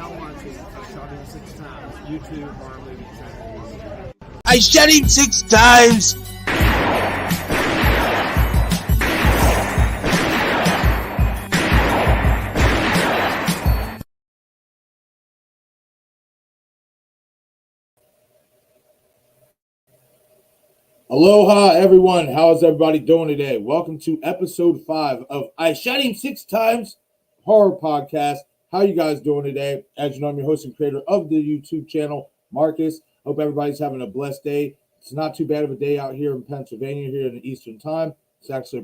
now watching I Shot Him 6 Times YouTube horror movie channel. I shot him 6 times! Aloha, everyone. How is everybody doing today? Welcome to episode 5 of I Shot Him 6 Times horror podcast. How you guys doing today? As you know, I'm your host and creator of the YouTube channel, Marcus. Hope everybody's having a blessed day. It's not too bad of a day out here in Pennsylvania, here in the Eastern time. It's actually a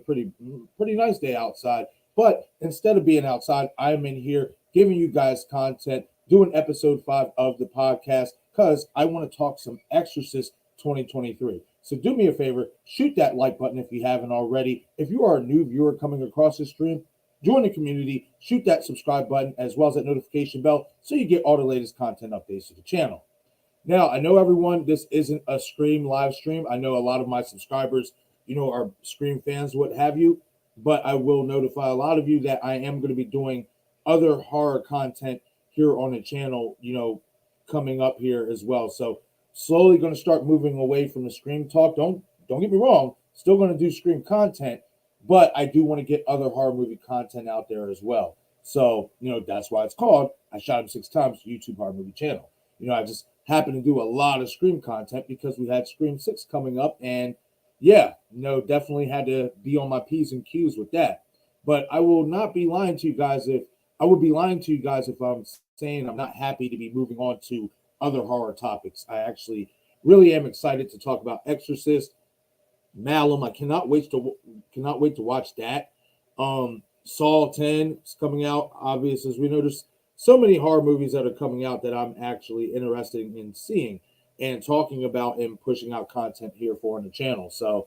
pretty nice day outside. But instead of being outside, I'm in here giving you guys content, doing episode 5 of the podcast because I want to talk some Exorcist 2023. So do me a favor, shoot that like button if you haven't already. If you are a new viewer coming across the stream, join the community, shoot that subscribe button as well as that notification bell so you get all the latest content updates to the channel. Now, I know everyone, this isn't a Scream live stream. I know a lot of my subscribers, are Scream fans, what have you, but I will notify a lot of you that I am going to be doing other horror content here on the channel, coming up here as well. So slowly going to start moving away from the Scream talk. Don't get me wrong, still going to do Scream content, but I do want to get other horror movie content out there as well. So, that's why it's called I Shot Him 6 Times YouTube horror movie channel. I just happen to do a lot of Scream content because we had Scream 6 coming up, and definitely had to be on my P's and Q's with that. But I will not be lying to you guys if I'm saying I'm not happy to be moving on to other horror topics. I actually really am excited to talk about Exorcist, Malum. I cannot wait to watch that. Saw 10 is coming out. Obviously, as we know, there's so many horror movies that are coming out that I'm actually interested in seeing and talking about and pushing out content here for on the channel. So,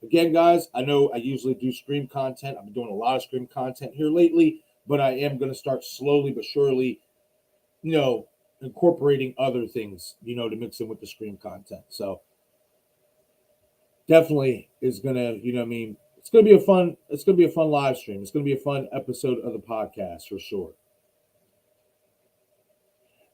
again, guys, I know I usually do Scream content. I've been doing a lot of Scream content here lately, but I am going to start slowly but surely, incorporating other things, to mix in with the Scream content. So definitely is gonna, it's gonna be a fun live stream. It's gonna be a fun episode of the podcast for sure.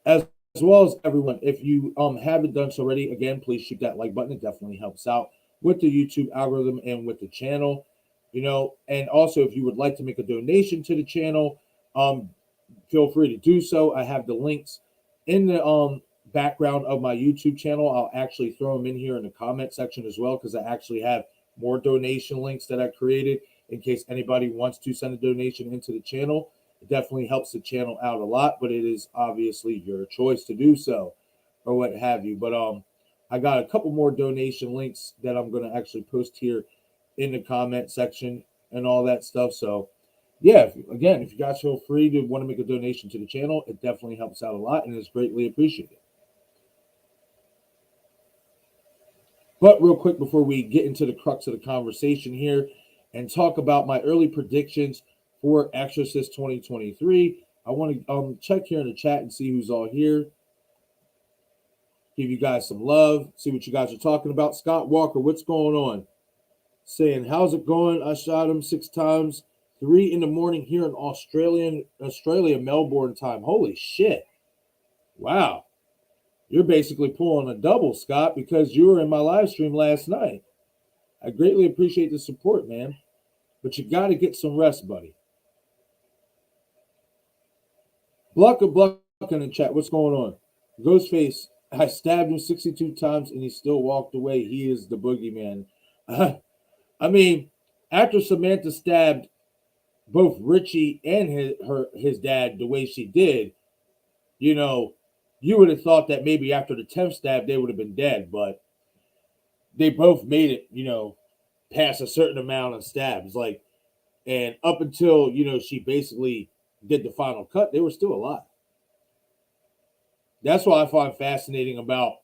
As well as everyone, if you haven't done so already, again, please shoot that like button. It definitely helps out with the YouTube algorithm and with the channel. And also if you would like to make a donation to the channel, feel free to do so. I have the links in the background of my YouTube channel. I'll actually throw them in here in the comment section as well because I actually have more donation links that I created in case anybody wants to send a donation into the channel. It definitely helps the channel out a lot, but it is obviously your choice to do so or what have you. But I got a couple more donation links that I'm going to actually post here in the comment section and all that stuff. So yeah, if you guys feel free to want to make a donation to the channel, it definitely helps out a lot and is greatly appreciated. But real quick, before we get into the crux of the conversation here and talk about my early predictions for Exorcist 2023, I want to check here in the chat and see who's all here. Give you guys some love, see what you guys are talking about. Scott Walker, what's going on? Saying, how's it going? I shot him 6 times. 3 a.m. here in Australia, Melbourne time. Holy shit. Wow. You're basically pulling a double, Scott, because you were in my live stream last night. I greatly appreciate the support, man. But you got to get some rest, buddy. Bluck in the chat. What's going on? Ghostface, I stabbed him 62 times and he still walked away. He is the boogeyman. I mean, after Samantha stabbed both Richie and his dad the way she did, you would have thought that maybe after the 10th stab they would have been dead, but they both made it, past a certain amount of stabs. And up until, she basically did the final cut, they were still alive. That's what I find fascinating about,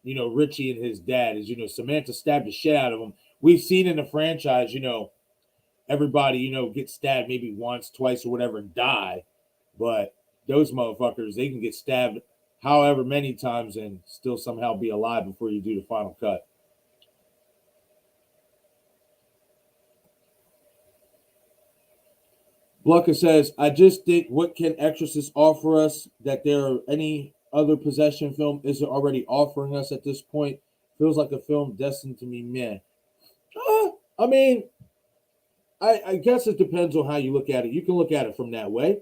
Richie and his dad is, Samantha stabbed the shit out of him. We've seen in the franchise, everybody, get stabbed maybe once, twice, or whatever and die. But those motherfuckers, they can get stabbed however many times and still somehow be alive before you do the final cut. Blucker says, I just think, what can Exorcist offer us that there are any other possession film isn't already offering us at this point? Feels like a film destined to be meh. I mean, I guess it depends on how you look at it. You can look at it from that way.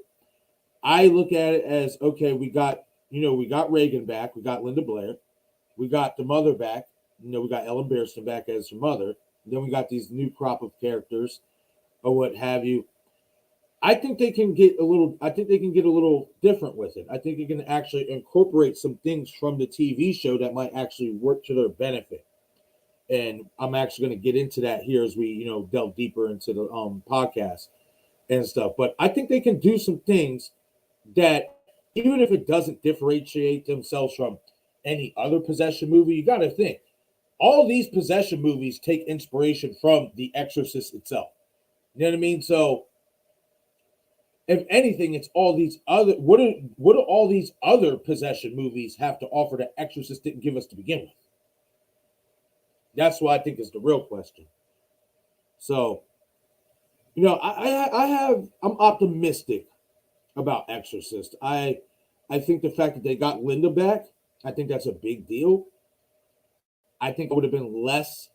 I look at it as, okay, we got Reagan back, we got Linda Blair, we got the mother back, we got Ellen Burstyn back as her mother. Then we got these new crop of characters or what have you. I think they can get a little different with it. I think they can actually incorporate some things from the TV show that might actually work to their benefit. And I'm actually going to get into that here as we, delve deeper into the podcast and stuff. But I think they can do some things that, even if it doesn't differentiate themselves from any other possession movie, you got to think all these possession movies take inspiration from The Exorcist itself. You know what I mean? So, if anything, it's all these other. What do all these other possession movies have to offer that Exorcist didn't give us to begin with? That's what I think is the real question. So, I'm optimistic about Exorcist. I think the fact that they got Linda back, I think that's a big deal. I think I would have been less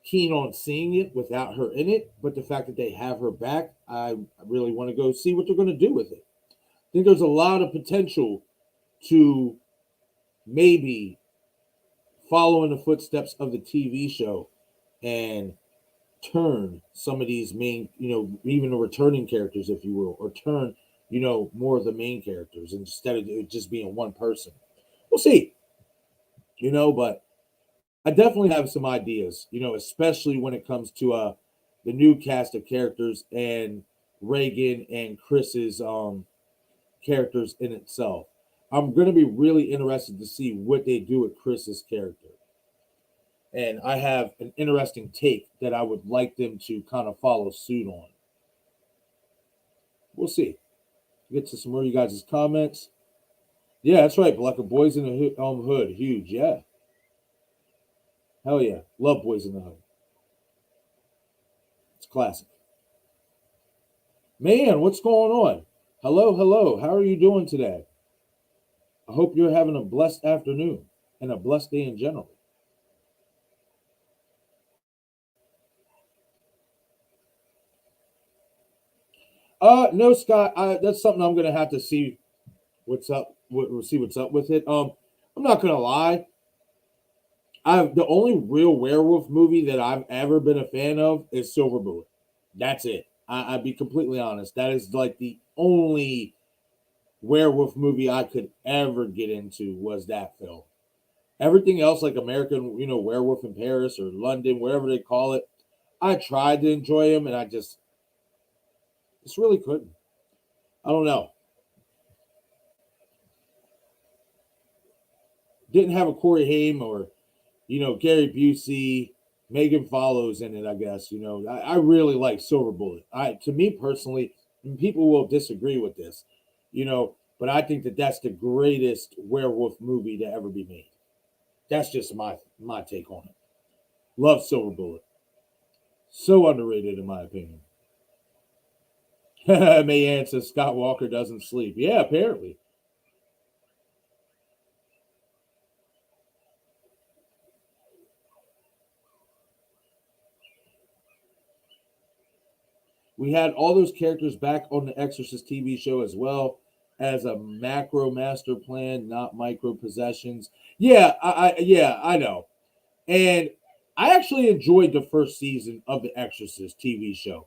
keen on seeing it without her in it, but the fact that they have her back, I really want to go see what they're going to do with it. I think there's a lot of potential to maybe follow in the footsteps of the TV show and turn some of these main, even the returning characters, if you will, or turn, more of the main characters instead of it just being one person. We'll see, but I definitely have some ideas, especially when it comes to the new cast of characters and Reagan and Chris's characters in itself. I'm going to be really interested to see what they do with Chris's character. And I have an interesting take that I would like them to kind of follow suit on. We'll see. Get to some more of you guys' comments. Yeah, that's right. Black Boys in the Hood. Huge, yeah. Hell yeah. Love Boys in the Hood. It's classic. Man, what's going on? Hello. How are you doing today? I hope you're having a blessed afternoon and a blessed day in general. No, Scott. That's something I'm gonna have to see what's up. See what's up with it. I'm not gonna lie. The only real werewolf movie that I've ever been a fan of is Silver Bullet. That's it. I'd be completely honest. That is like the only werewolf movie I could ever get into was that film. Everything else, like American, Werewolf in Paris or London, wherever they call it, I tried to enjoy them, and I just really couldn't. I don't know. Didn't have a Corey Haim or, Gary Busey, Megan Follows in it, I guess. I really like Silver Bullet. To me personally, people will disagree with this, but I think that that's the greatest werewolf movie to ever be made. That's just my take on it. Love Silver Bullet. So underrated, in my opinion. Mayanne says Scott Walker doesn't sleep. Yeah, apparently. We had all those characters back on the Exorcist TV show as well as a macro master plan, not micro possessions. Yeah, I know. And I actually enjoyed the first season of the Exorcist TV show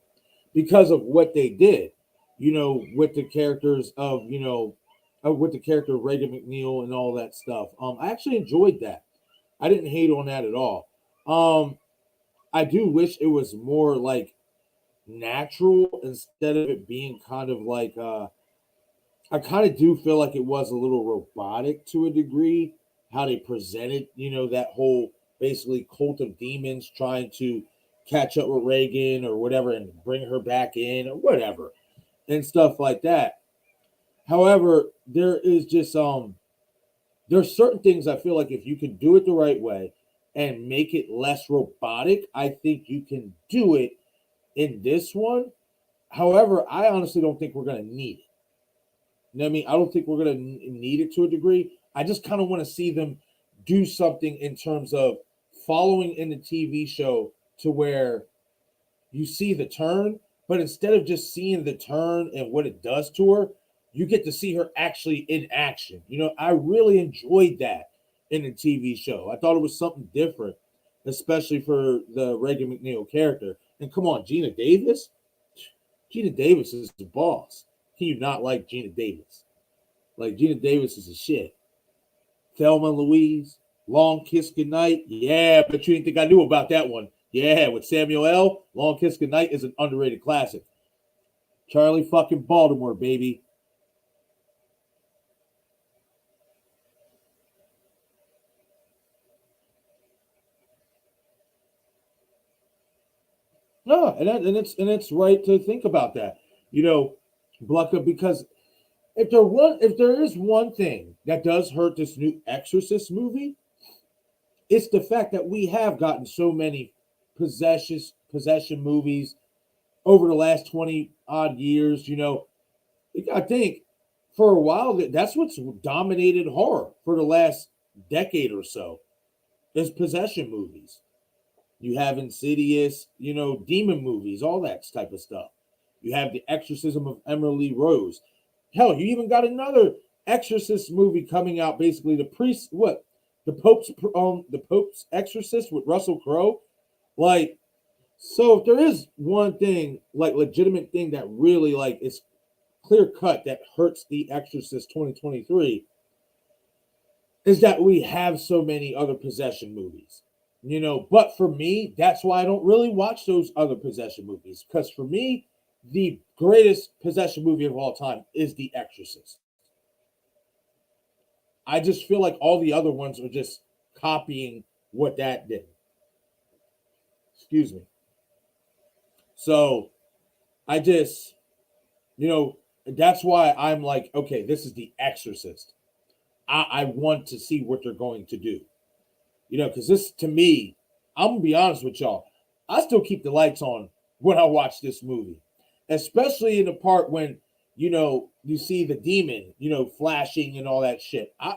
because of what they did, with the characters of, with the character of Reagan McNeil and all that stuff. I actually enjoyed that. I didn't hate on that at all. I do wish it was more like natural instead of it being kind of like I kind of do feel like it was a little robotic to a degree how they presented, that whole basically cult of demons trying to catch up with Reagan or whatever and bring her back in or whatever and stuff like that. However, there is just there's certain things I feel like if you can do it the right way and make it less robotic, I think you can do it in this one. However, I honestly don't think we're going to need it. You know what I mean? I don't think we're going to need it to a degree. I just kind of want to see them do something in terms of following in the TV show to where you see the turn, but instead of just seeing the turn and what it does to her, you get to see her actually in action. You know, I really enjoyed that in the TV show. I thought it was something different, especially for the Reagan McNeil character. And come on, Gina Davis? Gina Davis is the boss. Can you not like Gina Davis? Like, Gina Davis is a shit. Thelma and Louise, Long Kiss Goodnight. Yeah, but you didn't think I knew about that one. Yeah, with Samuel L. Long Kiss Goodnight is an underrated classic. Charlie fucking Baltimore, baby. No, and it's right to think about that. You know, Blucka, because if there is one thing that does hurt this new Exorcist movie, it's the fact that we have gotten so many possession movies over the last 20 odd years. You know, I think for a while that's what's dominated horror for the last decade or so is possession movies. You have Insidious, you know, demon movies, all that type of stuff. You have the Exorcism of Emily Rose. Hell, you even got another Exorcist movie coming out. Basically, the priest, what the Pope's Exorcist with Russell Crowe. Like, so if there is one thing, like legitimate thing that really like is clear cut that hurts the Exorcist 2023, is that we have so many other possession movies. You know, but for me, that's why I don't really watch those other possession movies. Because for me, the greatest possession movie of all time is The Exorcist. I just feel like all the other ones are just copying what that did. Excuse me. So I just, you know, that's why I'm like, okay, this is The Exorcist. I want to see what they're going to do. You know, because this, to me, I'm going to be honest with y'all, I still keep the lights on when I watch this movie, especially in the part when, you know, you see the demon, you know, flashing and all that shit. I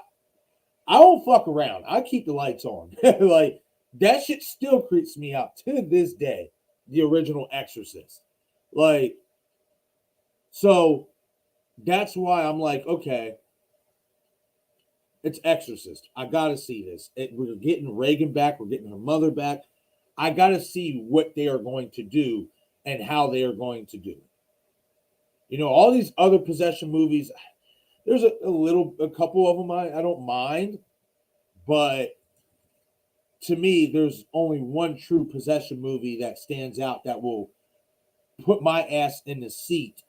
don't fuck around. I keep the lights on. Like, that shit still creeps me out to this day, the original Exorcist. Like, so that's why I'm like, okay, it's Exorcist. I gotta see this. We're getting Reagan back. We're getting her mother back. I gotta see what they are going to do and how they are going to do it. You know, all these other possession movies, there's a couple of them I don't mind, but to me, there's only one true possession movie that stands out that will put my ass in the seat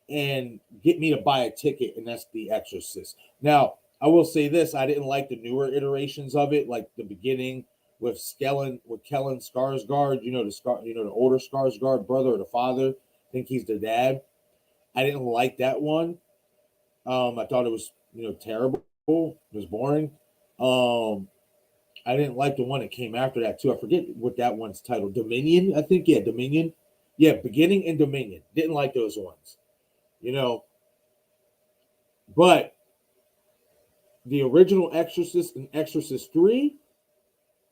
and get me to buy a ticket, and that's The Exorcist. Now, I will say this: I didn't like the newer iterations of it, like the beginning with Kellen Skarsgård. You know the older Skarsgård brother or the father. I think he's the dad. I didn't like that one. I thought it was terrible. It was boring. I didn't like the one that came after that too. I forget what that one's titled. Dominion, I think. Yeah, Dominion. Yeah, Beginning and Dominion. Didn't like those ones. You know, but the original Exorcist and Exorcist 3,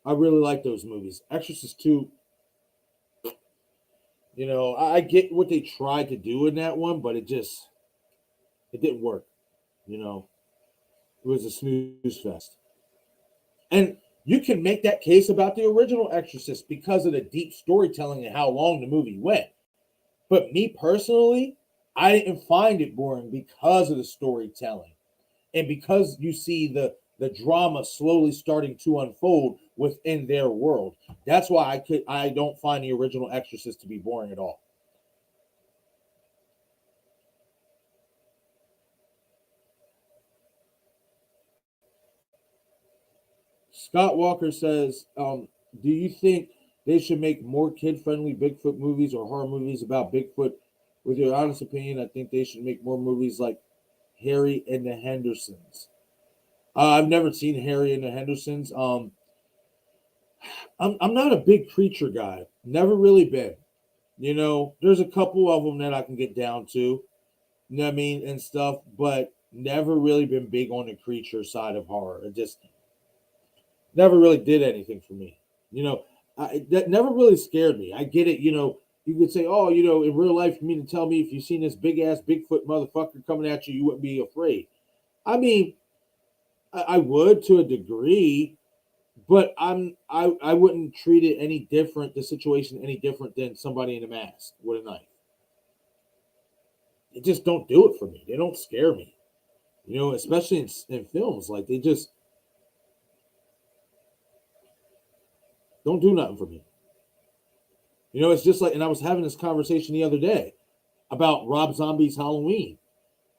I really like those movies. Exorcist 2, I get what they tried to do in that one, but it didn't work. You know, it was a snooze fest. And you can make that case about the original Exorcist because of the deep storytelling and how long the movie went. But me personally, I didn't find it boring because of the storytelling. And because you see the drama slowly starting to unfold within their world. That's why I don't find the original Exorcist to be boring at all. Scott Walker says, do you think they should make more kid-friendly Bigfoot movies or horror movies about Bigfoot? With your honest opinion, I think they should make more movies like Harry and the Hendersons. I've never seen Harry and the Hendersons. I'm not a big creature guy. Never really been. You know, there's a couple of them that I can get down to, you know what I mean, and stuff, but never really been big on the creature side of horror. It just never really did anything for me. You know, that never really scared me. I get it. You know, you could say, oh, you know, in real life, you mean to tell me if you've seen this big ass Bigfoot motherfucker coming at you, you wouldn't be afraid. I mean, I would to a degree, but I wouldn't treat it any different, the situation any different than somebody in a mask with a knife. They just don't do it for me. They don't scare me. You know, especially in films. Like they just don't do nothing for me. You know, it's just like, and I was having this conversation the other day about Rob Zombie's Halloween.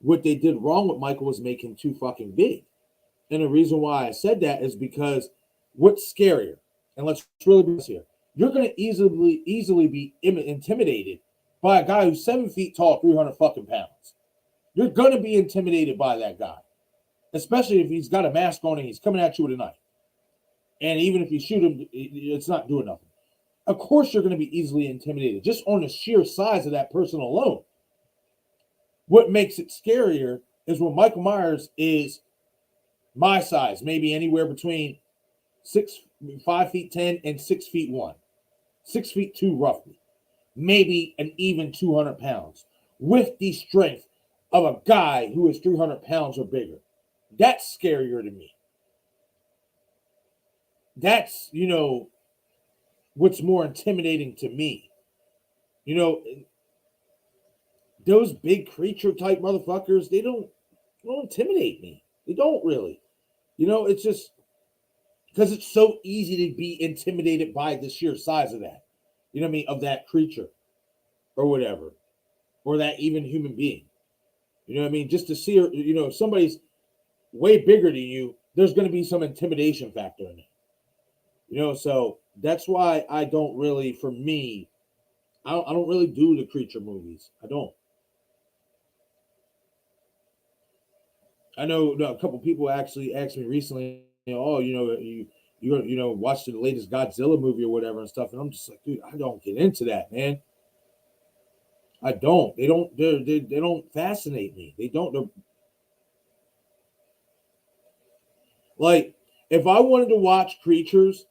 What they did wrong with Michael was make him too fucking big. And the reason why I said that is because what's scarier? And let's really be honest here. You're going to easily be intimidated by a guy who's 7 feet tall, 300 fucking pounds. You're going to be intimidated by that guy, especially if he's got a mask on and he's coming at you with a knife. And even if you shoot him, it's not doing nothing. Of course, you're going to be easily intimidated just on the sheer size of that person alone. What makes it scarier is when Michael Myers is my size, maybe anywhere between 5 feet 10 and 6 feet 1, 6 feet 2 roughly, maybe an even 200 pounds, with the strength of a guy who is 300 pounds or bigger. That's scarier to me. That's, you know, what's more intimidating to me. You know, those big creature type motherfuckers, they don't intimidate me. They don't really. You know, it's just because it's so easy to be intimidated by the sheer size of that. You know what I mean? Of that creature or whatever, or that even human being. You know what I mean? Just to see, you know, if somebody's way bigger than you, there's going to be some intimidation factor in it. You know, so that's why I don't really, for me, I don't really do the creature movies. I don't. I know a couple people actually asked me recently, you know, oh, you know, watch the latest Godzilla movie or whatever and stuff, and I'm just like, dude, I don't get into that, man. I don't. They don't. They don't fascinate me. They don't. They're, like, if I wanted to watch creatures,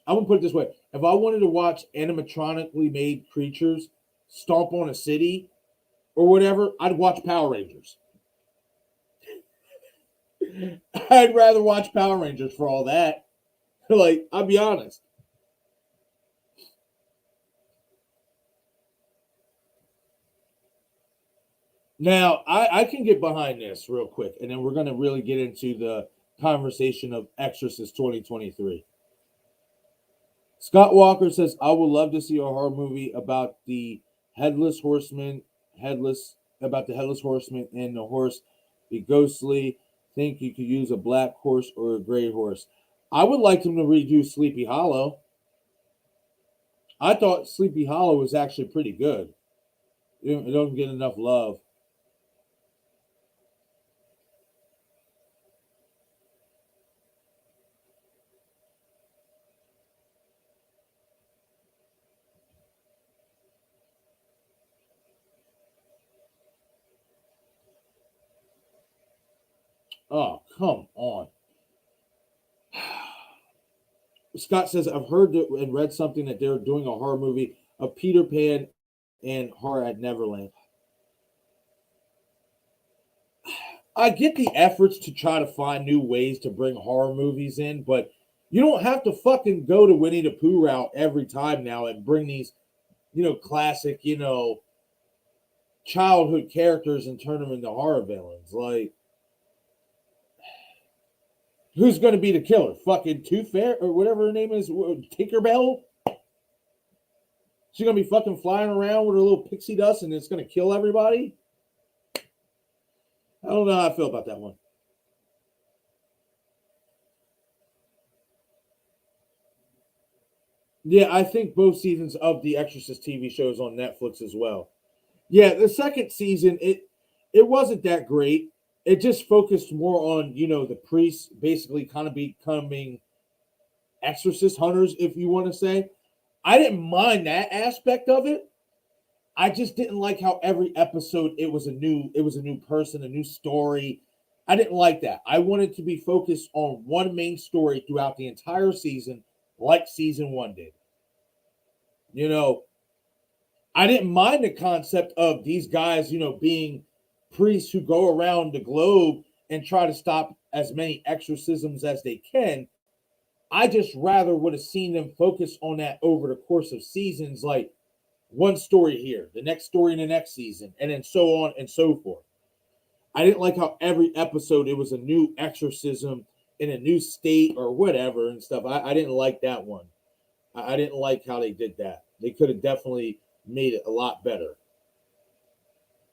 I'm gonna put it this way: if I wanted to watch animatronically made creatures stomp on a city or whatever, I'd watch Power Rangers. I'd rather watch Power Rangers for all that. Like, I'll be honest. Now, I can get behind this real quick, and then we're going to really get into the conversation of Exorcist 2023. Scott Walker says, I would love to see a horror movie about the headless horseman, about the headless horseman and the horse be ghostly. Think you could use a black horse or a gray horse. I would like them to redo Sleepy Hollow. I thought Sleepy Hollow was actually pretty good. It don't get enough love. Oh, come on. Scott says, I've heard and read something that they're doing a horror movie of Peter Pan and Horror at Neverland. I get the efforts to try to find new ways to bring horror movies in, but you don't have to fucking go to Winnie the Pooh route every time now and bring these, you know, classic, you know, childhood characters and turn them into horror villains. Like, who's going to be the killer? Fucking Tooth Fairy or whatever her name is, Tinkerbell? She's going to be fucking flying around with her little pixie dust and it's going to kill everybody? I don't know how I feel about that one. Yeah, I think both seasons of the Exorcist TV show is on Netflix as well. Yeah, the second season, it wasn't that great. It just focused more on, you know, the priests basically kind of becoming exorcist hunters, if you want to say. I didn't mind that aspect of it, I just didn't like how every episode it was a new person, a new story. I didn't like that. I wanted to be focused on one main story throughout the entire season, like season one did. You know, I didn't mind the concept of these guys, being priests who go around the globe and try to stop as many exorcisms as they can. I just rather would have seen them focus on that over the course of seasons, like one story here, the next story in the next season, and then so on and so forth. I didn't like how every episode it was a new exorcism in a new state or whatever and stuff. I didn't like that one. I didn't like how they did that. They could have definitely made it a lot better.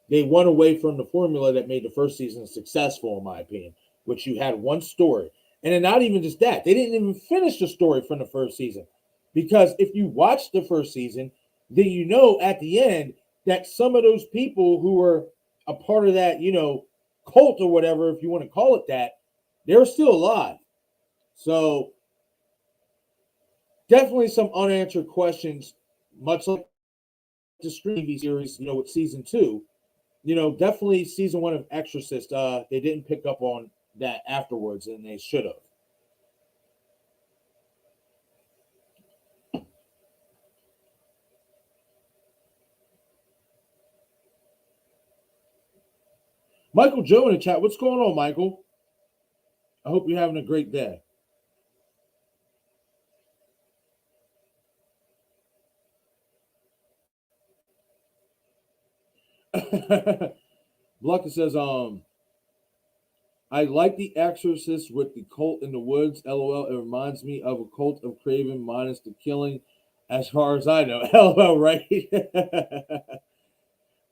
They went away from the formula that made the first season successful, in my opinion, which you had one story. And then not even just that, they didn't even finish the story from the first season. Because if you watch the first season, then you know at the end that some of those people who were a part of that, cult or whatever, if you want to call it that, they're still alive. So definitely some unanswered questions, much like the Stream TV series, with season two. Definitely season one of Exorcist, they didn't pick up on that afterwards, and they should have. Michael Joe in the chat. What's going on, Michael? I hope you're having a great day. Blucker says, I like the Exorcist with the cult in the woods. LOL. It reminds me of a cult of Craven minus the killing, as far as I know. LOL, right?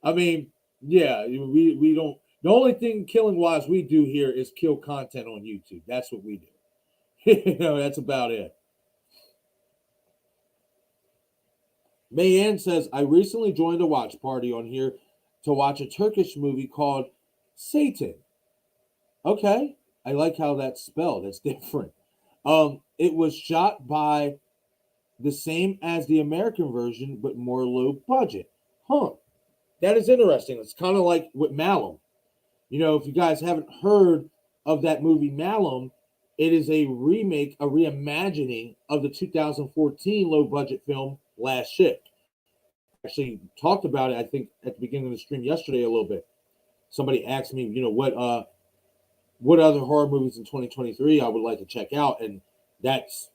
I mean, yeah, we don't. The only thing killing wise we do here is kill content on YouTube. That's what we do. That's about it. Mayanne says, I recently joined a watch party on here to watch a Turkish movie called Satan. Okay. I like how that's spelled. It's different. It was shot by the same as the American version, but more low budget. Huh. That is interesting. It's kind of like with Malum. If you guys haven't heard of that movie Malum, it is a remake, a reimagining of the 2014 low budget film Last Ship. Actually talked about it, I think, at the beginning of the stream yesterday a little bit. Somebody asked me, what other horror movies in 2023 I would like to check out, and that's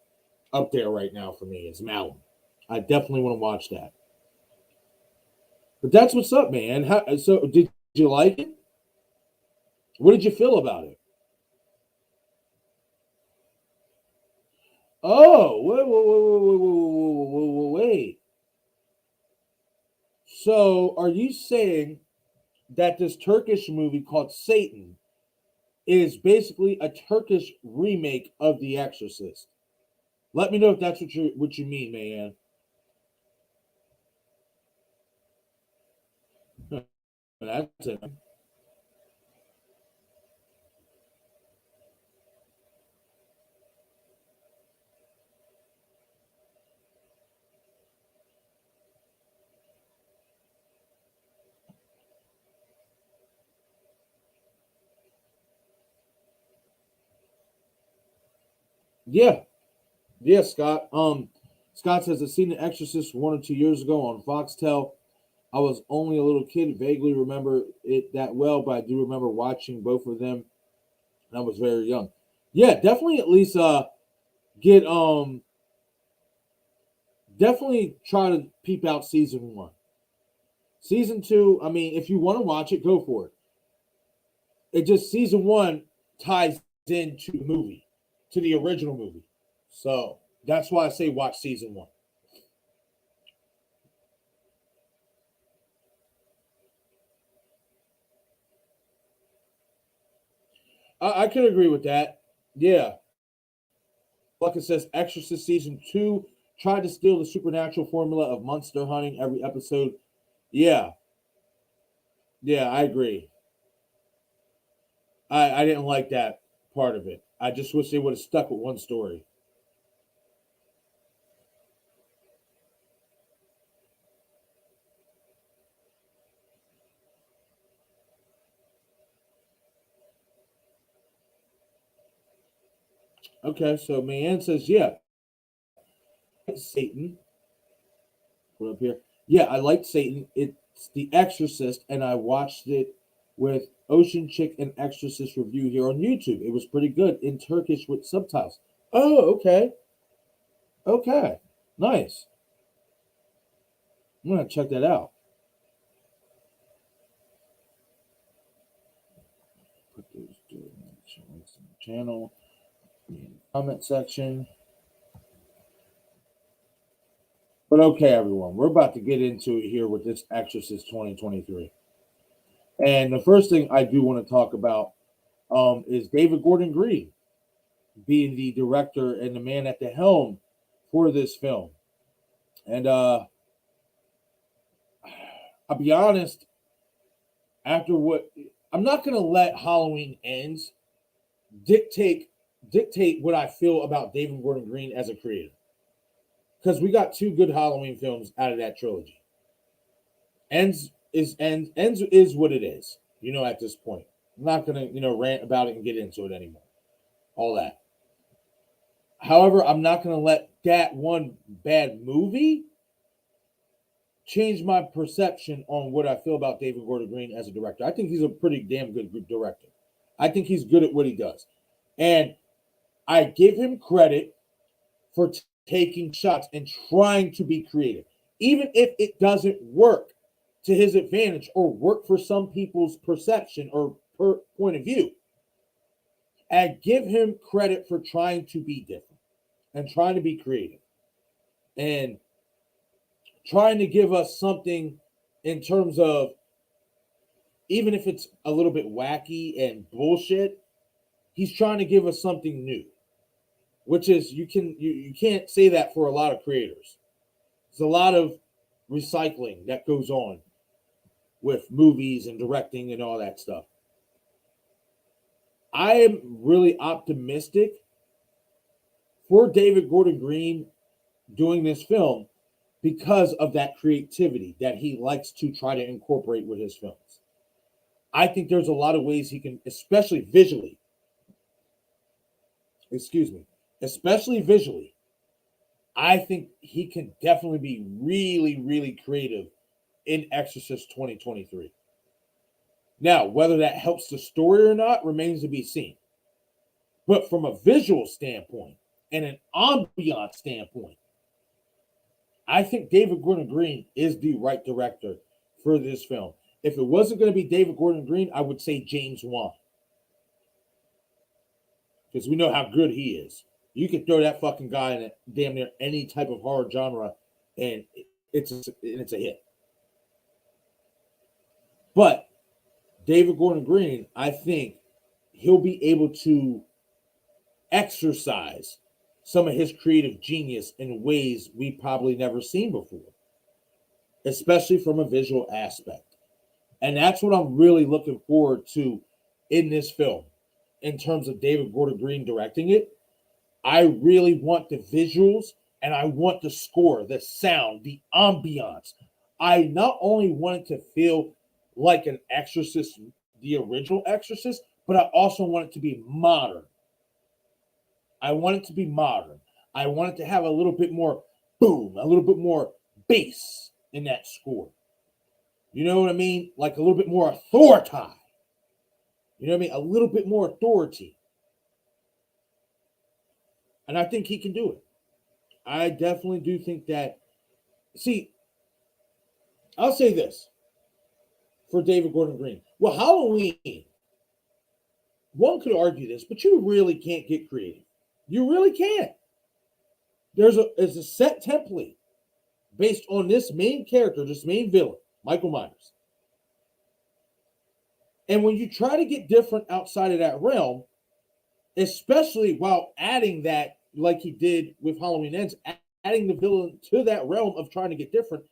up there right now for me is Malum. I definitely want to watch that. But that's what's up, man. So did you like it? What did you feel about it? Oh, wait. So are you saying that this Turkish movie called Satan is basically a Turkish remake of The Exorcist? Let me know if that's what you mean, man. That's it. Yeah, Scott. Scott says, I've seen The Exorcist 1 or 2 years ago on Foxtel. I was only a little kid, vaguely remember it that well, but I do remember watching both of them, and I was very young. Yeah, definitely at least get definitely try to peep out season one. Season two, I mean, if you want to watch it, go for it. It just season one ties into the movie, to the original movie. So that's why I say watch season one. I could agree with that. Yeah. Like it says, Exorcist season two tried to steal the supernatural formula of monster hunting every episode. Yeah. Yeah, I agree. I didn't like that part of it. I just wish they would have stuck with one story. Okay, so Mayanne says, yeah, Satan. Put up here. Yeah, I like Satan. It's The Exorcist, and I watched it with Ocean Chick and Exorcist review here on YouTube. It was pretty good in Turkish with subtitles. Oh, okay. Okay. Nice. I'm gonna check that out. Put those links in the channel, in the comment section. But okay, everyone, we're about to get into it here with this Exorcist 2023. And the first thing I do want to talk about is David Gordon Green being the director and the man at the helm for this film. And I'll be honest, after what I'm not going to let Halloween Ends dictate what I feel about David Gordon Green as a creator, because we got two good Halloween films out of that trilogy. Ends is what it is, at this point. I'm not going to rant about it and get into it anymore, all that. However, I'm not going to let that one bad movie change my perception on what I feel about David Gordon Green as a director. I think he's a pretty damn good director. I think he's good at what he does. And I give him credit for taking shots and trying to be creative, even if it doesn't work to his advantage or work for some people's perception or point of view. I give him credit for trying to be different and trying to be creative and trying to give us something in terms of, even if it's a little bit wacky and bullshit, he's trying to give us something new, which is you can't say that for a lot of creators. There's a lot of recycling that goes on with movies and directing and all that stuff. I am really optimistic for David Gordon Green doing this film because of that creativity that he likes to try to incorporate with his films. I think there's a lot of ways he can, especially visually, I think he can definitely be really, really creative in Exorcist 2023. Now, whether that helps the story or not remains to be seen. But from a visual standpoint and an ambiance standpoint, I think David Gordon Green is the right director for this film. If it wasn't going to be David Gordon Green, I would say James Wan, because we know how good he is. You could throw that fucking guy in damn near any type of horror genre, and it's a hit. But David Gordon Green, I think he'll be able to exercise some of his creative genius in ways we've probably never seen before, especially from a visual aspect. And that's what I'm really looking forward to in this film in terms of David Gordon Green directing it. I really want the visuals and I want the score, the sound, the ambiance. I not only want it to feel like an Exorcist, the original Exorcist, but I also want it to be modern. I want it to be modern. I want it to have a little bit more boom, a little bit more bass in that score. You know what I mean? Like a little bit more authority. You know what I mean? A little bit more authority. And I think he can do it. I definitely do think that. See, I'll say this for David Gordon Green. Well, Halloween, one could argue this, but you really can't get creative. You really can't. There's a set template based on this main character, this main villain, Michael Myers. And when you try to get different outside of that realm, especially while adding that, like he did with Halloween Ends, adding the villain to that realm of trying to get different,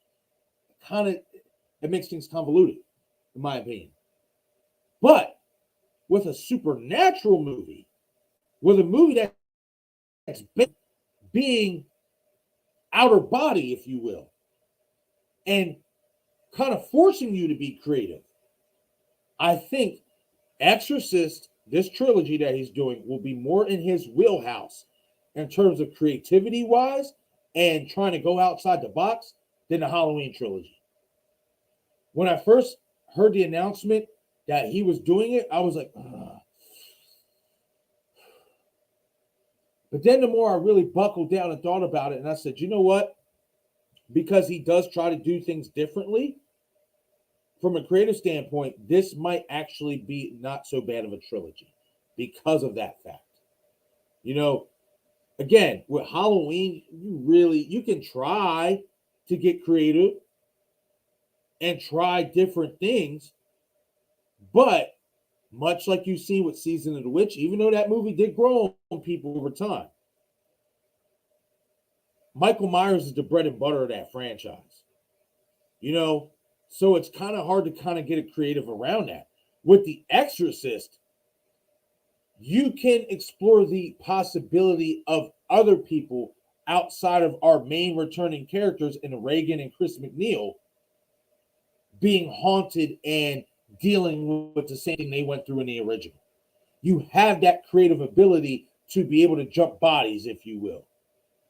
it makes things convoluted, in my opinion. But with a supernatural movie, with a movie that's being outer body, if you will, and kind of forcing you to be creative, I think Exorcist this trilogy that he's doing will be more in his wheelhouse in terms of creativity wise and trying to go outside the box than the Halloween trilogy. When I first heard the announcement that he was doing it, I was like, ugh. But then the more I really buckled down and thought about it, and I said, you know what? Because he does try to do things differently, from a creative standpoint, this might actually be not so bad of a trilogy because of that fact. You know, again, with Halloween, you can try to get creative and try different things, but much like you've seen with Season of the Witch, even though that movie did grow on people over time, Michael Myers is the bread and butter of that franchise. You know, so it's kind of hard to kind of get a creative around that. With The Exorcist, you can explore the possibility of other people outside of our main returning characters in Reagan and Chris McNeil being haunted and dealing with the same thing they went through in the original. You have that creative ability to be able to jump bodies, if you will.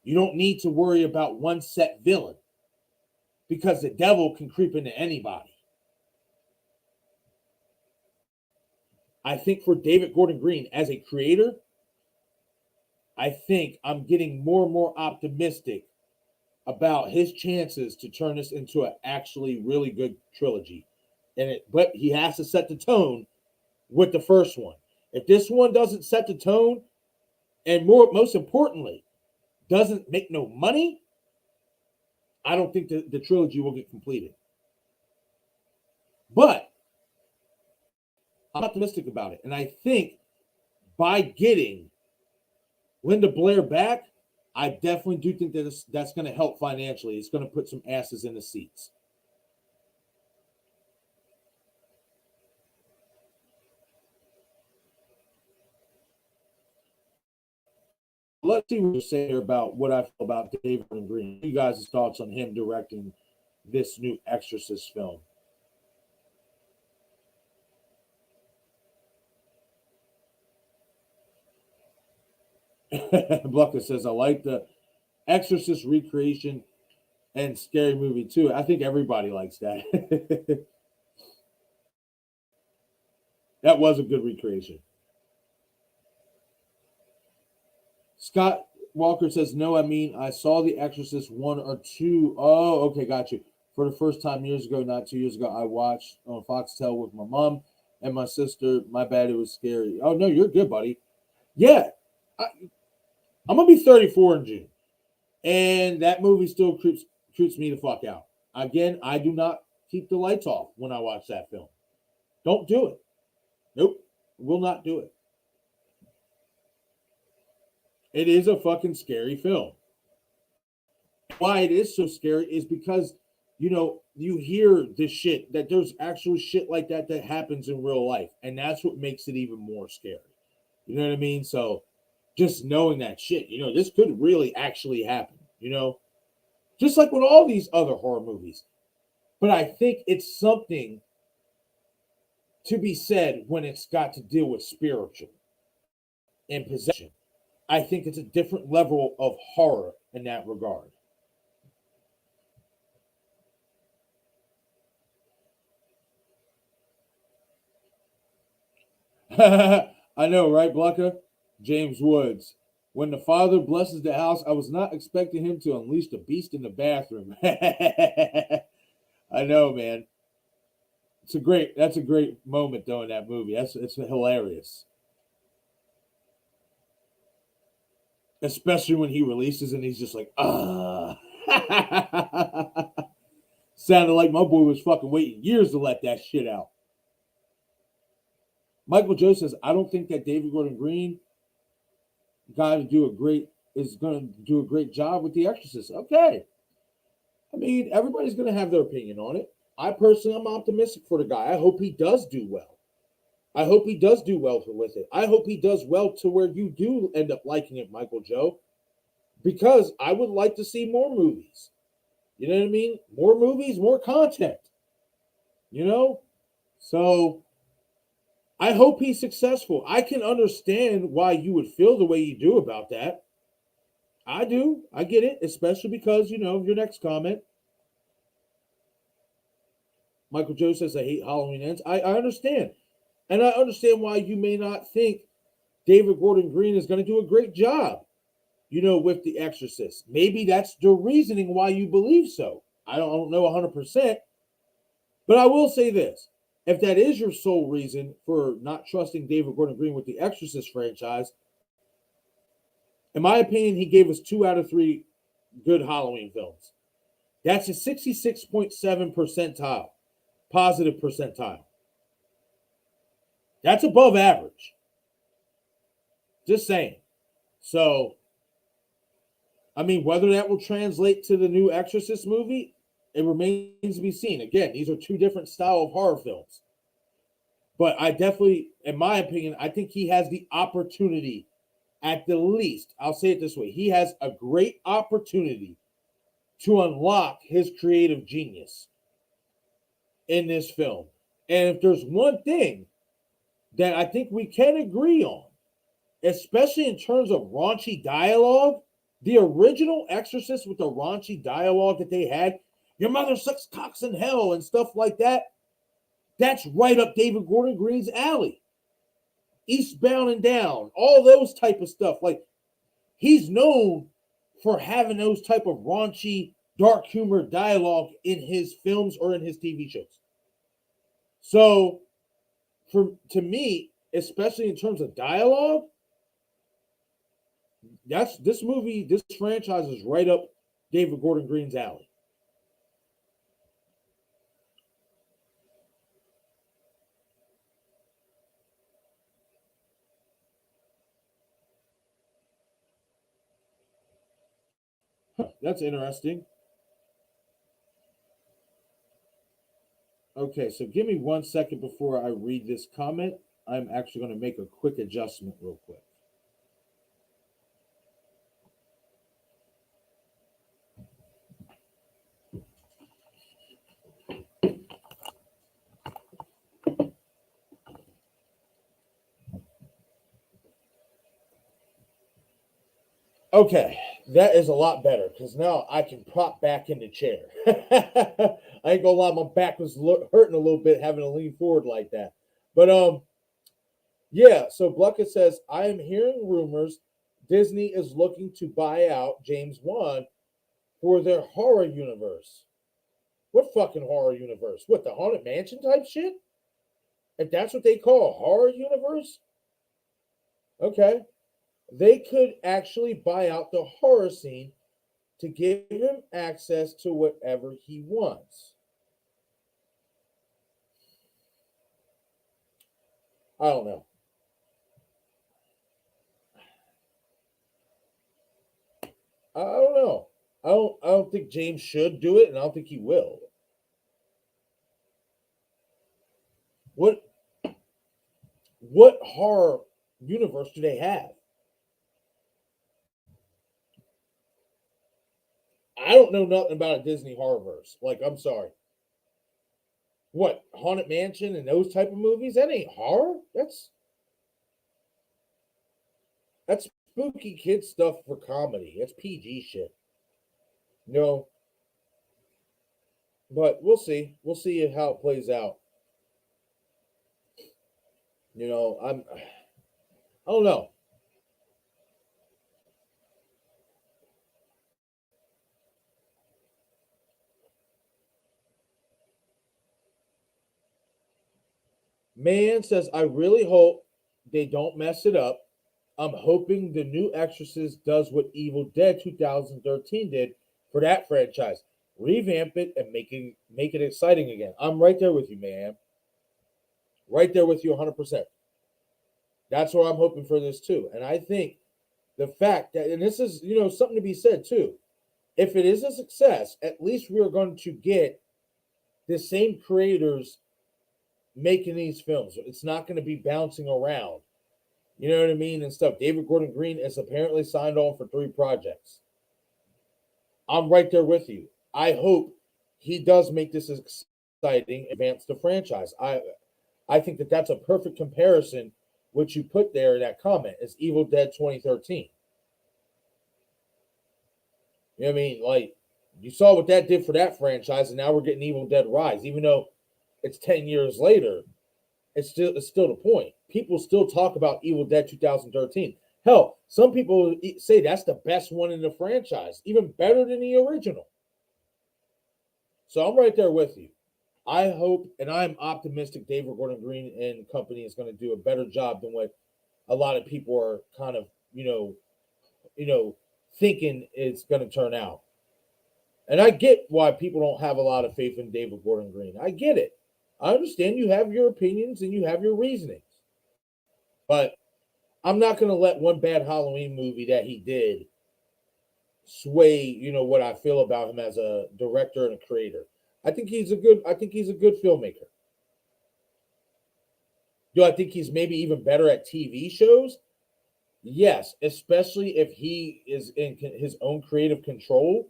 You don't need to worry about one set villain because the devil can creep into anybody. I think for David Gordon Green as a creator, I think I'm getting more and more optimistic about his chances to turn this into an actually really good trilogy. But he has to set the tone with the first one. If this one doesn't set the tone, and most importantly, doesn't make no money, I don't think the trilogy will get completed. But I'm optimistic about it. And I think by getting Linda Blair back, I definitely do think that that's going to help financially. It's going to put some asses in the seats. Let's see what you say here about what I feel about David Gordon Green. You guys' thoughts on him directing this new Exorcist film. Blucker says, I like the Exorcist recreation and scary movie too. I think everybody likes that. That was a good recreation. Scott Walker says, no, I mean, I saw The Exorcist 1 or 2. Oh, okay, got you. For the first time years ago, not 2 years ago, I watched on Foxtel with my mom and my sister. My bad, it was scary. Oh, no, you're good, buddy. Yeah, I'm going to be 34 in June. And that movie still creeps me the fuck out. Again, I do not keep the lights off when I watch that film. Don't do it. Nope, will not do it. It is a fucking scary film. Why it is so scary is because, you know, you hear this shit, that there's actual shit like that happens in real life. And that's what makes it even more scary. You know what I mean? So just knowing that shit, you know, this could really actually happen, you know, just like with all these other horror movies. But I think it's something to be said when it's got to deal with spiritual and possession. I think it's a different level of horror in that regard. I know, right, Blucker? James Woods. When the father blesses the house, I was not expecting him to unleash the beast in the bathroom. I know, man. That's a great moment though in that movie. It's hilarious. Especially when he releases and he's just like, ah. Sounded like my boy was fucking waiting years to let that shit out. Michael Joe says, I don't think that David Gordon Green is going to do a great job with The Exorcist. Okay. I mean, everybody's going to have their opinion on it. I personally am optimistic for the guy. I hope he does do well. I hope he does do well with it. I hope he does well to where you do end up liking it, Michael Joe, because I would like to see more movies. You know what I mean? More movies, more content. You know? So I hope he's successful. I can understand why you would feel the way you do about that. I do. I get it, especially because, your next comment. Michael Joe says, I hate Halloween ends. I understand. And I understand why you may not think David Gordon Green is going to do a great job, with The Exorcist. Maybe that's the reasoning why you believe so. I don't know 100%. But I will say this. If that is your sole reason for not trusting David Gordon Green with the Exorcist franchise, in my opinion, he gave us 2 out of 3 good Halloween films. That's a 66.7 percentile, positive percentile. That's above average. Just saying. So, I mean, whether that will translate to the new Exorcist movie, it remains to be seen. Again, these are 2 different style of horror films. But I definitely, in my opinion, I think he has the opportunity, at the least, I'll say it this way, he has a great opportunity to unlock his creative genius in this film. And if there's one thing that I think we can agree on, especially in terms of raunchy dialogue, the original Exorcist with the raunchy dialogue that they had, your mother sucks cocks in hell and stuff like that, that's right up David Gordon Green's alley. Eastbound and Down, all those type of stuff. Like, he's known for having those type of raunchy, dark humor dialogue in his films or in his TV shows. So, to me, especially in terms of dialogue, this franchise is right up David Gordon Green's alley. That's interesting. Okay, so give me 1 second before I read this comment. I'm actually going to make a quick adjustment real quick. Okay, that is a lot better because now I can prop back in the chair. I ain't gonna lie, my back was hurting a little bit having to lean forward like that. But yeah. So Bluckett says, I am hearing rumors Disney is looking to buy out James Wan for their horror universe. What fucking horror universe? What, the Haunted Mansion type shit? If that's what they call a horror universe, okay. They could actually buy out the horror scene to give him access to whatever he wants. I don't know. I don't know. I don't think James should do it, and I don't think he will. What horror universe do they have? I don't know nothing about a Disney horrorverse. Like, I'm sorry. What, Haunted Mansion and those type of movies? That ain't horror. That's spooky kid stuff for comedy. That's PG shit. No. But we'll see. We'll see how it plays out. I don't know. Man says, I really hope they don't mess it up. I'm hoping the new Exorcist does what Evil Dead 2013 did for that franchise. Revamp it and make it exciting again. I'm right there with you, man. Right there with you 100%. That's what I'm hoping for this too. And I think the fact that, and this is, something to be said too. If it is a success, at least we are going to get the same creators making these films. It's not going to be bouncing around. You know what I mean? And stuff. David Gordon Green is apparently signed on for 3 projects. I'm right there with you. I hope he does make this exciting, advance the franchise. I I think that that's a perfect comparison, which you put there in that comment, is Evil Dead 2013. You know what I mean? Like, you saw what that did for that franchise, and now we're getting Evil Dead Rise. Even though it's 10 years later, it's still the point. People still talk about Evil Dead 2013. Hell, some people say that's the best one in the franchise, even better than the original. So I'm right there with you. I hope, and I'm optimistic, David Gordon Green and company is going to do a better job than what a lot of people are kind of, thinking it's going to turn out. And I get why people don't have a lot of faith in David Gordon Green. I get it. I understand you have your opinions and you have your reasonings. But I'm not going to let one bad Halloween movie that he did sway, what I feel about him as a director and a creator. I think he's a good filmmaker. Do I think he's maybe even better at TV shows? Yes, especially if he is in his own creative control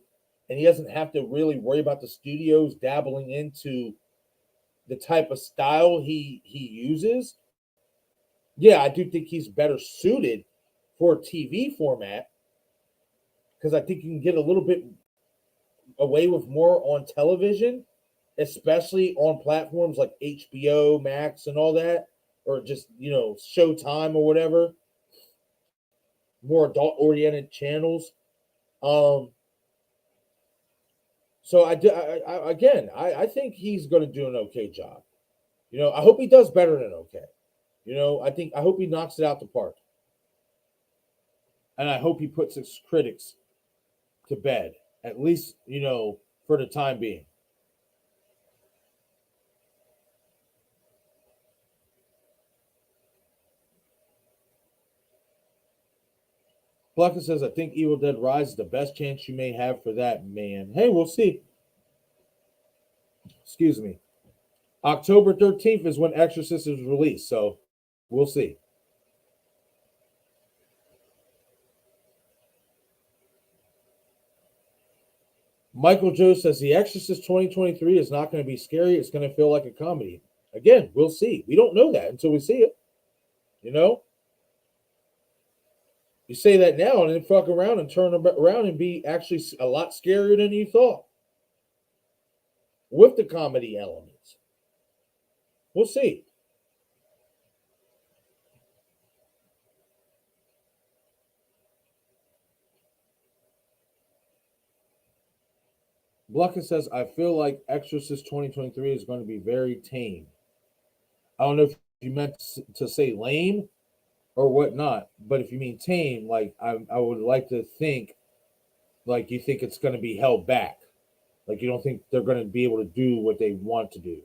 and he doesn't have to really worry about the studios dabbling into the type of style he uses. Yeah, I do think he's better suited for TV format because I think you can get a little bit away with more on television, especially on platforms like HBO Max and all that, or just, Showtime or whatever, more adult oriented channels. So I think he's going to do an okay job. I hope he does better than okay. I hope he knocks it out the park. And I hope he puts his critics to bed, at least, for the time being. Plucker says, I think Evil Dead Rise is the best chance you may have for that, man. Hey, we'll see. Excuse me. October 13th is when Exorcist is released, so we'll see. Michael Joe says The Exorcist 2023 is not going to be scary. It's going to feel like a comedy. Again, we'll see. We don't know that until we see it. You say that now and then fuck around and turn around and be actually a lot scarier than you thought with the comedy elements. We'll see. Bluckett says, I feel like Exorcist 2023 is going to be very tame. I don't know if you meant to say lame or whatnot, but if you mean tame, like I would like to think, like you think it's going to be held back. Like you don't think they're going to be able to do what they want to do.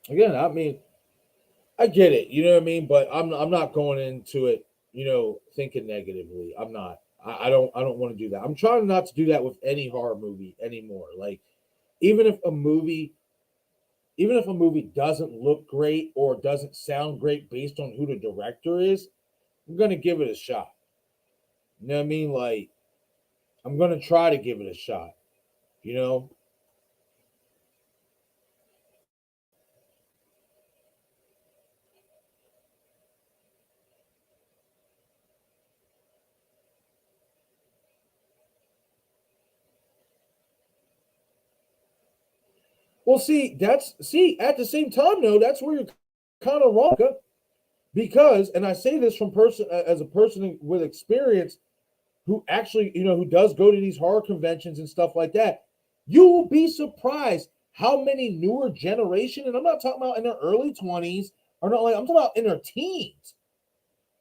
Again, I mean, I get it, you know what I mean, but I'm not going into it, thinking negatively. I'm not. I don't want to do that. I'm trying not to do that with any horror movie anymore. Like even if a movie doesn't look great or doesn't sound great based on who the director is, I'm going to give it a shot. You know what I mean? Like I'm going to try to give it a shot, Well, see, at the same time, though, that's where you're kind of wrong, because, and I say this from as a person with experience, who actually, who does go to these horror conventions and stuff like that, you will be surprised how many newer generation, and I'm not talking about in their early 20s or not, like I'm talking about in their teens.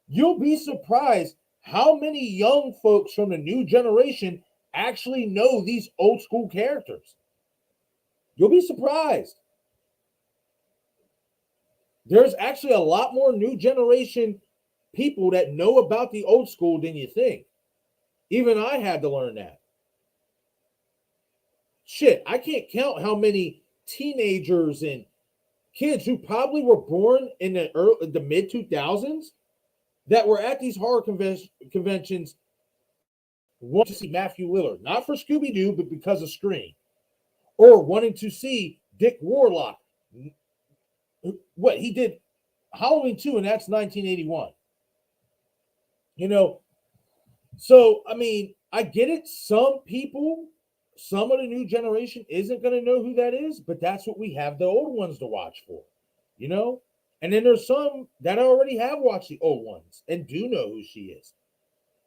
You'll be surprised how many young folks from the new generation actually know these old school characters. You'll be surprised. There's actually a lot more new generation people that know about the old school than you think. Even I had to learn that. Shit, I can't count how many teenagers and kids who probably were born in the mid 2000s that were at these horror conventions want to see Matthew Lillard, not for Scooby-Doo, but because of Scream, or wanting to see Dick Warlock. What he did Halloween 2, and that's 1981. So I mean, I get it. Some people, some of the new generation isn't going to know who that is, but that's what we have the old ones to watch for, And then there's some that already have watched the old ones and do know who she is.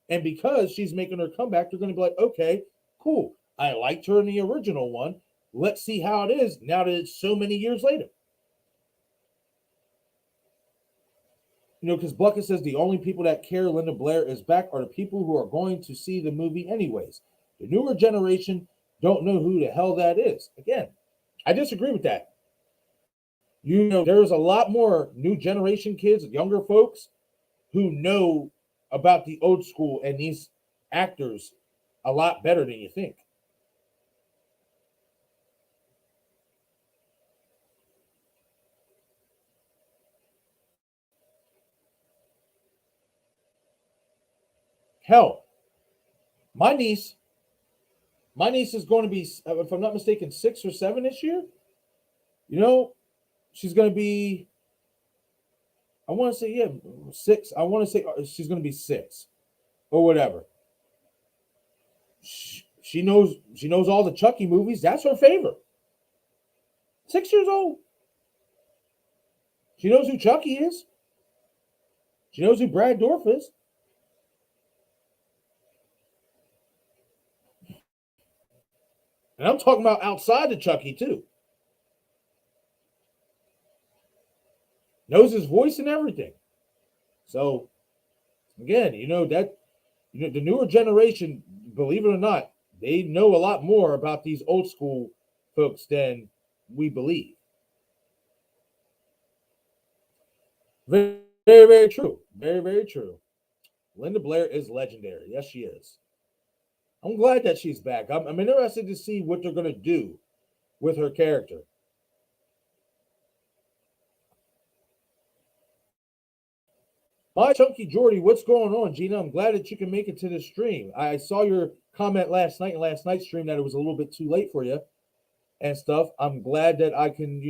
And because she's making her comeback, they're going to be like, okay, cool. I liked her in the original one. Let's see how it is now that it's so many years later. Because Bucket says the only people that care Linda Blair is back are the people who are going to see the movie anyways. The newer generation don't know who the hell that is. Again, I disagree with that. There's a lot more new generation kids, younger folks, who know about the old school and these actors a lot better than you think. Hell, my niece is going to be, if I'm not mistaken, 6 or 7 this year. She's going to be, I want to say, 6. I want to say she's going to be 6 or whatever. She knows all the Chucky movies. That's her favorite. 6 years old. She knows who Chucky is. She knows who Brad Dourif is. And I'm talking about outside of Chucky too. Knows his voice and everything. So again, the newer generation, believe it or not, they know a lot more about these old school folks than we believe. Very, very, very true. Very, very true. Linda Blair is legendary. Yes, she is. I'm glad that she's back. I'm interested to see what they're going to do with her character. My Chunky Jordy, what's going on, Gina? I'm glad that you can make it to the stream. I saw your comment last night in last night's stream that it was a little bit too late for you and stuff. I'm glad that I can,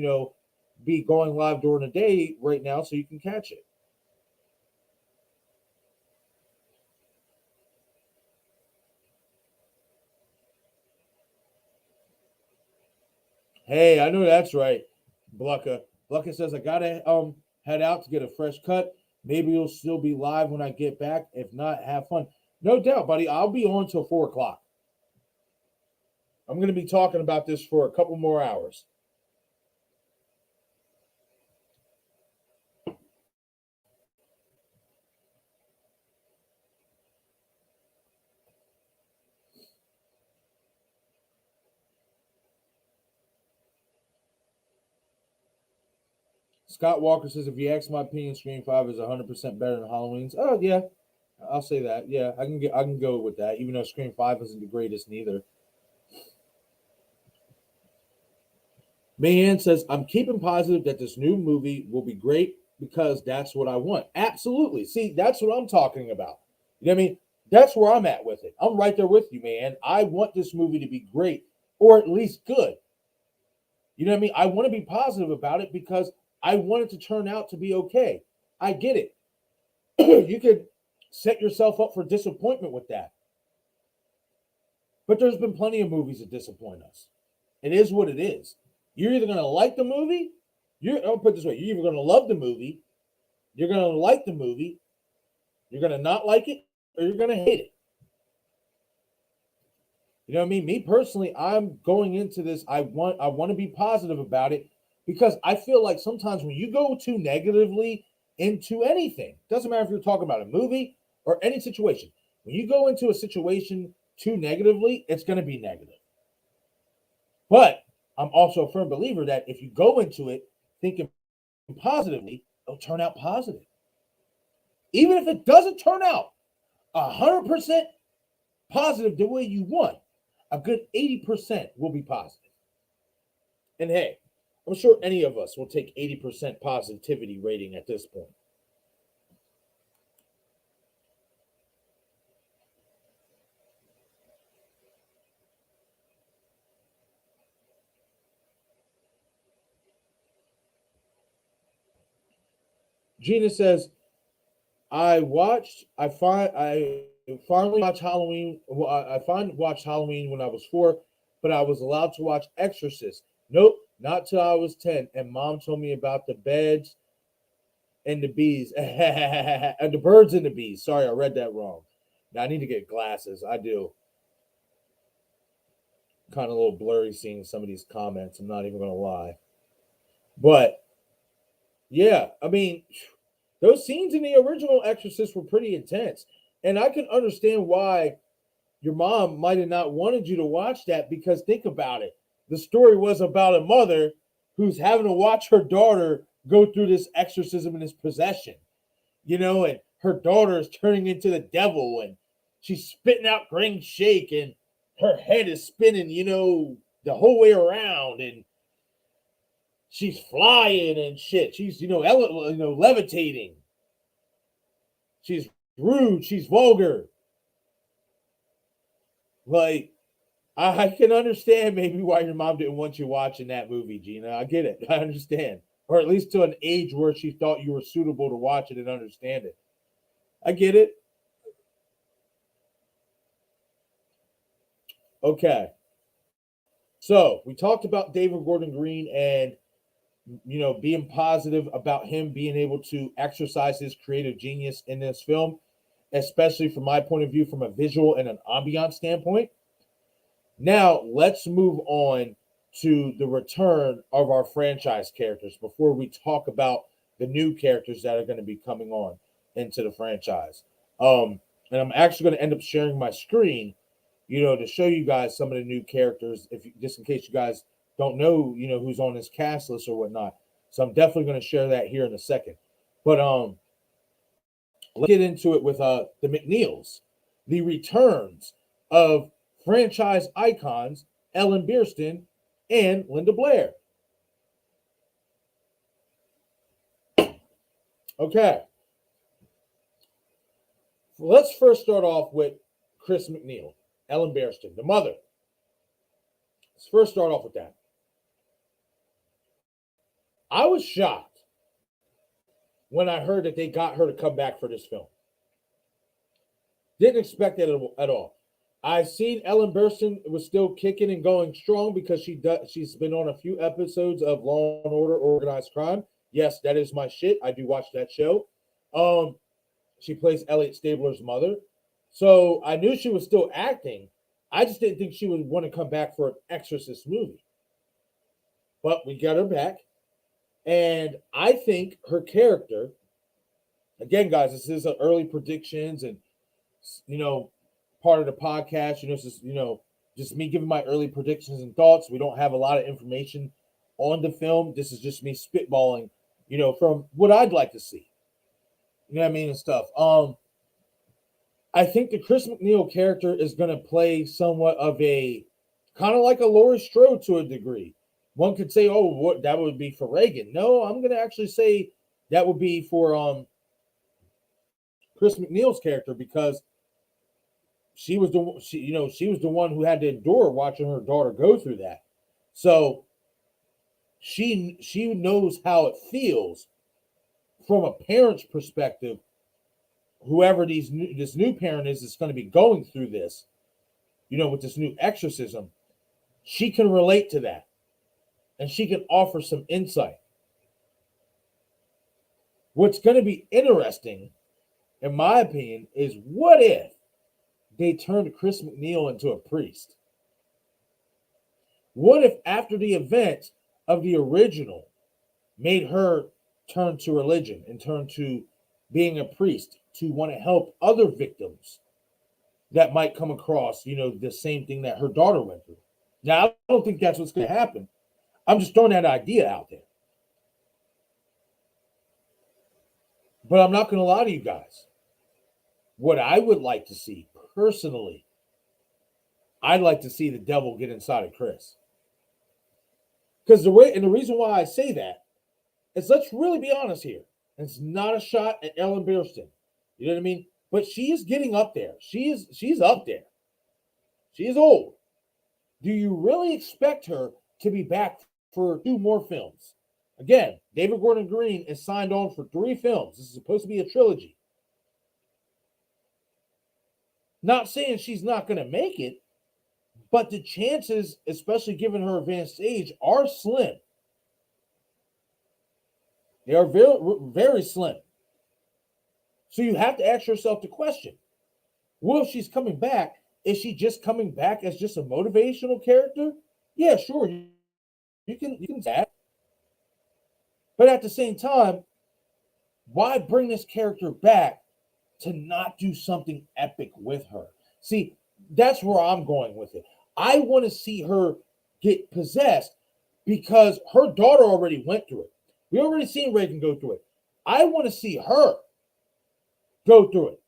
be going live during the day right now so you can catch it. Hey, I know that's right, Blucka. Blucka says I gotta head out to get a fresh cut. Maybe you'll still be live when I get back. If not, have fun. No doubt, buddy. I'll be on till 4 o'clock. I'm going to be talking about this for a couple more hours. Scott Walker says, if you ask my opinion, Scream 5 is 100% better than Halloween's. Oh, yeah. I'll say that. Yeah, I can go with that, even though Scream 5 isn't the greatest neither. Mayanne says, I'm keeping positive that this new movie will be great because that's what I want. Absolutely. See, that's what I'm talking about. You know what I mean? That's where I'm at with it. I'm right there with you, man. I want this movie to be great or at least good. You know what I mean? I want to be positive about it because I want it to turn out to be okay. I get it. You could set yourself up for disappointment with that. But there's been plenty of movies that disappoint us. It is what it is. You're either going to like the movie, I'll put it this way, you're either going to love the movie, you're going to like the movie, you're going to not like it, or you're going to hate it. You know what I mean? Me personally, I'm going into this, I want to be positive about it because I feel like sometimes when you go too negatively into anything, doesn't matter if you're talking about a movie or any situation, when you go into a situation too negatively, it's going to be negative. But I'm also a firm believer that if you go into it thinking positively, it'll turn out positive. Even if it doesn't turn out 100% positive the way you want, a good 80% will be positive. And hey, I'm sure any of us will take 80% positivity rating at this point. Gina says, I finally watched Halloween. Well, I finally watched Halloween when I was 4, but I was allowed to watch Exorcist. Nope, not till I was 10. And mom told me about the beds and the bees. And the birds and the bees. Sorry, I read that wrong. Now I need to get glasses. I do. Kind of a little blurry seeing some of these comments. I'm not even going to lie. But yeah, I mean, those scenes in the original Exorcist were pretty intense. And I can understand why your mom might have not wanted you to watch that, because think about it. The story was about a mother who's having to watch her daughter go through this exorcism and this possession, and her daughter is turning into the devil and she's spitting out green shake and her head is spinning, the whole way around, and she's flying and shit. She's, levitating. She's rude. She's vulgar. Like, I can understand maybe why your mom didn't want you watching that movie, Gina. I get it. I understand. Or at least to an age where she thought you were suitable to watch it and understand it. I get it. Okay. So we talked about David Gordon Green and, being positive about him being able to exercise his creative genius in this film, especially from my point of view, from a visual and an ambiance standpoint. Now, let's move on to the return of our franchise characters before we talk about the new characters that are going to be coming on into the franchise. And I'm actually going to end up sharing my screen, to show you guys some of the new characters, just in case you guys don't know, who's on this cast list or whatnot. So I'm definitely going to share that here in a second. But let's get into it with the McNeils, the returns of franchise icons Ellen Burstyn and Linda Blair. Okay. Let's first start off with Chris McNeil, Ellen Burstyn, the mother. Let's first start off with that. I was shocked when I heard that they got her to come back for this film. Didn't expect that at all. I've seen Ellen Burstyn was still kicking and going strong because she's been on a few episodes of Law and Order Organized Crime. Yes, that is my shit. I do watch that show. She plays Elliot Stabler's mother. So I knew she was still acting. I just didn't think she would want to come back for an Exorcist movie. But we got her back. And I think her character, again, guys, this is early predictions and, part of the podcast, just me giving my early predictions and thoughts. We don't have a lot of information on the film. This is just me spitballing, from what I'd like to see. You know what I mean? And stuff. I think the Chris McNeil character is going to play somewhat of a kind of like a Laurie Strode to a degree. One could say, oh, what that would be for Reagan. No, I'm going to actually say that would be for Chris McNeil's character, because she was the one who had to endure watching her daughter go through that. So she knows how it feels from a parent's perspective. Whoever this new parent is that's going to be going through this, with this new exorcism, she can relate to that. And she can offer some insight. What's going to be interesting, in my opinion, is what if they turned Chris McNeil into a priest? What if after the event of the original made her turn to religion and turn to being a priest to want to help other victims that might come across, the same thing that her daughter went through? Now, I don't think that's what's going to happen. I'm just throwing that idea out there. But I'm not going to lie to you guys. What I would like to see, personally, I'd like to see the devil get inside of Chris. Because the reason why I say that is, let's really be honest here. It's not a shot at Ellen Burstyn. You know what I mean? But she is getting up there. She's up there. She is old. Do you really expect her to be back for 2 more films? Again, David Gordon Green is signed on for 3 films. This is supposed to be a trilogy. Not saying she's not going to make it, but the chances, especially given her advanced age, are slim. They are very, very slim. So you have to ask yourself the question, well, if she's coming back, is she just coming back as just a motivational character? Yeah, sure. You can say that. But at the same time, why bring this character back to not do something epic with her? See, that's where I'm going with it. I want to see her get possessed because her daughter already went through it. We already seen Reagan go through it. I want to see her go through it.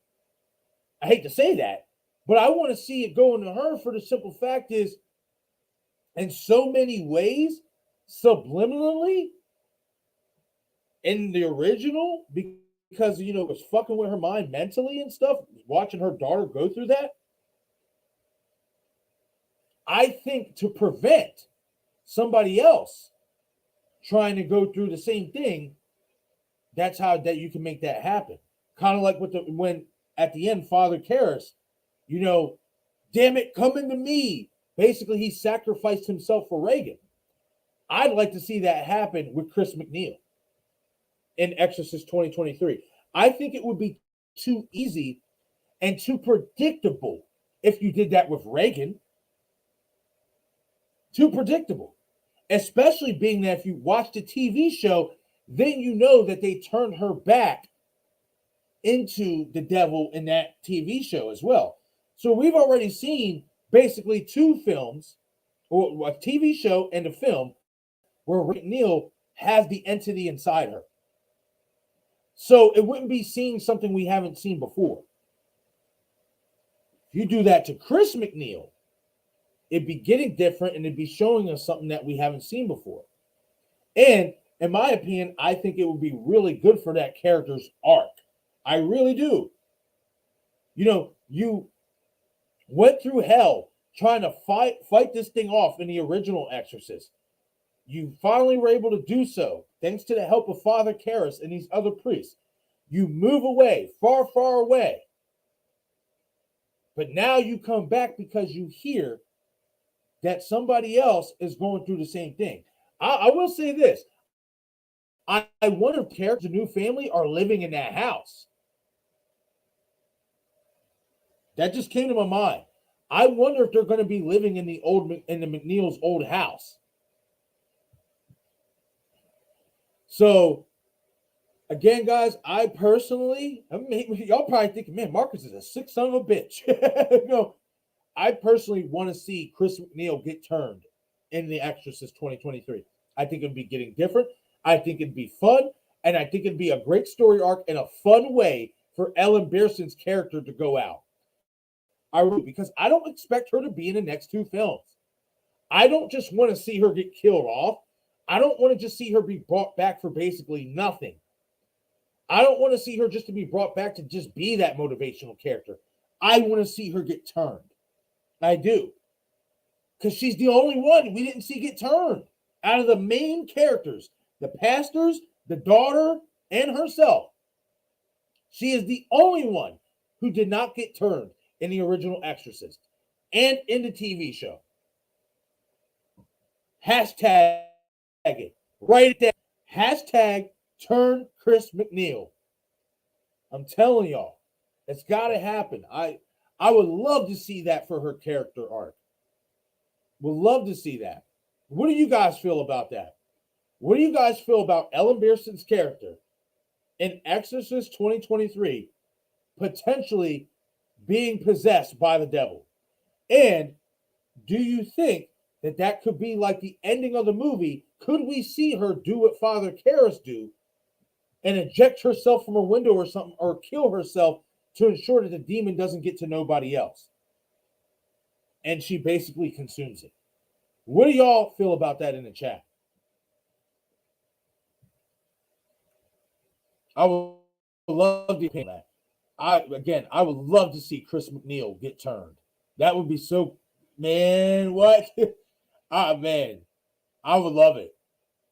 I hate to say that, but I want to see it go into her for the simple fact is, in so many ways, subliminally, in the original, because, it was fucking with her mind mentally and stuff, watching her daughter go through that. I think to prevent somebody else trying to go through the same thing, that's how that you can make that happen. Kind of like when at the end, Father Karras, damn it, come into me. Basically, he sacrificed himself for Reagan. I'd like to see that happen with Chris McNeil in Exorcist 2023. I think it would be too easy and too predictable if you did that with Reagan. Too predictable. Especially being that if you watch the TV show, then you know that they turned her back into the devil in that TV show as well. So we've already seen basically 2 films, or a TV show and a film, where Rick Neal has the entity inside her. So it wouldn't be seeing something we haven't seen before. If you do that to Chris McNeil, it'd be getting different and it'd be showing us something that we haven't seen before. And in my opinion, I think it would be really good for that character's arc. I really do. You went through hell trying to fight this thing off in the original Exorcist. You finally were able to do so thanks to the help of Father Karras and these other priests. You move away, far, far away. But now you come back because you hear that somebody else is going through the same thing. I will say this. I wonder if Karras' new family are living in that house. That just came to my mind. I wonder if they're going to be living in the McNeil's old house. So, again, guys, I personally, y'all probably thinking, man, Marcus is a sick son of a bitch. I personally want to see Chris McNeil get turned in The Exorcist 2023. I think it'd be getting different. I think it'd be fun. And I think it'd be a great story arc and a fun way for Ellen Bearson's character to go out. Because I don't expect her to be in the next 2 films. I don't just want to see her get killed off. I don't want to just see her be brought back for basically nothing. I don't want to see her just to be brought back to just be that motivational character. I want to see her get turned. I do. Because she's the only one we didn't see get turned. Out of the main characters, the pastors, the daughter, and herself, she is the only one who did not get turned in the original Exorcist and in the TV show. Hashtag it. Write it down. Hashtag turn Chris McNeil. I'm telling y'all, it's got to happen. I would love to see that for her character arc. Would love to see that. What do you guys feel about that? What do you guys feel about Ellen Bearson's character in Exorcist 2023 potentially being possessed by the devil? And do you think that that could be like the ending of the movie? Could we see her do what Father Karras do and eject herself from a window or something, or kill herself to ensure that the demon doesn't get to nobody else? And she basically consumes it. What do y'all feel about that in the chat? I would love to hear that. I would love to see Chris McNeil get turned. That would be so, man, what? Man, I would love it.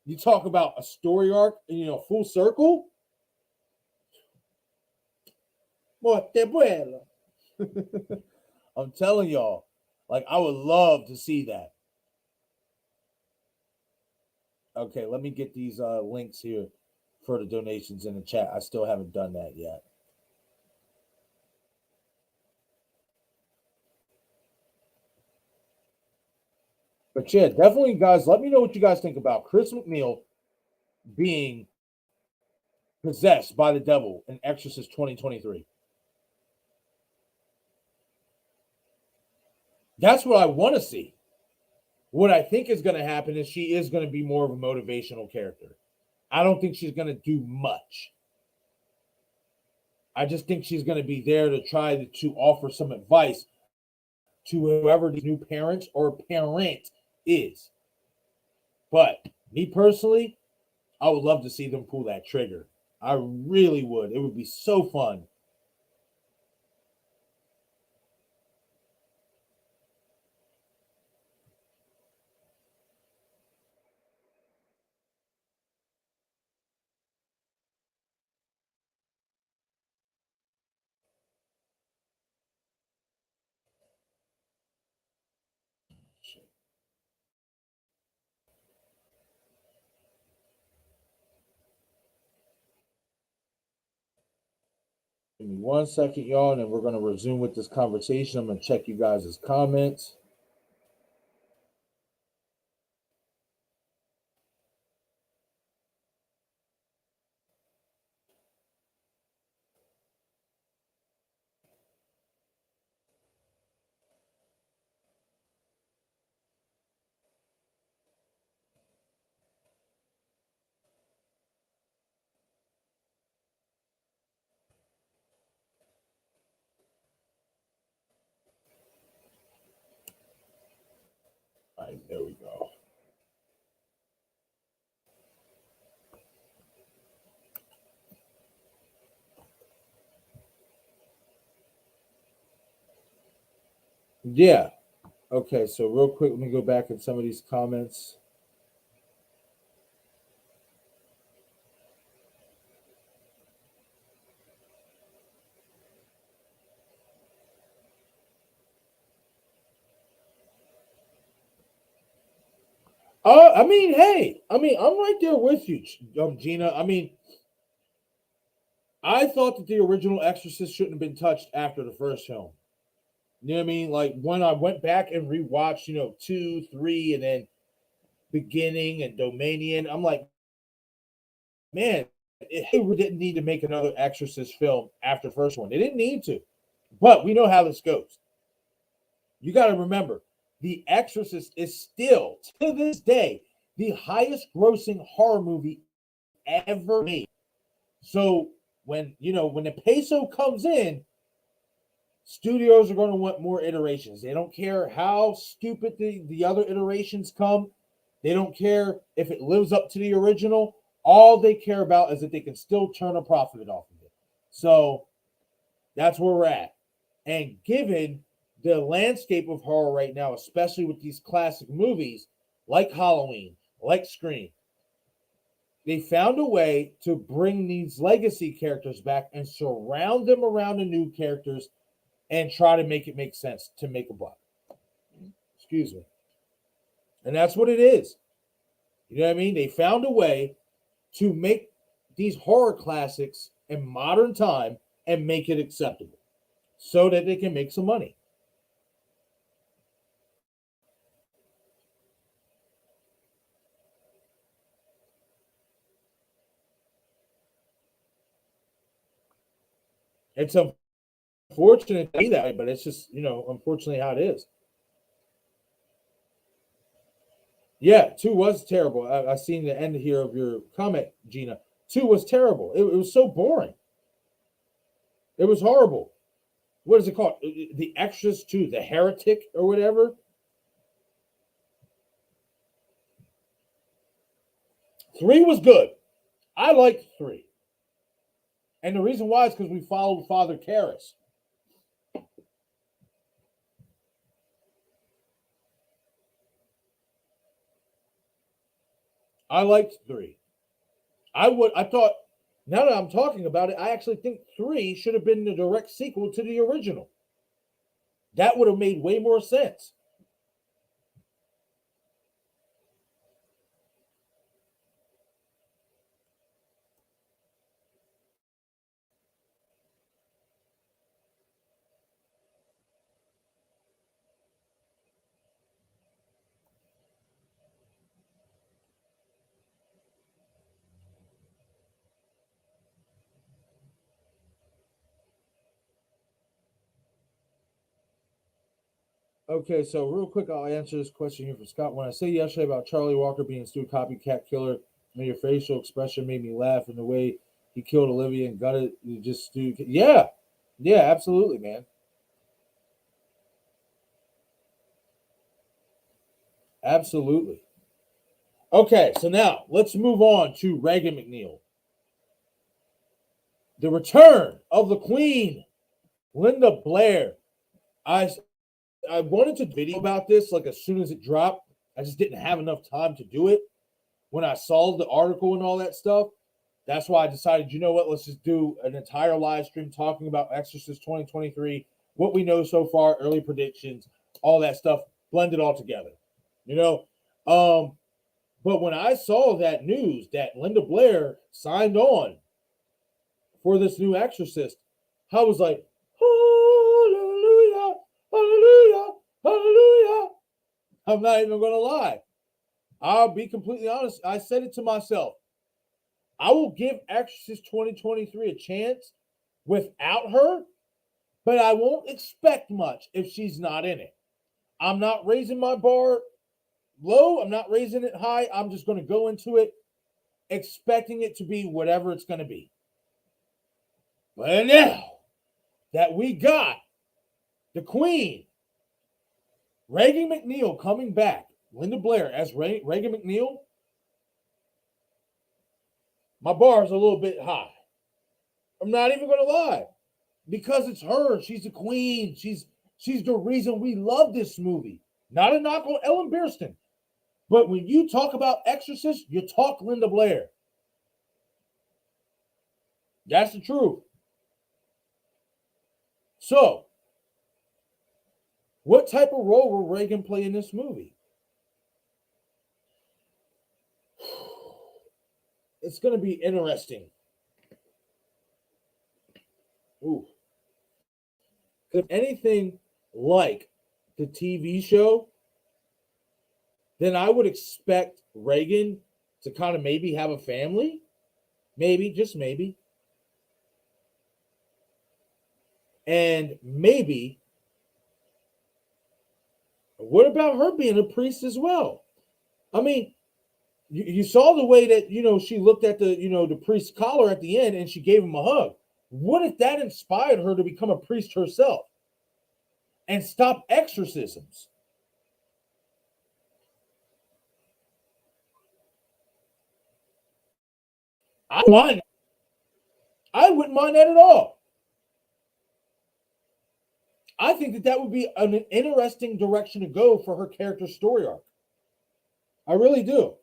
You talk about a story arc, full circle. Morte buena. I'm telling y'all, like, I would love to see that. Okay, let me get these links here for the donations in the chat. I still haven't done that yet. But yeah, definitely, guys, let me know what you guys think about Chris McNeil being possessed by the devil in Exorcist 2023. That's what I want to see. What I think is going to happen is she is going to be more of a motivational character. I don't think she's going to do much. I just think she's going to be there to try to offer some advice to whoever the new parents or parent is. But me personally, I would love to see them pull that trigger. I really would. It would be so fun. Give me 1 second, y'all, and then we're going to resume with this conversation. I'm going to check you guys' comments. All right, there we go. Yeah. Okay, so real quick, let me go back in some of these comments. I'm right there with you, Gina. I thought that the original Exorcist shouldn't have been touched after the first film. You know what I mean? Like, when I went back and rewatched, 2, 3, and then beginning and Dominion, I'm like, man, they didn't need to make another Exorcist film after the first one. They didn't need to. But we know how this goes. You got to remember, The Exorcist is still, to this day, the highest grossing horror movie ever made. So when the peso comes in, studios are going to want more iterations. They don't care how stupid the other iterations come. They don't care if it lives up to the original. All they care about is that they can still turn a profit off of it. So that's where we're at. And given the landscape of horror right now, especially with these classic movies like Halloween, like Scream, they found a way to bring these legacy characters back and surround them around the new characters and try to make it make sense to make a buck. Excuse me. And that's what it is. You know what I mean? They found a way to make these horror classics in modern time and make it acceptable so that they can make some money. It's unfortunate to be that way, but it's just, unfortunately how it is. Yeah, 2 was terrible. I seen the end here of your comment, Gina. 2 was terrible. It was so boring. It was horrible. What is it called? The Extras 2, The Heretic or whatever. 3 was good. I liked 3. And the reason why is because we followed Father Karras. I liked 3. I thought, now that I'm talking about it, I actually think 3 should have been the direct sequel to the original. That would have made way more sense. Okay, so real quick, I'll answer this question here for Scott. When I said yesterday about Charlie Walker being Stu copycat killer, and your facial expression made me laugh, and the way he killed Olivia and gutted just Stu. Yeah, absolutely, man. Absolutely. Okay, so now let's move on to Reagan McNeil. The return of the Queen, Linda Blair. I wanted to video about this like as soon as it dropped. I just didn't have enough time to do it. When I saw the article and all that stuff, that's why I decided, you know what, let's just do an entire live stream talking about Exorcist 2023, what we know so far, early predictions, all that stuff, blend it all together. You know? But when I saw that news that Linda Blair signed on for this new Exorcist, I was like, hallelujah, hallelujah, hallelujah. I'm not even going to lie. I'll be completely honest. I said it to myself. I will give Exorcist 2023 a chance without her, but I won't expect much if she's not in it. I'm not raising my bar low. I'm not raising it high. I'm just going to go into it expecting it to be whatever it's going to be. But now that we got the Queen, Reagan McNeil coming back, Linda Blair as Reagan McNeil, my bar is a little bit high. I'm not even going to lie. Because it's her. She's the queen. She's the reason we love this movie. Not a knock on Ellen Burstyn. But when you talk about Exorcist, you talk Linda Blair. That's the truth. So, what type of role will Reagan play in this movie? It's going to be interesting. Ooh. If anything like the TV show, then I would expect Reagan to kind of maybe have a family. Maybe, just maybe. And maybe, what about her being a priest as well? I mean, you saw the way that, she looked at the priest's collar at the end and she gave him a hug. What if that inspired her to become a priest herself and stop exorcisms? I wouldn't mind that at all. I think that would be an interesting direction to go for her character's story arc. I really do.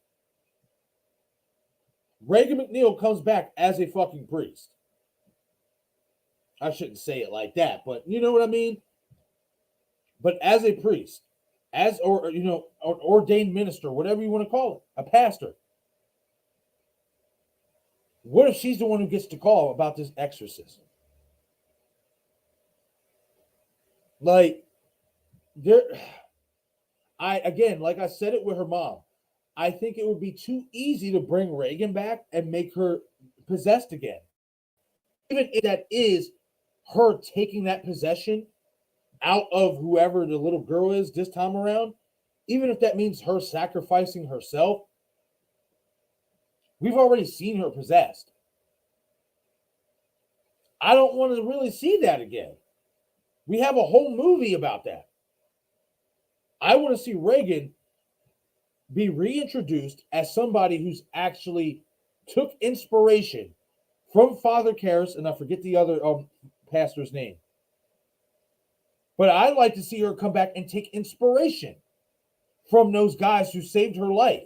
Reagan McNeil comes back as a fucking priest. I shouldn't say it like that, but you know what I mean? But as a priest, or an ordained minister, whatever you want to call it, a pastor. What if she's the one who gets to call about this exorcism? Like, like I said it with her mom, I think it would be too easy to bring Reagan back and make her possessed again. Even if that is her taking that possession out of whoever the little girl is this time around, even if that means her sacrificing herself, we've already seen her possessed. I don't want to really see that again. We have a whole movie about that. I want to see Reagan be reintroduced as somebody who's actually took inspiration from Father Karras, and I forget the other pastor's name. But I'd like to see her come back and take inspiration from those guys who saved her life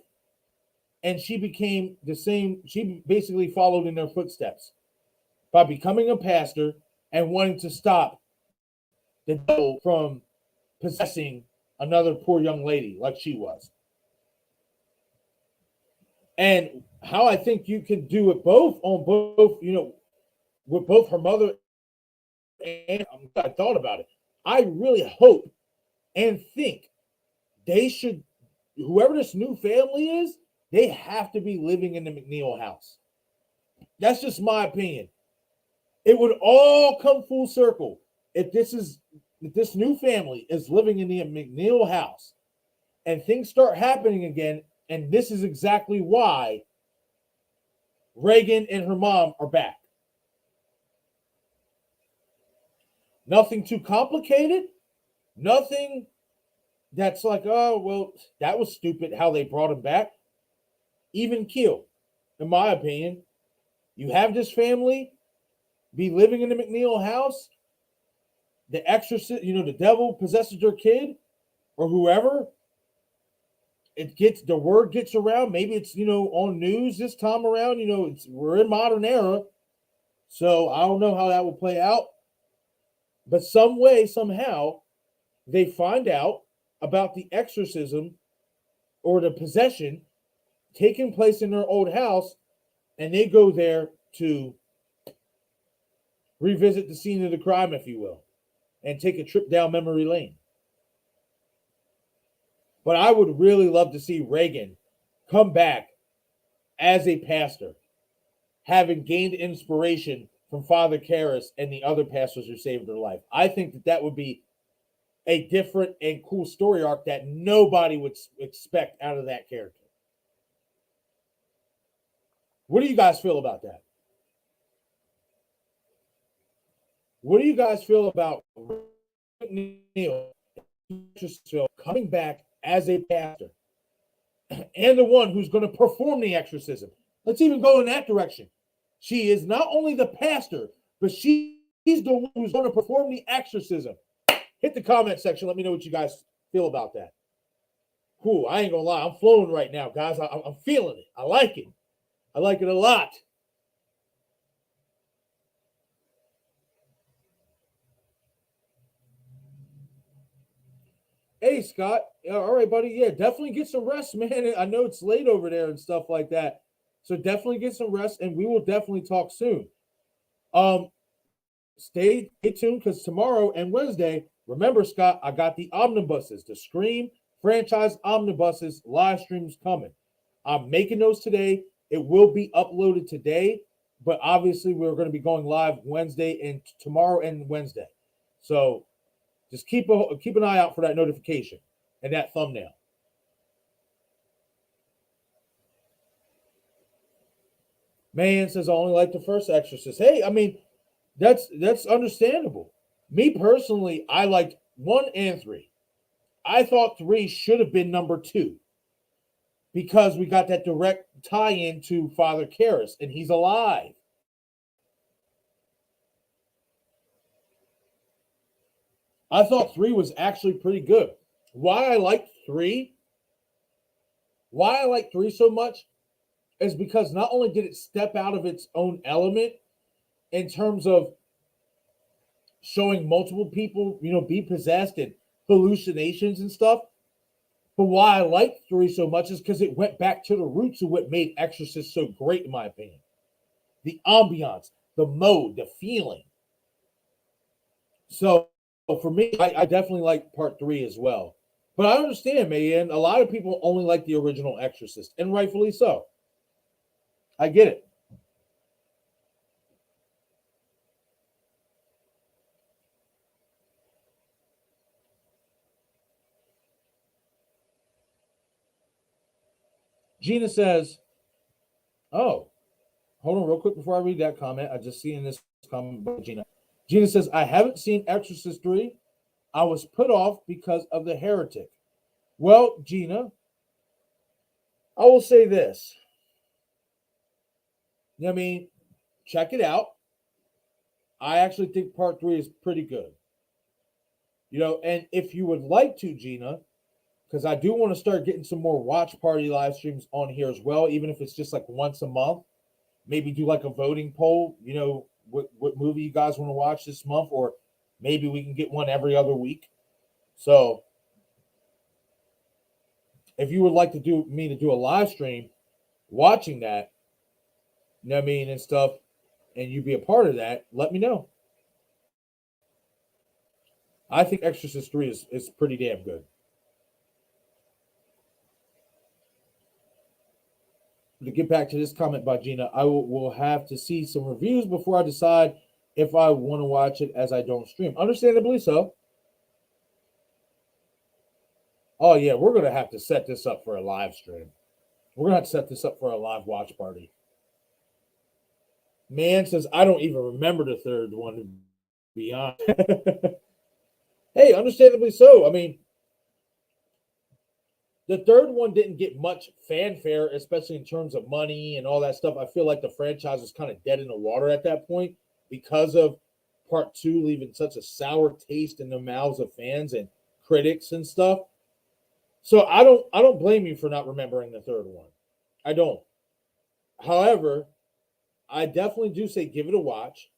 and she became the same. She basically followed in their footsteps by becoming a pastor and wanting to stop the devil from possessing another poor young lady like she was. And how I think you can do it both on both, with both her mother and I thought about it. I really hope and think they should, whoever this new family is, they have to be living in the McNeil house. That's just my opinion. It would all come full circle if this new family is living in the McNeil house and things start happening again. And this is exactly why Reagan and her mom are back. Nothing too complicated. Nothing that's like, oh, well, that was stupid how they brought him back. Even keel, in my opinion. You have this family be living in the McNeil house. The exorcist, the devil possesses their kid or whoever. The word gets around. Maybe it's, on news this time around. We're in modern era. So I don't know how that will play out. But some way, somehow, they find out about the exorcism or the possession taking place in their old house, and they go there to revisit the scene of the crime, if you will, and take a trip down memory lane. But I would really love to see Reagan come back as a pastor, having gained inspiration from Father Karras and the other pastors who saved their life. I think that would be a different and cool story arc that nobody would expect out of that character. What do you guys feel about that? What do you guys feel about Neil coming back as a pastor and the one who's going to perform the exorcism? Let's even go in that direction. She is not only the pastor, but she's the one who's going to perform the exorcism. Hit the comment section. Let me know what you guys feel about that. Cool. I ain't going to lie. I'm flowing right now, guys. I'm feeling it. I like it. I like it a lot. Hey, Scott. All right, buddy. Yeah, definitely get some rest, man. I know it's late over there and stuff like that. So definitely get some rest, and we will definitely talk soon. Stay tuned because tomorrow and Wednesday, remember, Scott, I got the omnibuses, the Scream franchise omnibuses live streams coming. I'm making those today. It will be uploaded today, but obviously we're going to be going live Wednesday and tomorrow and Wednesday. So just keep an eye out for that notification and that thumbnail. Man says I only like the first Exorcist. Hey, I mean, that's understandable. Me personally, I liked 1 and 3. I thought 3 should have been number 2 because we got that direct tie-in to Father Karras, and he's alive. I thought 3 was actually pretty good. Why I like 3 so much is because not only did it step out of its own element in terms of showing multiple people, be possessed and hallucinations and stuff, but why I like 3 so much is because it went back to the roots of what made Exorcist so great, in my opinion. The ambiance, the mode, the feeling. So for me, I definitely like part 3 as well. But I understand, man. A lot of people only like the original Exorcist, and rightfully so. I get it. Gina says, oh, hold on real quick before I read that comment. I just seen this comment by Gina. Gina says, I haven't seen Exorcist 3. I was put off because of the heretic. Well, Gina, I will say this. I mean, check it out. I actually think part 3 is pretty good. And if you would like to, Gina, because I do want to start getting some more watch party live streams on here as well, even if it's just like once a month. Maybe do like a voting poll, what movie you guys want to watch this month, or maybe we can get one every other week. So if you would like to do a live stream watching that, you know what I mean, and stuff, and you be a part of that, let me know. I think Exorcist 3 is pretty damn good. To get back to this comment by Gina, I will have to see some reviews before I decide if I want to watch it, as I don't stream. Understandably so. Oh, yeah, we're going to have to set this up for a live stream. We're going to have to set this up for a live watch party. Man says, I don't even remember the third one, to be honest. Hey, understandably so. I mean, the third one didn't get much fanfare, especially in terms of money and all that stuff. I feel like the franchise was kind of dead in the water at that point because of part 2 leaving such a sour taste in the mouths of fans and critics and stuff. So I don't blame you for not remembering the third one. I don't. However, I definitely do say give it a watch.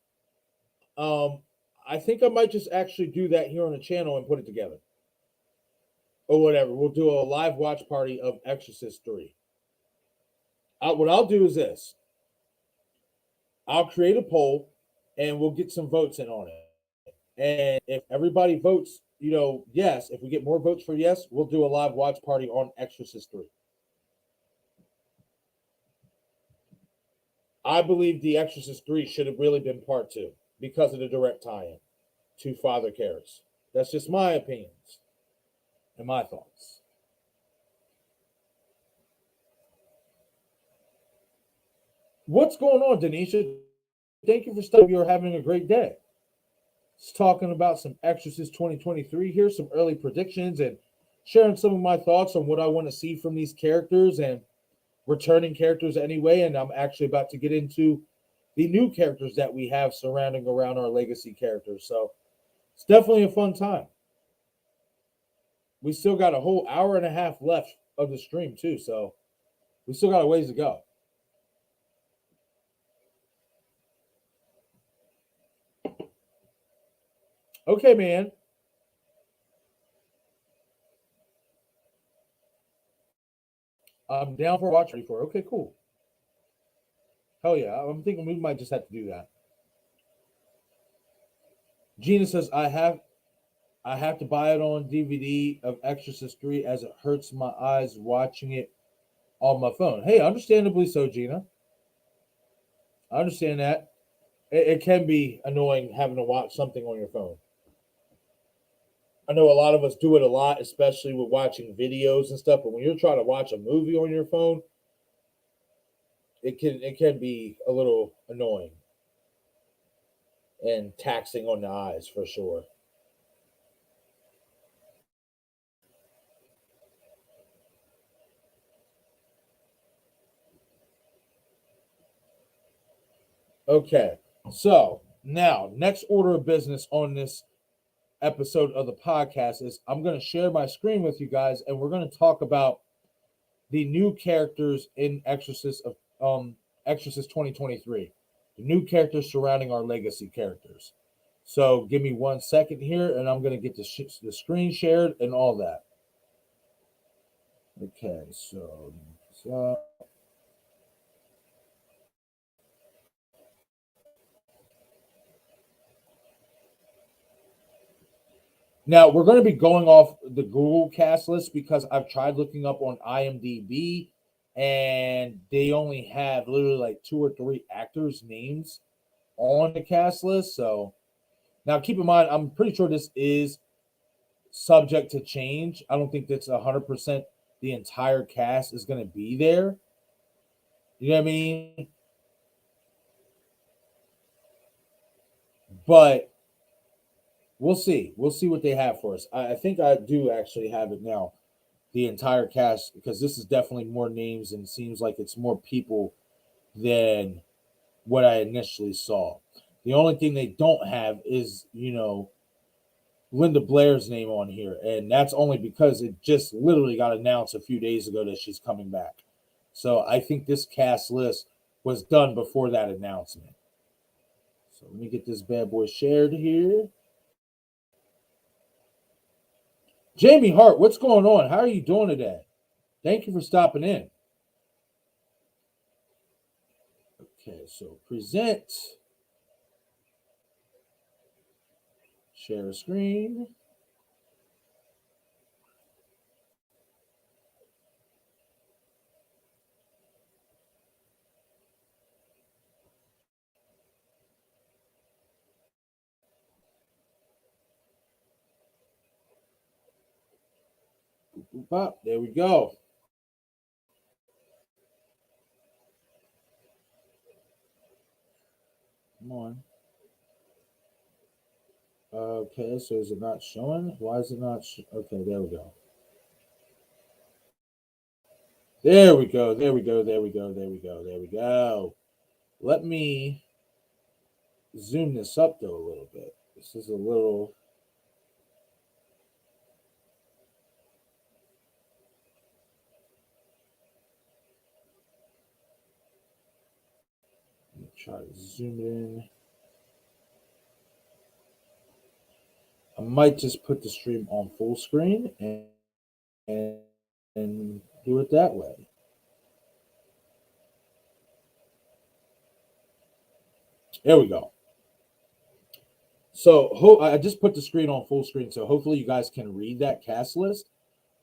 I think I might just actually do that here on the channel and put it together. Or whatever. We'll do a live watch party of Exorcist 3. What I'll do is this. I'll create a poll and we'll get some votes in on it. And if everybody votes, yes, if we get more votes for yes, we'll do a live watch party on Exorcist 3. I believe The Exorcist 3 should have really been part 2 because of the direct tie-in to Father Karras. That's just my opinions and my thoughts. What's going on, Denisha? Thank you for stuff. You're having a great day. Just talking about some Exorcist 2023 here, some early predictions, and sharing some of my thoughts on what I want to see from these characters and returning characters anyway. And I'm actually about to get into the new characters that we have surrounding around our legacy characters. So it's definitely a fun time. We still got a whole hour and a half left of the stream too, so we still got a ways to go. Okay, man. I'm down for a watch party for. Okay, cool. Hell yeah. I'm thinking we might just have to do that. Gina says, I have to buy it on DVD of Exorcist 3 as it hurts my eyes watching it on my phone. Hey, understandably so, Gina. I understand that. It can be annoying having to watch something on your phone. I know a lot of us do it a lot, especially with watching videos and stuff. But when you're trying to watch a movie on your phone, it can be a little annoying and taxing on the eyes for sure. Okay, so now next order of business on this episode of the podcast is I'm going to share my screen with you guys, and we're going to talk about the new characters in Exorcist 2023, the new characters surrounding our legacy characters. So give me 1 second here, and I'm going to get the screen shared and all that. Okay, so now we're going to be going off the Google cast list because I've tried looking up on IMDb and they only have literally like 2 or 3 actors' names on the cast list. So now keep in mind, I'm pretty sure this is subject to change. I don't think that's 100% the entire cast is going to be there. You know what I mean? But we'll see. We'll see what they have for us. I think I do actually have it now, the entire cast, because this is definitely more names and seems like it's more people than what I initially saw. The only thing they don't have is, Linda Blair's name on here, and that's only because it just literally got announced a few days ago that she's coming back. So I think this cast list was done before that announcement. So let me get this bad boy shared here. Jamie Hart, what's going on? How are you doing today? Thank you for stopping in. Okay, so present. Share screen. Boop, boop, there we go. Come on. Okay, so is it not showing? Why is it not? Okay, there we go. There we go. There we go. There we go. There we go. There we go. Let me zoom this up though a little bit. This is a little. Let me try to zoom it in. I might just put the stream on full screen and do it that way. There we go. So I just put the screen on full screen, so hopefully you guys can read that cast list.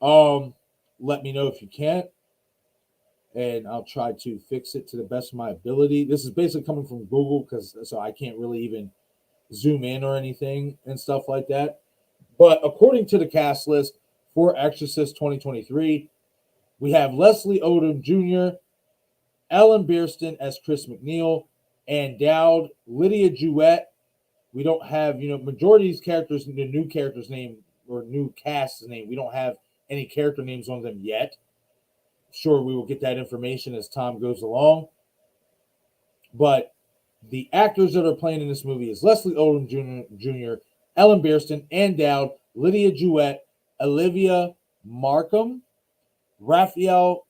Let me know if you can't, and I'll try to fix it to the best of my ability. This is basically coming from Google because so I can't really even zoom in or anything and stuff like that. But according to the cast list for Exorcist 2023, we have Leslie Odom Jr., Ellen Burstyn as Chris McNeil, and Dowd, Lydia Jewett. We don't have, majority of these characters, the new characters' name or new cast's name, we don't have any character names on them yet. Sure, we will get that information as time goes along. But the actors that are playing in this movie is Leslie Odom Jr., Ellen Burstyn, Ann Dowd, Lydia Jewett, Olivia Markham, Raphael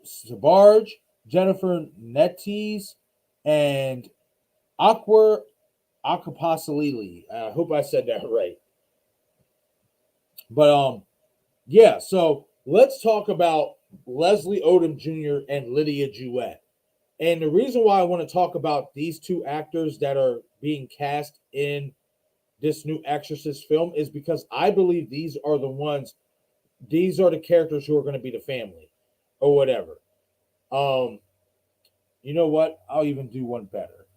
Sabarge, Jennifer Netties, and Akbar Akapasalili. I hope I said that right. But yeah, so let's talk about Leslie Odom Jr. and Lydia Jewett. And the reason why I want to talk about these two actors that are being cast in this new Exorcist film is because I believe these are the characters who are going to be the family or whatever. You know what? I'll even do one better.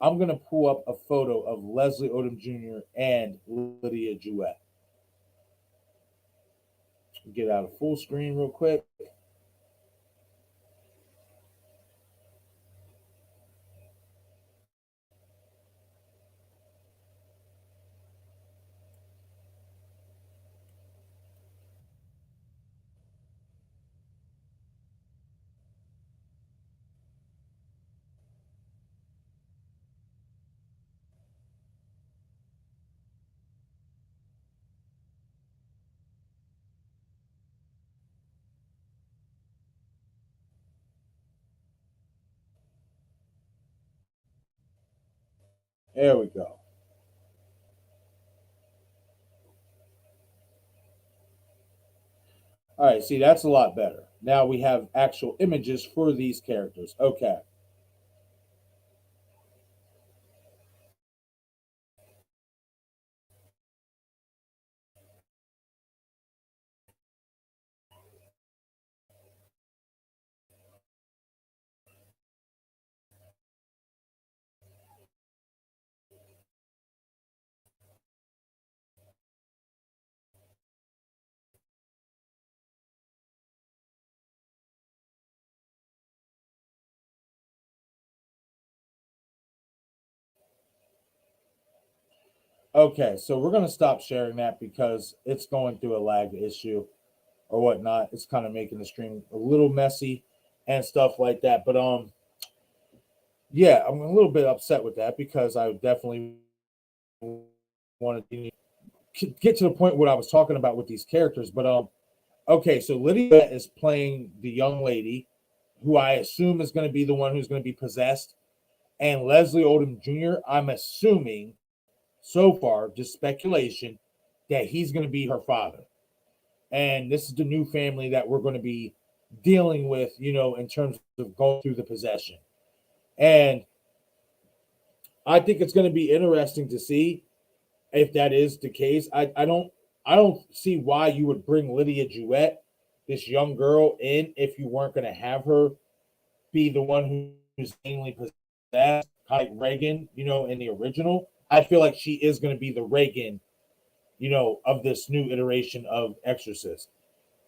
I'm going to pull up a photo of Leslie Odom Jr. and Lydia Jewett. Get out of full screen real quick. There we go. All right, see, that's a lot better. Now we have actual images for these characters. Okay. Okay, so we're going to stop sharing that because it's going through a lag issue or whatnot. It's kind of making the stream a little messy and stuff like that. But yeah, I'm a little bit upset with that because I definitely wanted to get to the point what I was talking about with these characters. But okay, so Lydia is playing the young lady who I assume is going to be the one who's going to be possessed. And Leslie Odom Jr., I'm assuming so far, just speculation, that he's going to be her father. And this is the new family that we're going to be dealing with, in terms of going through the possession. And I think it's going to be interesting to see if that is the case. I don't see why you would bring Lydia Jewett, this young girl, in if you weren't going to have her be the one who's mainly possessed, kind of like Reagan, in the original. I feel like she is going to be the Reagan, of this new iteration of Exorcist.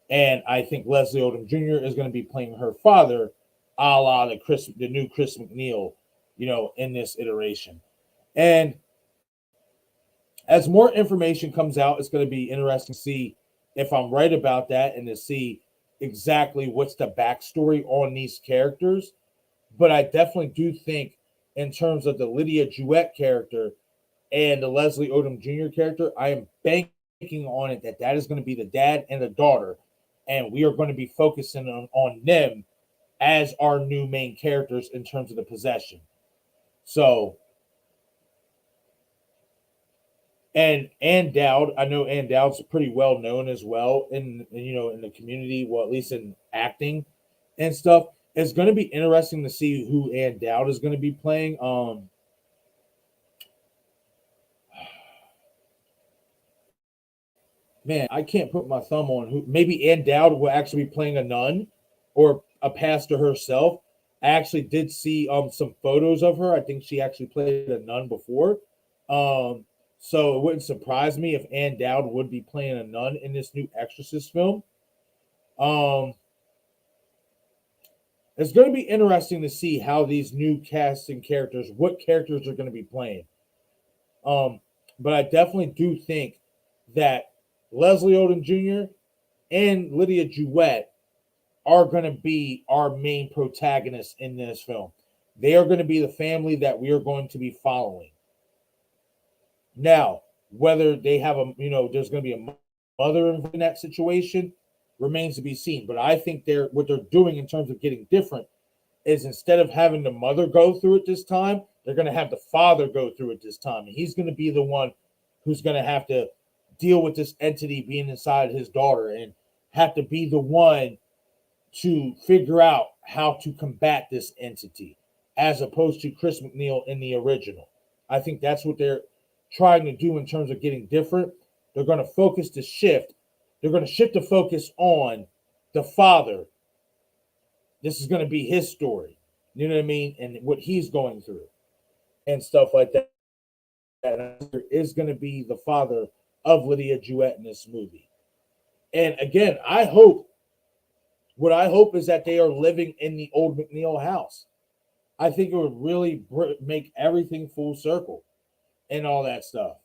And I think Leslie Odom Jr. is going to be playing her father, a la the new Chris McNeil, in this iteration. And as more information comes out, it's going to be interesting to see if I'm right about that and to see exactly what's the backstory on these characters. But I definitely do think, in terms of the Lydia Jewett character and the Leslie Odom Jr. character, I am banking on it that is going to be the dad and the daughter, and we are going to be focusing on them as our new main characters in terms of the possession. So, and Ann Dowd, I know Ann Dowd's pretty well known as well in the community, well, at least in acting and stuff. It's going to be interesting to see who Ann Dowd is going to be playing. Man, I can't put my thumb on who. Maybe Ann Dowd will actually be playing a nun or a pastor herself. I actually did see some photos of her. I think she actually played a nun before. So it wouldn't surprise me if Ann Dowd would be playing a nun in this new Exorcist film. It's going to be interesting to see how these new casting characters, what characters are going to be playing. But I definitely do think that Leslie Odom Jr. and Lydia Jewett are going to be our main protagonists in this film. They are going to be the family that we are going to be following. Now, whether they have there's going to be a mother in that situation remains to be seen. But I think what they're doing in terms of getting different is, instead of having the mother go through it this time, they're going to have the father go through it this time. And he's going to be the one who's going to have to deal with this entity being inside his daughter and have to be the one to figure out how to combat this entity, as opposed to Chris McNeil in the original. I think that's what they're trying to do in terms of getting different. They're going to focus the shift. They're going to shift the focus on the father. This is going to be his story. You know what I mean? And what he's going through and stuff like that. And is going to be the father of Lydia Jewett in this movie. And again, what I hope is that they are living in the old McNeil house. I think it would really make everything full circle and all that stuff.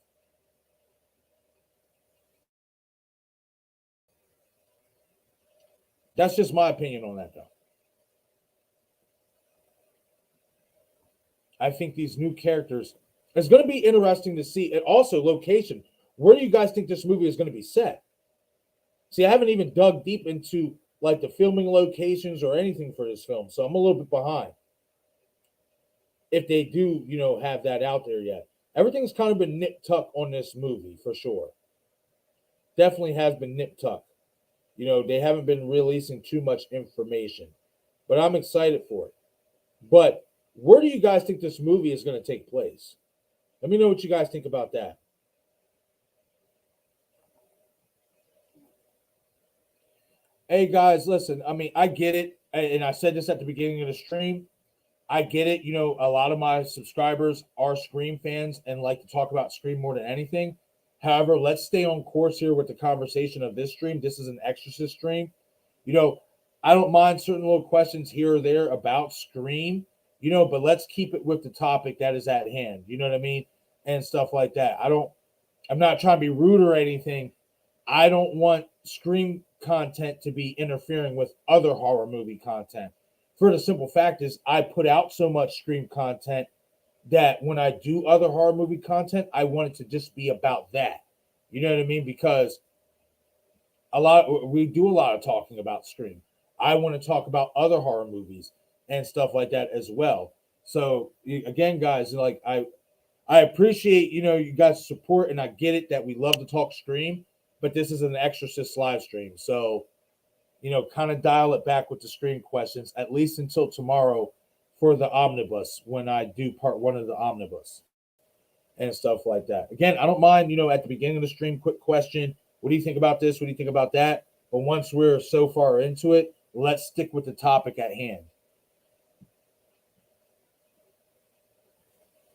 That's just my opinion on that, though. I think these new characters, it's going to be interesting to see. And also, location. Where do you guys think this movie is going to be set? See, I haven't even dug deep into like the filming locations or anything for this film, so I'm a little bit behind. If they do, have that out there yet. Everything's kind of been nip tuck on this movie for sure. Definitely has been nip tuck. They haven't been releasing too much information, but I'm excited for it. But where do you guys think this movie is going to take place? Let me know what you guys think about that. Hey guys, listen, I mean, I get it. And I said this at the beginning of the stream. I get it. A lot of my subscribers are Scream fans and like to talk about Scream more than anything. However, let's stay on course here with the conversation of this stream. This is an Exorcist stream. I don't mind certain little questions here or there about Scream, but let's keep it with the topic that is at hand. You know what I mean? And stuff like that. I'm not trying to be rude or anything. I don't want Scream content to be interfering with other horror movie content. For the simple fact is, I put out so much Scream content that when I do other horror movie content, I want it to just be about that. You know what I mean? Because we do a lot of talking about Scream. I want to talk about other horror movies and stuff like that as well. So again, guys, like I appreciate you guys' support, and I get it that we love to talk Scream, but this is an Exorcist live stream, so kind of dial it back with the Scream questions at least until tomorrow for the omnibus when I do part one of the omnibus and stuff like that. Again, I don't mind, at the beginning of the stream, quick question. What do you think about this? What do you think about that? But once we're so far into it, let's stick with the topic at hand.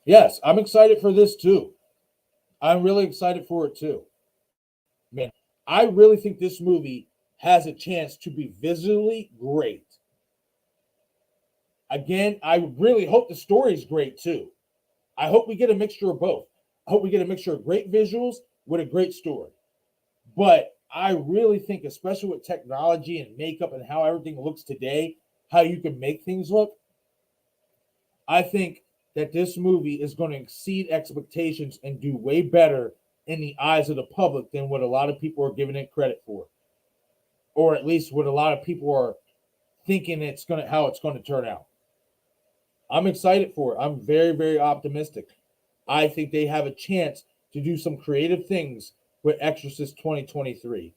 Yes, I'm excited for this too. I'm really excited for it too. Man, I really think this movie has a chance to be visually great. Again, I really hope the story is great too. I hope we get a mixture of both. I hope we get a mixture of great visuals with a great story. But I really think, especially with technology and makeup and how everything looks today, how you can make things look, I think that this movie is going to exceed expectations and do way better in the eyes of the public than what a lot of people are giving it credit for. Or at least what a lot of people are thinking how it's going to turn out. I'm excited for it. I'm very, very optimistic. I think they have a chance to do some creative things with Exorcist 2023.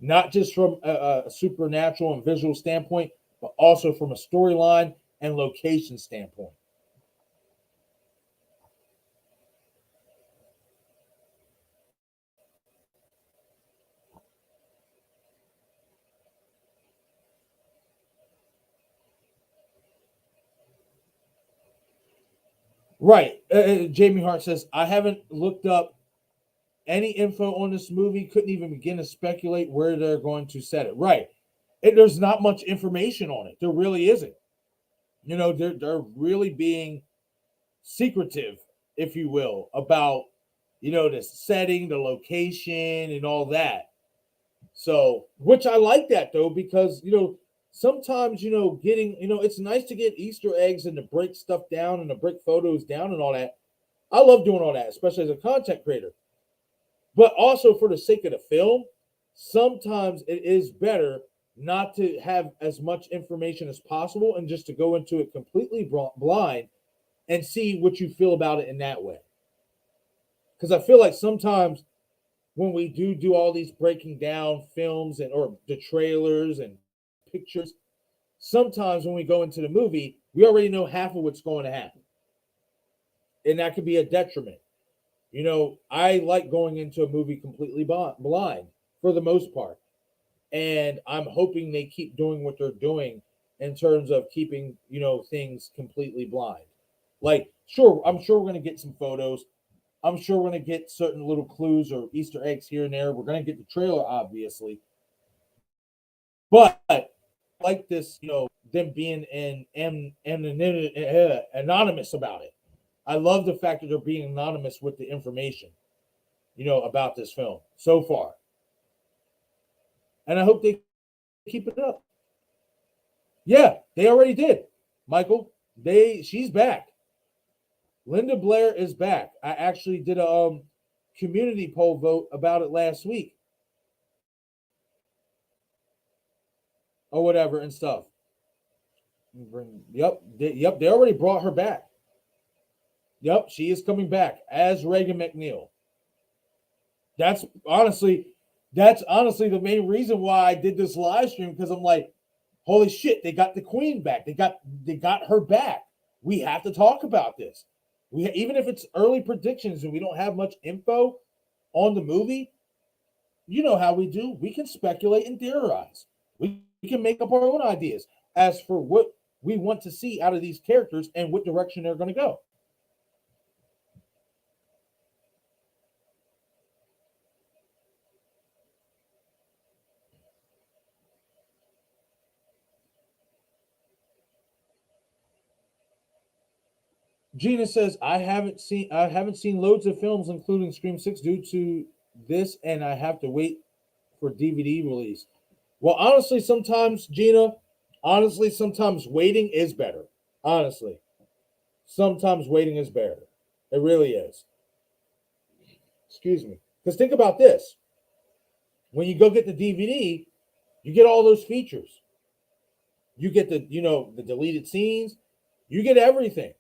Not just from a supernatural and visual standpoint, but also from a storyline and location standpoint. Right. Jamie Hart says, I haven't looked up any info on this movie, couldn't even begin to speculate where they're going to set it. Right. There's not much information on it. There really isn't. They're really being secretive, if you will, about, the setting, the location, and all that. So, which I like that though, because, sometimes, it's nice to get Easter eggs and to break stuff down and to break photos down and all that. I love doing all that, especially as a content creator. But also for the sake of the film, sometimes it is better not to have as much information as possible and just to go into it completely blind and see what you feel about it in that way. Because I feel like sometimes when we do all these breaking down films or the trailers and pictures, sometimes when we go into the movie, we already know half of what's going to happen. And that could be a detriment. I like going into a movie completely blind for the most part. And I'm hoping they keep doing what they're doing in terms of keeping, things completely blind. Like, sure, I'm sure we're going to get some photos. I'm sure we're going to get certain little clues or Easter eggs here and there. We're going to get the trailer, obviously. But like this, them being anonymous about it. I love the fact that they're being anonymous with the information, about this film so far. And I hope they keep it up. Yeah, they already did, Michael. She's back. Linda Blair is back. I actually did a community poll vote about it last week. Or whatever and stuff. Yep, they already brought her back. Yep, she is coming back as Reagan McNeil. That's honestly the main reason why I did this live stream, because I'm like, holy shit, they got the queen back. They got her back. We have to talk about this. Even if it's early predictions and we don't have much info on the movie, you know how we do. We can speculate and theorize. We can make up our own ideas as for what we want to see out of these characters and what direction they're going to go. Gina says, I haven't seen loads of films, including Scream 6, due to this, and I have to wait for DVD release. Well, honestly, sometimes, Gina, sometimes waiting is better. Honestly. Sometimes waiting is better. It really is. Excuse me. Because think about this. When you go get the DVD, you get all those features. You get the deleted scenes. You get everything.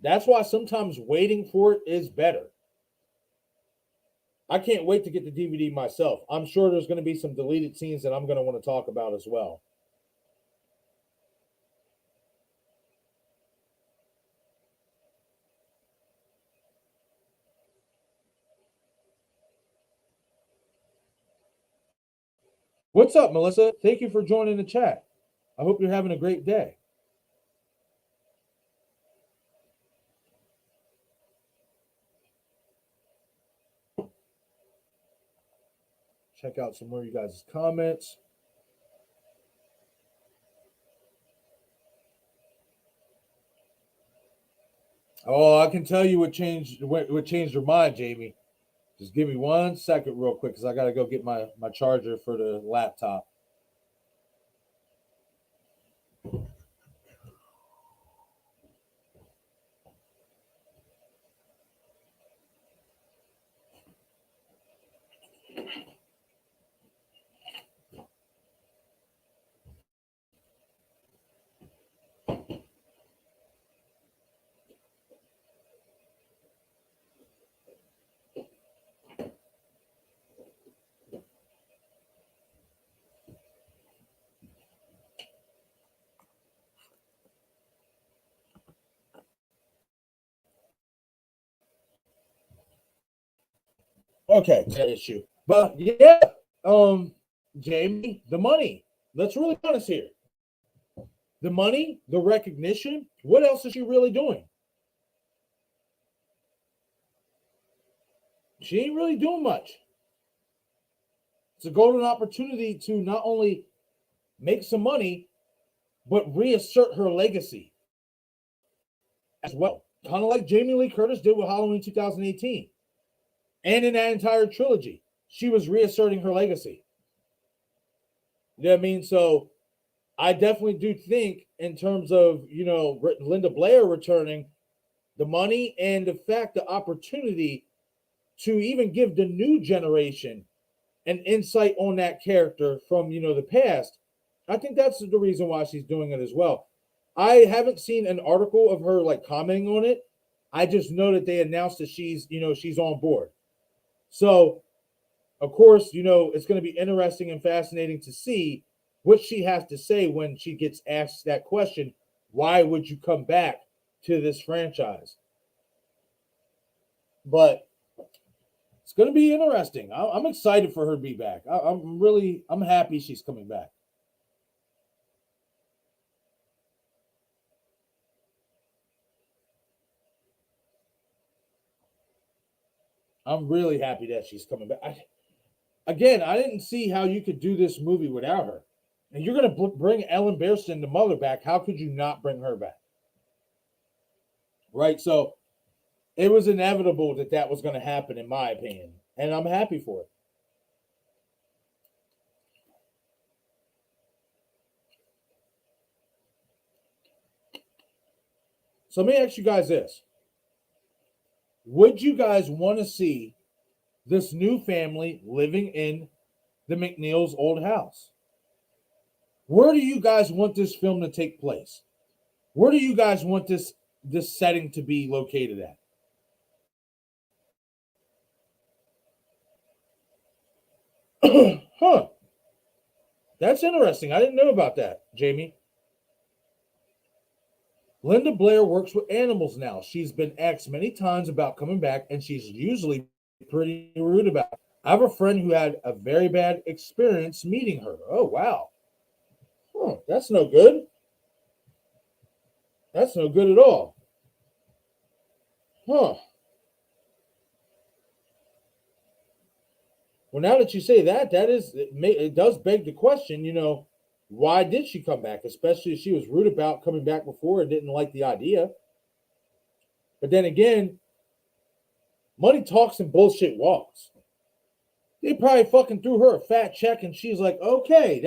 That's why sometimes waiting for it is better. I can't wait to get the DVD myself. I'm sure there's going to be some deleted scenes that I'm going to want to talk about as well. What's up, Melissa? Thank you for joining the chat. I hope you're having a great day. Check out some more of you guys' comments. Oh, I can tell you what changed your mind, Jamie. Just give me 1 second real quick because I got to go get my charger for the laptop. Okay, that issue. But yeah, Jamie, the money. Let's really be honest here. The money, the recognition, what else is she really doing? She ain't really doing much. It's a golden opportunity to not only make some money, but reassert her legacy as well. Kind of like Jamie Lee Curtis did with Halloween 2018. And in that entire trilogy, she was reasserting her legacy. You know what I mean? So I definitely do think in terms of, Linda Blair returning, the money and the fact, the opportunity to even give the new generation an insight on that character from, the past. I think that's the reason why she's doing it as well. I haven't seen an article of her like commenting on it. I just know that they announced that she's on board. So, of course, it's going to be interesting and fascinating to see what she has to say when she gets asked that question. Why would you come back to this franchise? But it's going to be interesting. I'm excited for her to be back. I'm happy she's coming back. I'm really happy that she's coming back. I didn't see how you could do this movie without her. And you're going to bring Ellen Burstyn, the mother, back. How could you not bring her back? Right? So it was inevitable that was going to happen, in my opinion. And I'm happy for it. So let me ask you guys this. Would you guys want to see this new family living in the McNeil's old house? Where do you guys want this film to take place? Where do you guys want this setting to be located at? Huh. That's interesting. I didn't know about that, Jamie. Linda Blair works with animals now. She's been asked many times about coming back, and she's usually pretty rude about it. I have a friend who had a very bad experience meeting her. Oh, wow. Huh, that's no good. That's no good at all. Huh. Well, now that you say that, it does beg the question, why did she come back? Especially if she was rude about coming back before and didn't like the idea. But then again, money talks and bullshit walks. They probably fucking threw her a fat check and she's like, okay,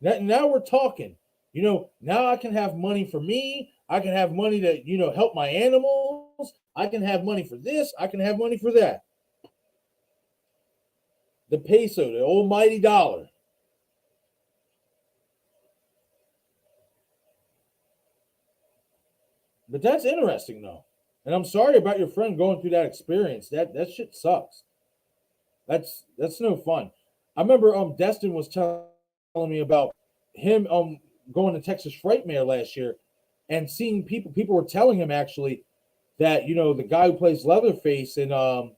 now we're talking. Now I can have money for me. I can have money to, help my animals. I can have money for this. I can have money for that. The peso, the almighty dollar. But that's interesting though. And I'm sorry about your friend going through that experience. That shit sucks. That's no fun. I remember Destin was telling me about him going to Texas Frightmare last year and seeing people were telling him actually that the guy who plays Leatherface in the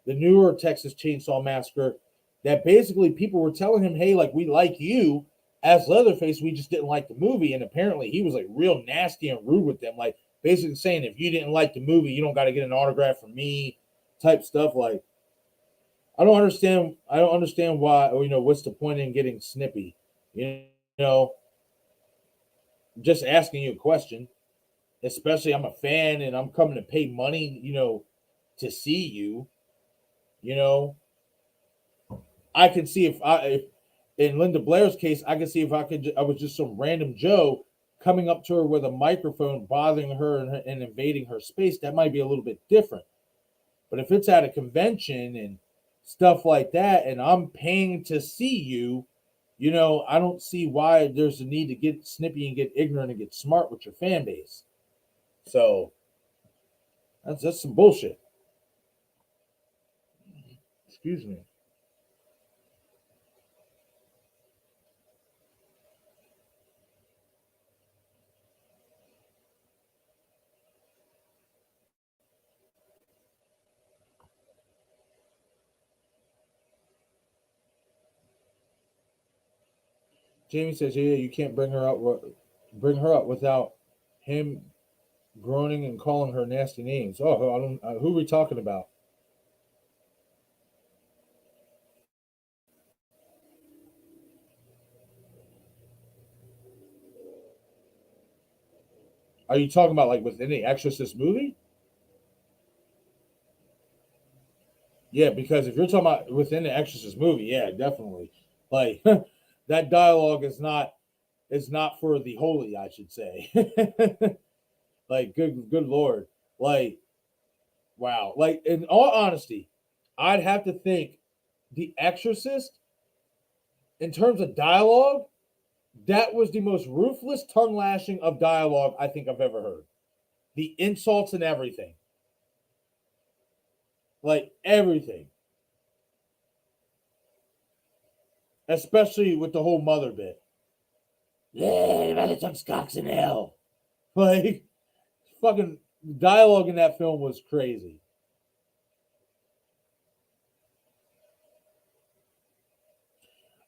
newer Texas Chainsaw Massacre, that basically people were telling him, hey, like, we like you as Leatherface, we just didn't like the movie. And apparently he was like real nasty and rude with them, like basically saying, if you didn't like the movie, you don't got to get an autograph from me, type stuff. Like, I don't understand why, what's the point in getting snippy? You know, just asking you a question, especially I'm a fan and I'm coming to pay money, to see you, you know. I can see if in Linda Blair's case, I can see if I was just some random Joe coming up to her with a microphone, bothering her and invading her space. That might be a little bit different. But if it's at a convention and stuff like that, and I'm paying to see you, I don't see why there's a need to get snippy and get ignorant and get smart with your fan base. So that's some bullshit. Excuse me. Jamie says, "Yeah, you can't bring her up without him groaning and calling her nasty names." Oh, I don't. Who are we talking about? Are you talking about like within the Exorcist movie? Yeah, because if you're talking about within the Exorcist movie, yeah, definitely. Like that dialogue is not for the holy, I should say. Like good lord. Like wow. Like in all honesty, I'd have to think The Exorcist in terms of dialogue, that was the most ruthless tongue lashing of dialogue I think I've ever heard. The insults and everything. Like everything. Especially with the whole mother bit. Yeah, mother sucks cocks in hell. Like fucking dialogue in that film was crazy.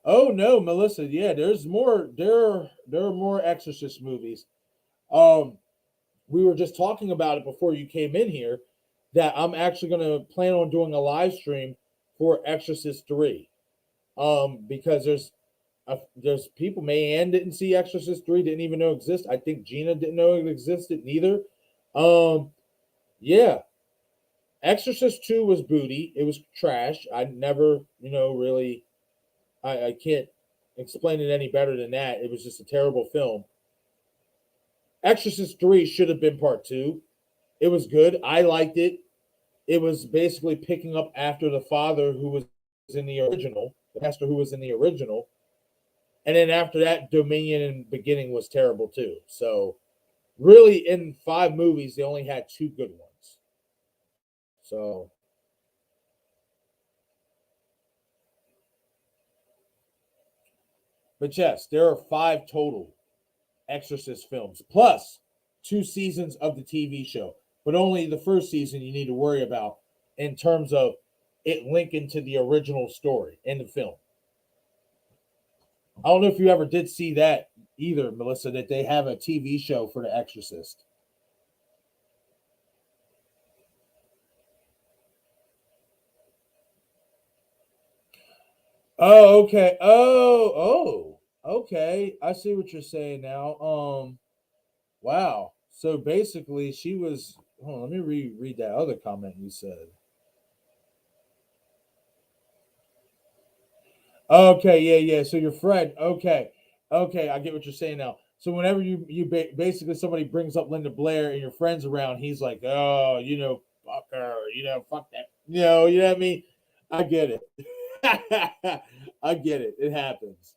Oh no, Melissa. Yeah, there's more. There are more Exorcist movies. Um, we were just talking about it before you came in here. That I'm actually going to plan on doing a live stream for Exorcist 3. Because there's people. Mayanne didn't see Exorcist 3, didn't even know it existed. I think Gina didn't know it existed neither. Um, yeah, Exorcist 2 was booty. It was trash. I never, really, I can't explain it any better than that. It was just a terrible film. Exorcist 3 should have been part 2. It was good. I liked it. It was basically picking up after the father who was in the original, the pastor who was in the original. And then after that, Dominion and Beginning was terrible too. So really in 5 movies, they only had 2 good ones. So but yes, there are 5 total Exorcist films, plus 2 seasons of the TV show. But only the first season you need to worry about in terms of it linking to the original story in the film. I don't know if you ever did see that either, Melissa, that they have a TV show for The Exorcist. Oh, okay. Okay. I see what you're saying now. Wow. So basically, she was. Hold on, let me read that other comment you said. Okay, yeah. So your friend. Okay. I get what you're saying now. So whenever basically somebody brings up Linda Blair and your friends around, he's like, oh, fuck her, fuck that, you know what I mean? I get it. I get it. It happens.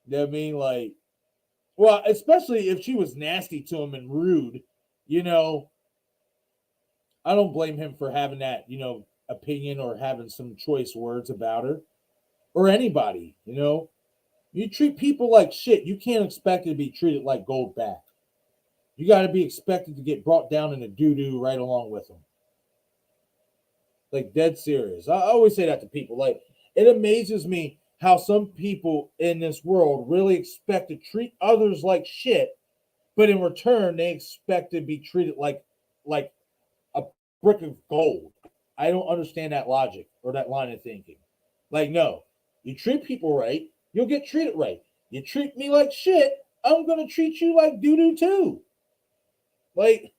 You know what I mean? Like, well, especially if she was nasty to him and rude, you know, I don't blame him for having that, opinion or having some choice words about her or anybody, You treat people like shit. You can't expect to be treated like gold back. You got to be expected to get brought down in the doo-doo right along with them. Like, dead serious. I always say that to people. Like, it amazes me how some people in this world really expect to treat others like shit, but in return, they expect to be treated like a brick of gold. I don't understand that logic or that line of thinking. Like, no, you treat people right, you'll get treated right. You treat me like shit, I'm gonna treat you like doo-doo too. Like,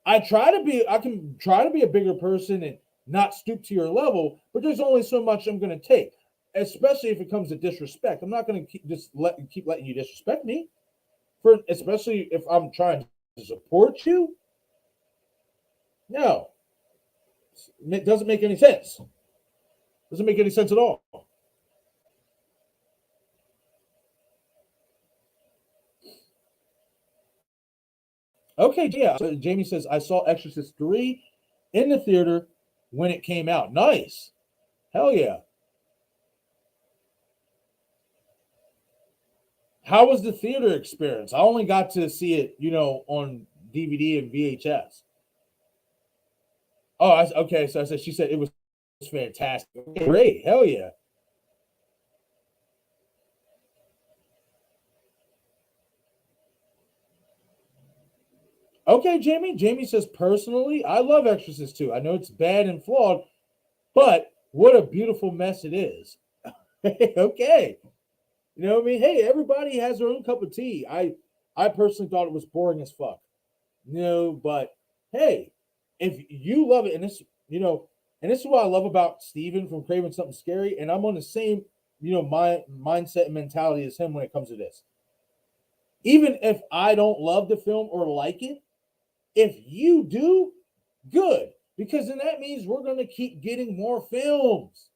I can try to be a bigger person and not stoop to your level, but there's only so much I'm gonna take, especially if it comes to disrespect. I'm not gonna keep letting you disrespect me, especially if I'm trying to support you. No, it doesn't make any sense. Doesn't make any sense at all. Okay, yeah. So Jamie says, I saw Exorcist 3 in the theater when it came out. Nice. Hell yeah. How was the theater experience? I only got to see it, on DVD and VHS. Oh, okay. So she said it was fantastic. Great. Hell yeah. Okay, Jamie. Jamie says, personally, I love Exorcist 2. I know it's bad and flawed, but what a beautiful mess it is. Okay. You know what I mean? Hey, everybody has their own cup of tea. I personally thought it was boring as fuck. But hey, if you love it, and this is what I love about Steven from Craving Something Scary, and I'm on the same, mindset and mentality as him when it comes to this. Even if I don't love the film or like it, if you do, good. Because then that means we're going to keep getting more films.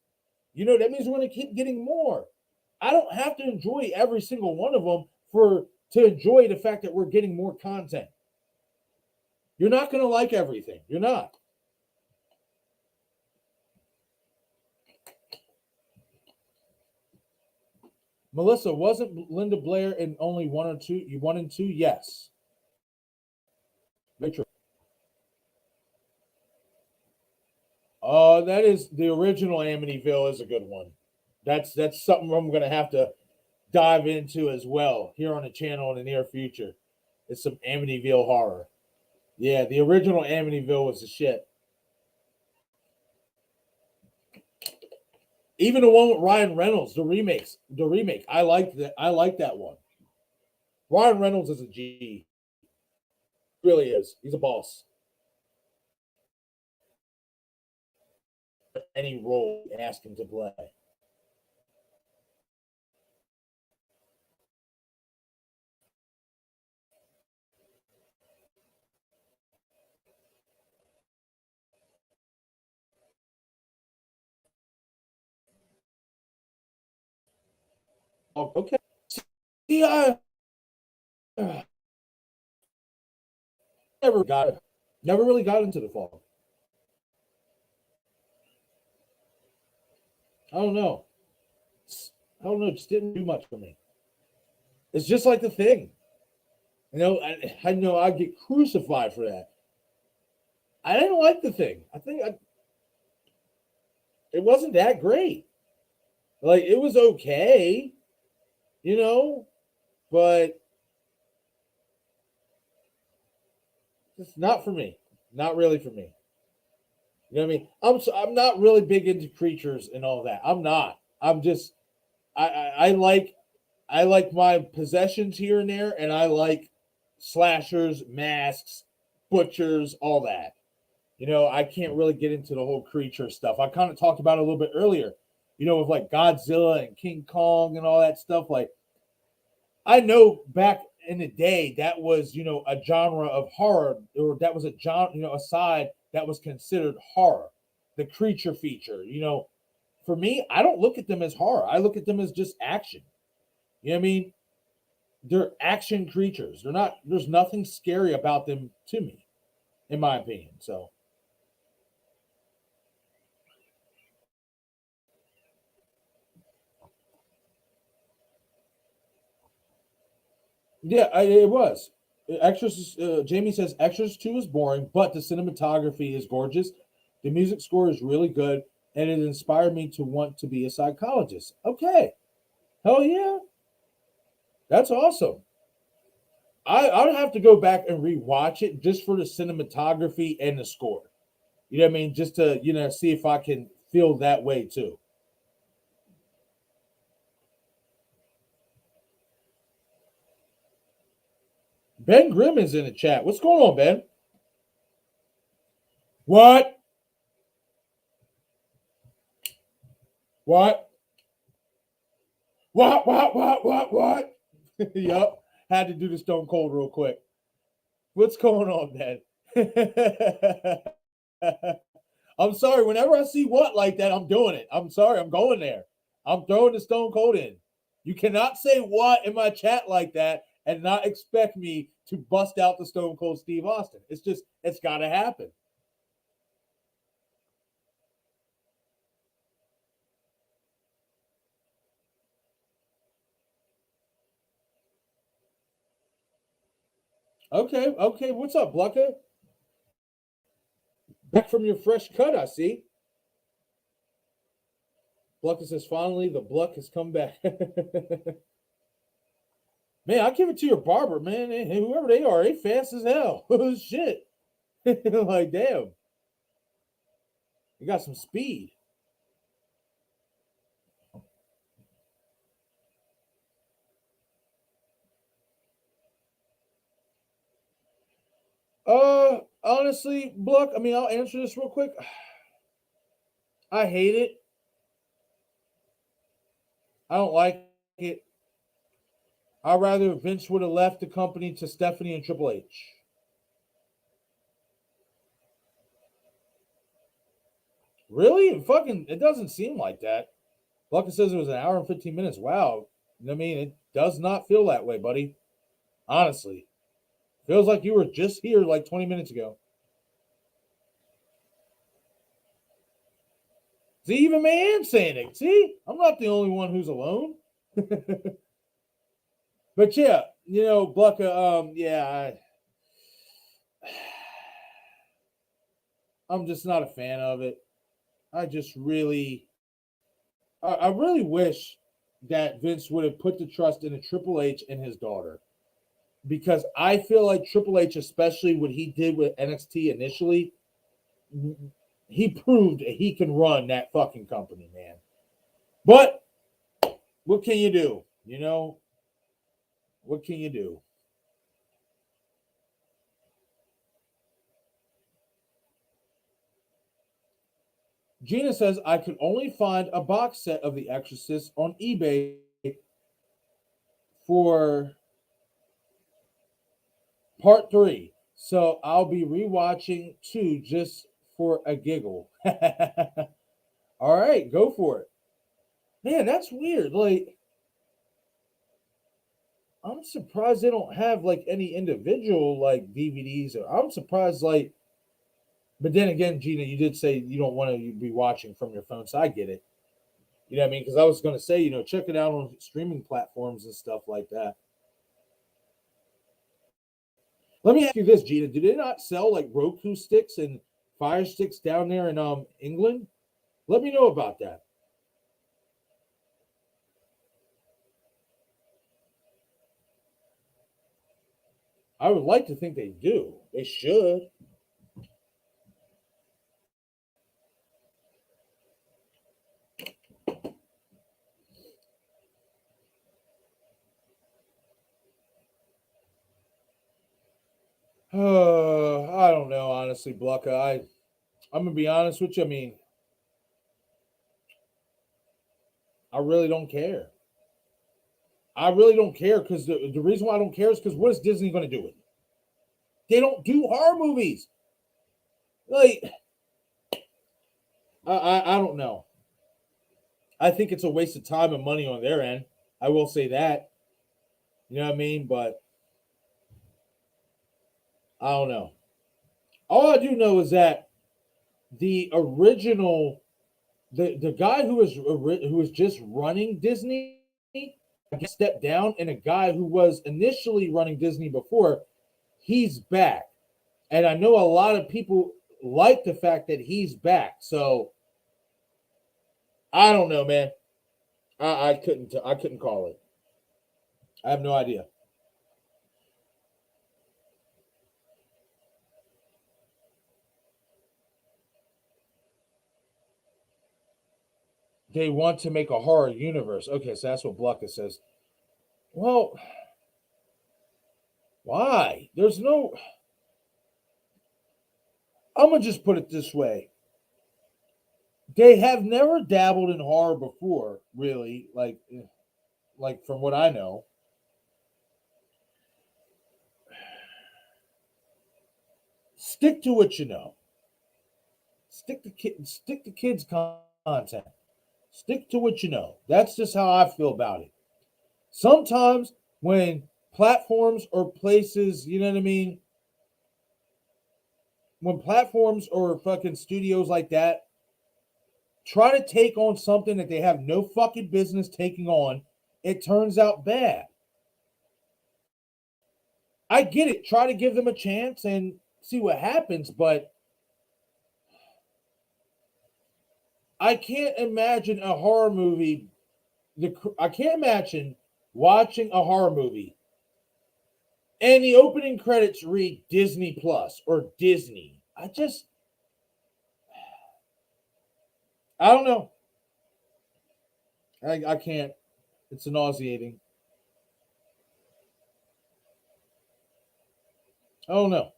That means we're going to keep getting more. I don't have to enjoy every single one of them to enjoy the fact that we're getting more content. You're not going to like everything. You're not. Melissa, wasn't Linda Blair in only one or two? You one and two? Yes. Very true. That is the original Amityville is a good one. That's something I'm going to have to dive into as well here on the channel in the near future. It's some Amityville horror. Yeah, the original Amityville was the shit. Even the one with Ryan Reynolds, the remake. I liked that. I like that one. Ryan Reynolds is a G. He really is. He's a boss. Any role you ask him to play. Okay. See, I never really got into the fall. I don't know. I don't know. It just didn't do much for me. It's just like the thing. I know I get crucified for that. I didn't like the thing. It wasn't that great. Like, it was okay, but it's not for me. Not really for me. You know what I mean? I'm not really big into creatures and all that. I'm not. I'm just I like my possessions here and there, and I like slashers, masks, butchers, all that. I can't really get into the whole creature stuff. I kind of talked about it a little bit earlier, with like Godzilla and King Kong and all that stuff. Like, I know back in the day that was, a genre of horror, or that was a genre, a side that was considered horror, the creature feature, for me, I don't look at them as horror. I look at them as just action. You know what I mean? They're action creatures. They're not. There's nothing scary about them to me, in my opinion. So. Yeah, it was. Exorcist. Jamie says Exorcist 2 is boring, but the cinematography is gorgeous. The music score is really good, and it inspired me to want to be a psychologist. Okay, hell yeah, that's awesome. I'd have to go back and rewatch it just for the cinematography and the score. You know what I mean? Just to see if I can feel that way too. Ben Grimm is in the chat. What's going on, Ben? What? What? What? Yup. Had to do the Stone Cold real quick. What's going on, man? I'm sorry. Whenever I see what like that, I'm doing it. I'm sorry. I'm going there. I'm throwing the Stone Cold in. You cannot say what in my chat like that and not expect me to bust out the Stone Cold Steve Austin. It's got to happen. Okay. What's up, Blucka? Back from your fresh cut, I see. Blucka says, finally, the Bluck has come back. Man, I give it to your barber, man. And whoever they are, they fast as hell. Shit. Like, damn. You got some speed. Honestly, Bluck, I mean, I'll answer this real quick. I hate it. I don't like it. I'd rather Vince would have left the company to Stephanie and Triple H. Really? It doesn't seem like that. Blucka says it was an hour and 15 minutes. Wow. I mean, it does not feel that way, buddy. Honestly. Feels like you were just here like 20 minutes ago. See, even man's saying it. See, I'm not the only one who's alone. But yeah, Blucka, I'm just not a fan of it. I really wish that Vince would have put the trust in a Triple H and his daughter. Because I feel like Triple H, especially what he did with NXT initially, he proved that he can run that fucking company, man. But what can you do? What can you do? Gina says, I could only find a box set of The Exorcist on eBay for part 3. So I'll be rewatching 2 just for a giggle. All right, go for it. Man, that's weird. Like, I'm surprised they don't have like any individual like DVDs. I'm surprised, like, but then again, Gina, you did say you don't want to be watching from your phone, so I get it. You know what I mean? Because I was going to say, check it out on streaming platforms and stuff like that. Let me ask you this, Gina. Do they not sell like Roku sticks and Fire sticks down there in England? Let me know about that. I would like to think they do. They should. I don't know, honestly, Blucka. I'm gonna be honest with you. I mean, I really don't care. I really don't care because the reason why I don't care is because what is Disney going to do with it? They don't do horror movies. Like, I don't know. I think it's a waste of time and money on their end. I will say that. You know what I mean? But I don't know. All I do know is that the original, the guy who was just running Disney, stepped down, and a guy who was initially running Disney before, he's back. And I know a lot of people like the fact that he's back. So I don't know, man. I couldn't call it. I have no idea. They want to make a horror universe. Okay, so that's what Blucka says. Well, why? There's no. I'm gonna just put it this way. They have never dabbled in horror before, really. Like from what I know. Stick to what you know. Stick to kids content. Stick to what you know. That's just how I feel about it. Sometimes when platforms or places, you know what I mean? When platforms or fucking studios like that try to take on something that they have no fucking business taking on, it turns out bad. I get it. Try to give them a chance and see what happens, but I can't imagine a horror movie. I can't imagine watching a horror movie and the opening credits read Disney Plus or Disney. I don't know. I can't. It's nauseating. I don't know.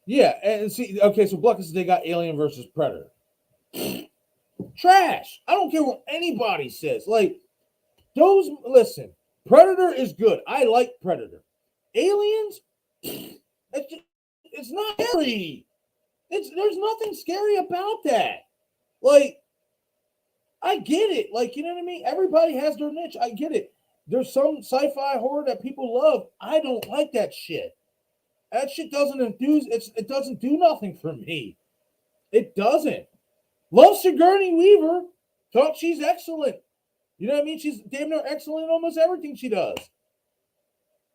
Yeah, and see, okay, so Bluckus, they got Alien versus Predator. Trash. I don't care what anybody says. Like, listen, Predator is good. I like Predator. Aliens, it's not scary. There's nothing scary about that. Like, I get it. Like, you know what I mean? Everybody has their niche. I get it. There's some sci-fi horror that people love. I don't like that shit. That shit doesn't enthuse. It doesn't do nothing for me. It doesn't. Love Sigourney Weaver. Thought she's excellent. You know what I mean? She's damn near excellent in almost everything she does.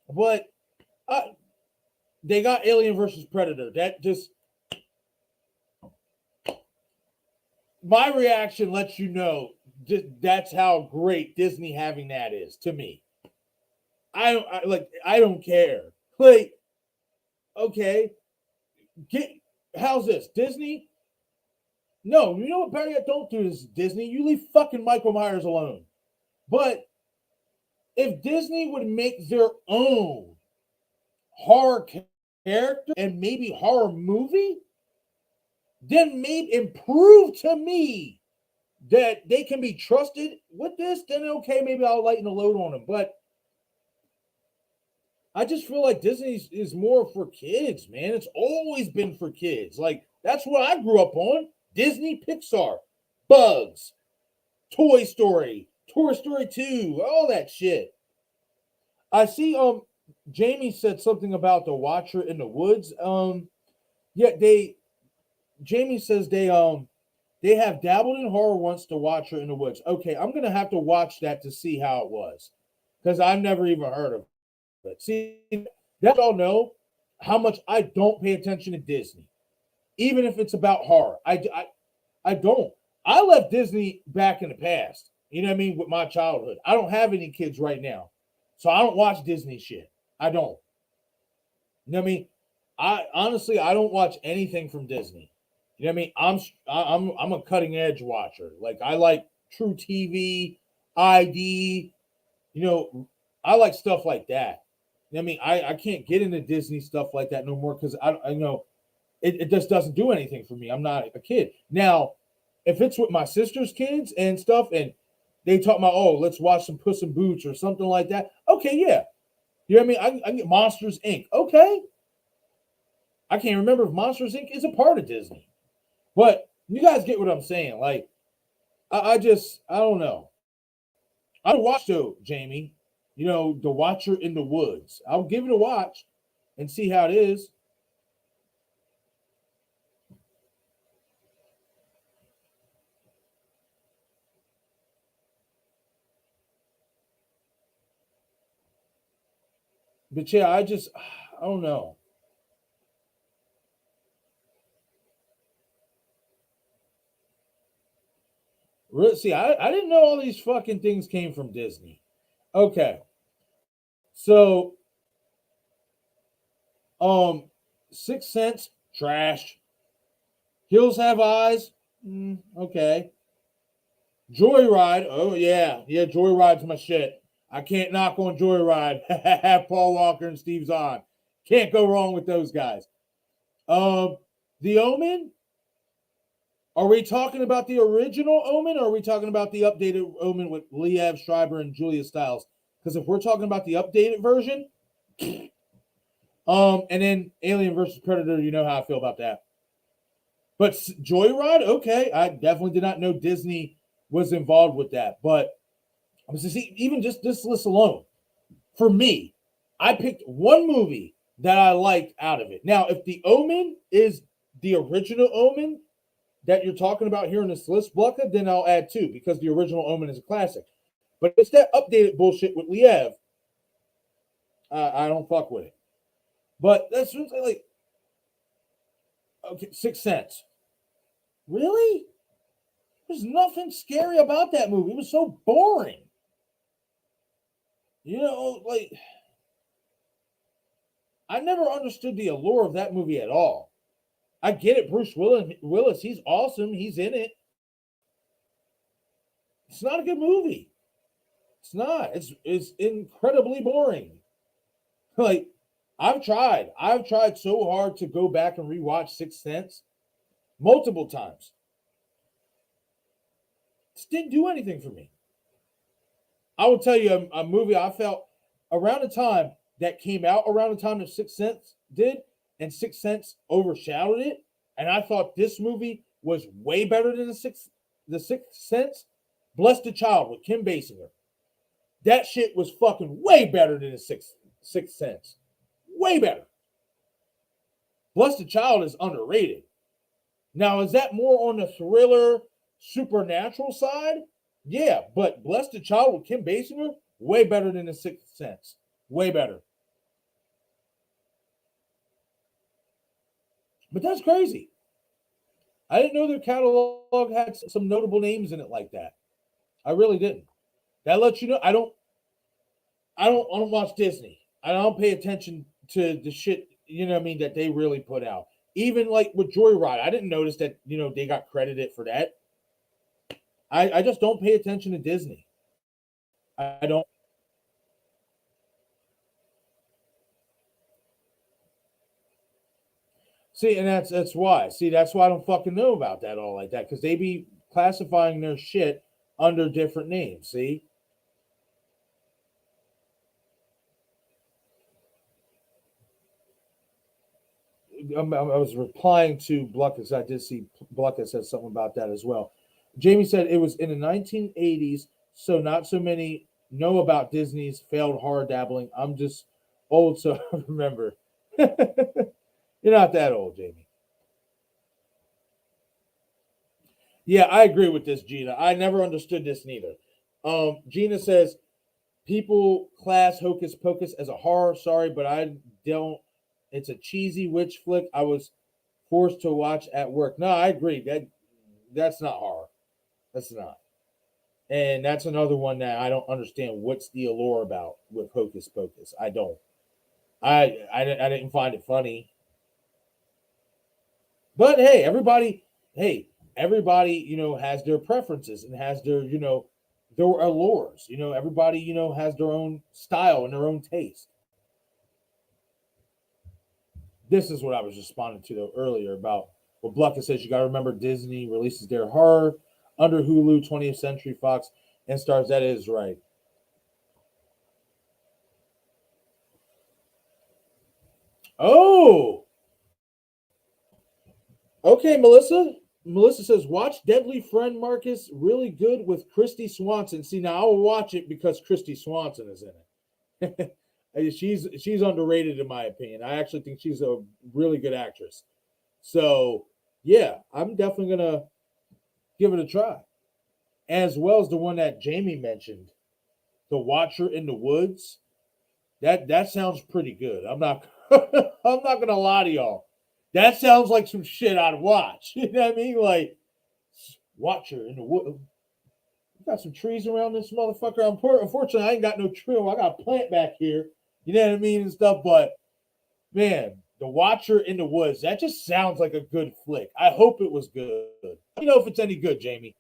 But they got Alien versus Predator. That just, my reaction lets you know that's how great Disney having that is to me. I don't care. Like, okay, how's this? Disney? No, you know what, Barry? Don't do this, Disney. You leave fucking Michael Myers alone. But if Disney would make their own horror character and maybe horror movie, then maybe improve to me that they can be trusted with this, then okay, maybe I'll lighten the load on them. But I just feel like Disney is more for kids, man. It's always been for kids. Like, that's what I grew up on. Disney, Pixar, Bugs, Toy Story 2, all that shit. I see Jamie said something about the Watcher in the Woods. Jamie says they have dabbled in horror once, The Watcher in the Woods. Okay, I'm gonna have to watch that to see how it was. Because I've never even heard of it. See, that y'all know how much I don't pay attention to Disney. Even if it's about horror. I don't. I left Disney back in the past. You know what I mean? With my childhood. I don't have any kids right now. So I don't watch Disney shit. I don't. You know what I mean? I don't watch anything from Disney. You know what I mean? I'm a cutting edge watcher. Like, I like True TV, ID, you know, I like stuff like that. You know what I mean? I can't get into Disney stuff like that no more because I know it just doesn't do anything for me. I'm not a kid. Now, if it's with my sister's kids and stuff and they talk about, oh, let's watch some Puss in Boots or something like that. Okay, yeah. You know what I mean? I can get Monsters, Inc. Okay. I can't remember if Monsters, Inc. is a part of Disney. But you guys get what I'm saying. Like, I don't know. I watched though, Jamie. You know, The Watcher in the Woods. I'll give it a watch and see how it is. But yeah, I don't know. See, I didn't know all these fucking things came from Disney. Okay. So, um, Sixth Sense, trash. Hills Have Eyes, okay. Joyride, oh yeah. Yeah, Joyride's my shit. I can't knock on Joyride. Paul Walker and Steve Zahn. Can't go wrong with those guys. The Omen, are we talking about the original Omen or are we talking about the updated Omen with Liev Schreiber and Julia Stiles? Because if we're talking about the updated version, and then Alien versus Predator, you know how I feel about that. But Joyride, okay, I definitely did not know Disney was involved with that. But I was see, even just this list alone, for me, I picked one movie that I liked out of it. Now, if the Omen is the original Omen that you're talking about here in this list, Blucka, then I'll add two because the original Omen is a classic. But it's that updated bullshit with Liev. I don't fuck with it. But that's like, okay, Sixth Sense. Really? There's nothing scary about that movie. It was so boring. You know, like, I never understood the allure of that movie at all. I get it, Bruce Willis, he's awesome. He's in it. It's not a good movie. It's not. It's incredibly boring. Like, I've tried so hard to go back and rewatch Sixth Sense multiple times. This didn't do anything for me. I will tell you a movie I felt around the time that came out around the time that Sixth Sense did, and Sixth Sense overshadowed it. And I thought this movie was way better than the Sixth Sense. Bless the Child with Kim Basinger. That shit was fucking way better than the Sixth Sense. Way better. Bless the Child is underrated. Now, is that more on the thriller, supernatural side? Yeah, but Bless the Child with Kim Basinger, way better than the Sixth Sense. Way better. But that's crazy. I didn't know their catalog had some notable names in it like that. I really didn't. That lets you know I don't watch Disney. I don't pay attention to the shit, you know what I mean, that they really put out. Even like with Joyride, I didn't notice that, you know, they got credited for that. I just don't pay attention to Disney. I don't. See, and that's why. See, that's why I don't fucking know about that all like that, because they be classifying their shit under different names. See, I was replying to Bluckus. I did see Bluckus said something about that as well. Jamie said it was in the 1980s, so not so many know about Disney's failed horror dabbling. I'm just old, so I remember. You're not that old, Jamie. Yeah, I agree with this, Gina. I never understood this neither. Gina says people class Hocus Pocus as a horror. Sorry, but I don't. It's a cheesy witch flick I was forced to watch at work. No, I agree. That's not horror. That's not. And that's another one that I don't understand. What's the allure about with Hocus Pocus? I don't. I didn't find it funny. But hey, everybody, you know, has their preferences and has their, you know, their allures. You know, everybody, you know, has their own style and their own taste. This is what I was responding to though earlier about what Blucka says. You got to remember Disney releases their horror under Hulu, 20th Century Fox, and Stars. That is right. Oh, okay, Melissa. Melissa says, watch Deadly Friend, Marcus. Really good with Christy Swanson. See, now I will watch it because Christy Swanson is in it. She's underrated in my opinion. I actually think she's a really good actress. So yeah, I'm definitely gonna give it a try. As well as the one that Jamie mentioned, The Watcher in the Woods. That sounds pretty good. I'm not I'm not gonna lie to y'all. That sounds like some shit I'd watch. You know what I mean? Like Watcher in the Woods. Got some trees around this motherfucker. Unfortunately, I ain't got no tree. I got a plant back here. You know what I mean and stuff. But man, The Watcher in the Woods. That just sounds like a good flick. I hope it was good. Let me know if it's any good, Jamie.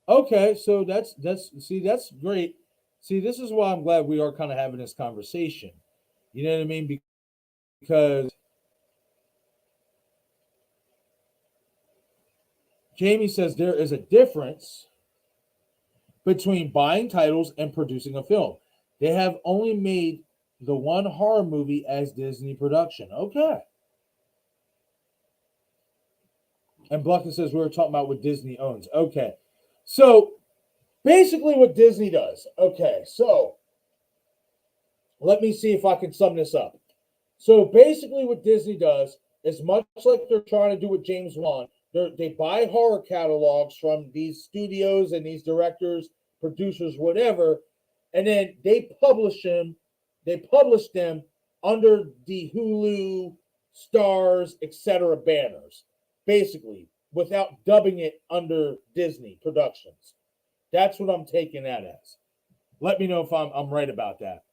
Okay, so that's that's great. See, this is why I'm glad we are kind of having this conversation. You know what I mean? Because Jamie says there is a difference between buying titles and producing a film. They have only made the one horror movie as Disney production. Okay. And Bluffton says we were talking about what Disney owns. Okay. So basically what Disney does. Okay. So let me see if I can sum this up. So basically what Disney does is much like they're trying to do with James Wan, they buy horror catalogs from these studios and these directors, producers, whatever, and then they publish them. They publish them under the Hulu, Stars, etc. banners, basically, without dubbing it under Disney Productions. That's what I'm taking that as. Let me know if I'm right about that.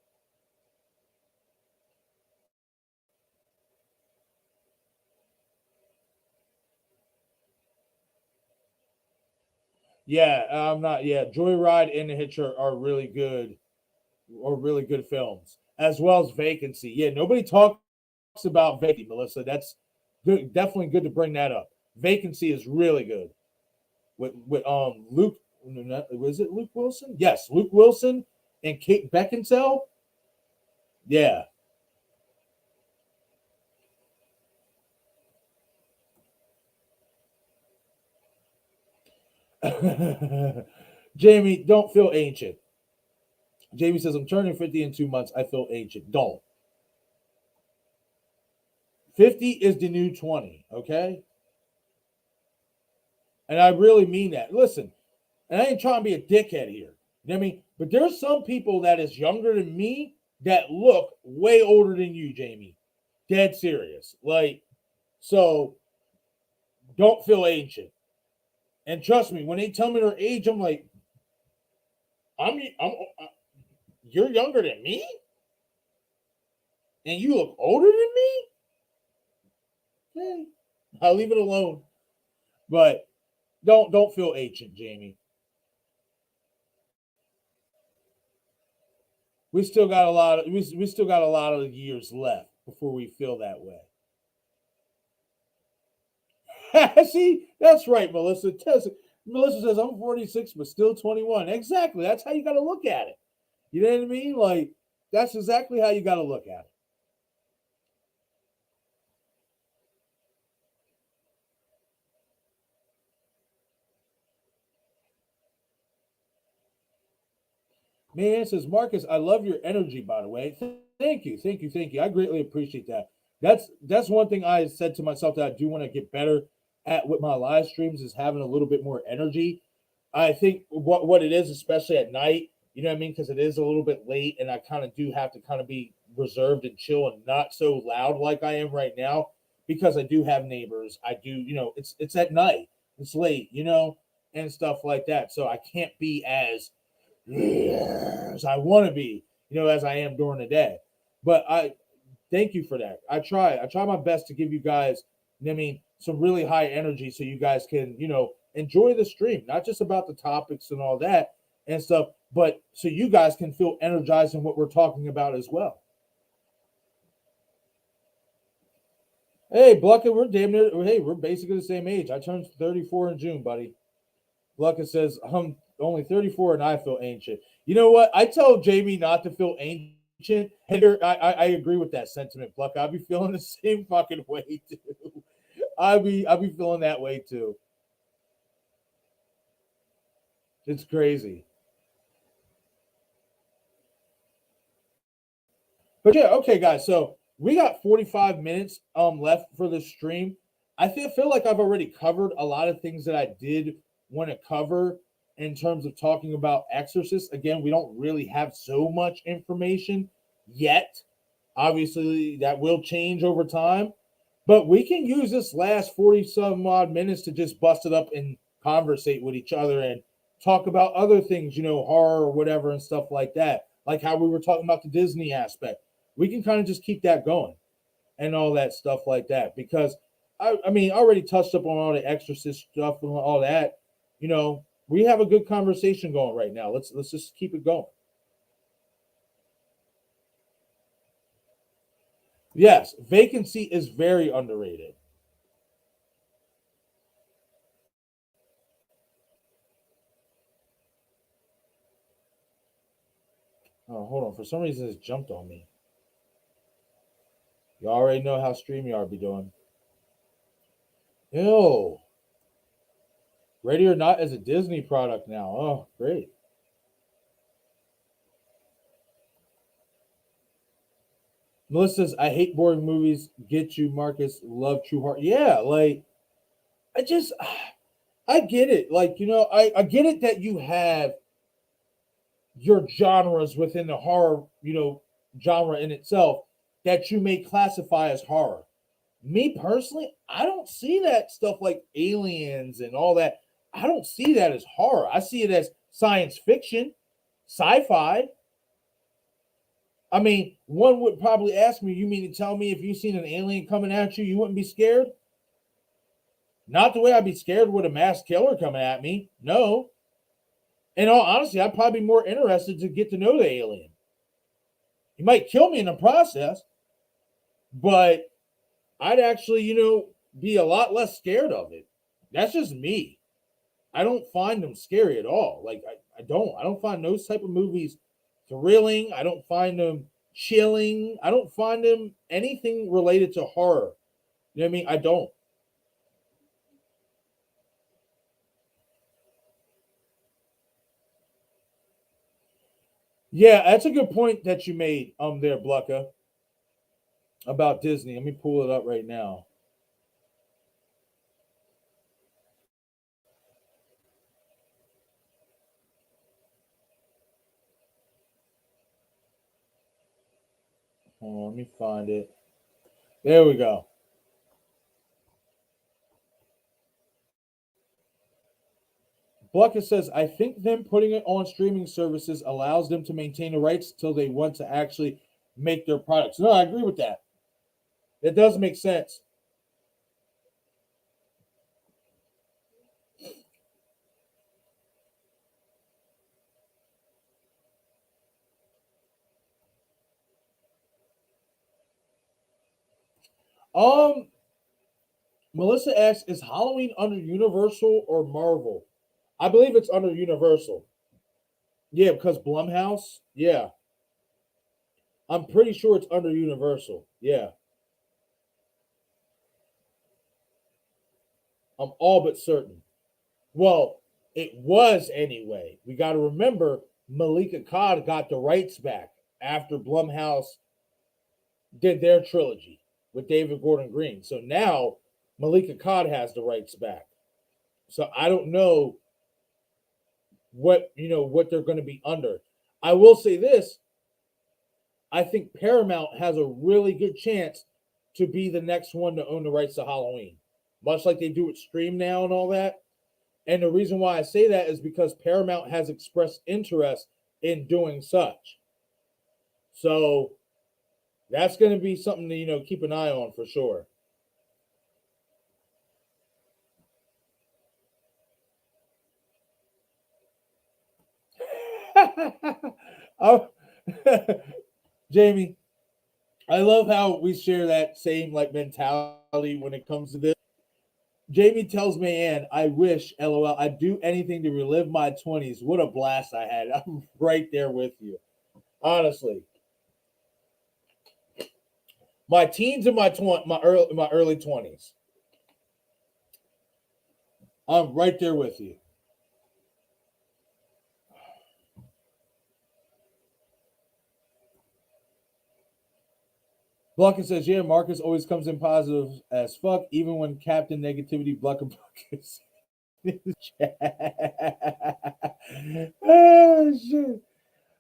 Yeah, I'm not. Yeah, Joyride and The Hitch are really good films, as well as Vacancy. Yeah, nobody talks about Vacancy, Melissa. That's good, definitely good to bring that up. Vacancy is really good with Luke. Was it Luke Wilson? Yes, Luke Wilson and Kate Beckinsale. Yeah. Jamie, don't feel ancient. Jamie says, I'm turning 50 in 2 months. I feel ancient. Don't. 50 is the new 20, okay? And I really mean that. Listen, and I ain't trying to be a dickhead here. You know what I mean? But there's some people that is younger than me that look way older than you, Jamie. Dead serious. Like, so don't feel ancient. And trust me, when they tell me their age, I'm like, I'm you're younger than me? And you look older than me? Okay. I'll leave it alone. But don't feel ancient, Jamie. We still got a lot of years left before we feel that way. See, that's right, Melissa. Melissa says I'm 46 but still 21. Exactly. That's how you got to look at it. You know what I mean? Like that's exactly how you got to look at it. Man says Marcus, I love your energy. By the way, thank you, thank you, thank you. I greatly appreciate that. That's one thing I said to myself that I do want to get better at with my live streams is having a little bit more energy. I think what it is, especially at night, you know what I mean, because it is a little bit late, and I kind of do have to kind of be reserved and chill and not so loud like I am right now because I do have neighbors. I do, it's at night, it's late, and stuff like that. So I can't be as I want to be, as I am during the day. But I thank you for that. I try my best to give you guys, I mean, some really high energy so you guys can, enjoy the stream, not just about the topics and all that and stuff, but so you guys can feel energized in what we're talking about as well. Hey, Blucket, we're damn near. Hey, we're basically the same age. I turned 34 in June, buddy. Blucket says I'm only 34 and I feel ancient. You know what? I tell Jamie not to feel ancient, and I agree with that sentiment, Bluck. I'll be feeling the same fucking way too. I'll be feeling that way too. It's crazy. But yeah, okay, guys. So we got 45 minutes left for the stream. I feel like I've already covered a lot of things that I did want to cover in terms of talking about Exorcist. Again, we don't really have so much information yet. Obviously, that will change over time. But we can use this last 40 some odd minutes to just bust it up and conversate with each other and talk about other things, horror or whatever and stuff like that. Like how we were talking about the Disney aspect. We can kind of just keep that going and all that stuff like that. Because I already touched up on all the Exorcist stuff and all that. We have a good conversation going right now. Let's just keep it going. Yes, vacancy is very underrated. Oh, hold on. For some reason, it's jumped on me. You already know how StreamYard be doing. Ew. Ready or Not is a Disney product now. Oh, great. Melissa says, I hate boring movies. Get you, Marcus. Love True Heart. Yeah, like, I just, I get it. Like, I get it that you have your genres within the horror, genre in itself that you may classify as horror. Me personally, I don't see that stuff like aliens and all that. I don't see that as horror. I see it as science fiction, sci-fi. I mean, one would probably ask me, you mean to tell me if you seen an alien coming at you, you wouldn't be scared? Not the way I'd be scared with a mass killer coming at me. No. In all honesty, I'd probably be more interested to get to know the alien. He might kill me in the process, but I'd actually, be a lot less scared of it. That's just me. I don't find them scary at all. Like I don't. I don't find those type of movies thrilling. I don't find them chilling. I don't find them anything related to horror. You know what I mean? I don't. Yeah, that's a good point that you made there, Blucka, about Disney. Let me pull it up right now. Hold on, let me find it. There we go. Blucka says, I think them putting it on streaming services allows them to maintain the rights until they want to actually make their products. No, I agree with that. It does make sense. Um, Melissa asks, is Halloween under Universal or Marvel? I believe it's under Universal. Yeah, because Blumhouse. Yeah, I'm pretty sure it's under Universal. Yeah, I'm all but certain. Well, it was anyway. We got to remember Malika Todd got the rights back after Blumhouse did their trilogy with David Gordon Green. So now Malika Todd has the rights back. So I don't know what they're going to be under. I will say this: I think Paramount has a really good chance to be the next one to own the rights to Halloween, much like they do with Stream now and all that. And the reason why I say that is because Paramount has expressed interest in doing such. So that's going to be something to keep an eye on for sure. Oh, Jamie, I love how we share that same like mentality when it comes to this. Jamie tells Mayanne, I wish, LOL, I'd do anything to relive my 20s. What a blast I had. I'm right there with you. Honestly. My teens and my early 20s. I'm right there with you. Blucken says, yeah, Marcus always comes in positive as fuck, even when Captain Negativity Blucken is in the chat. Oh, shit.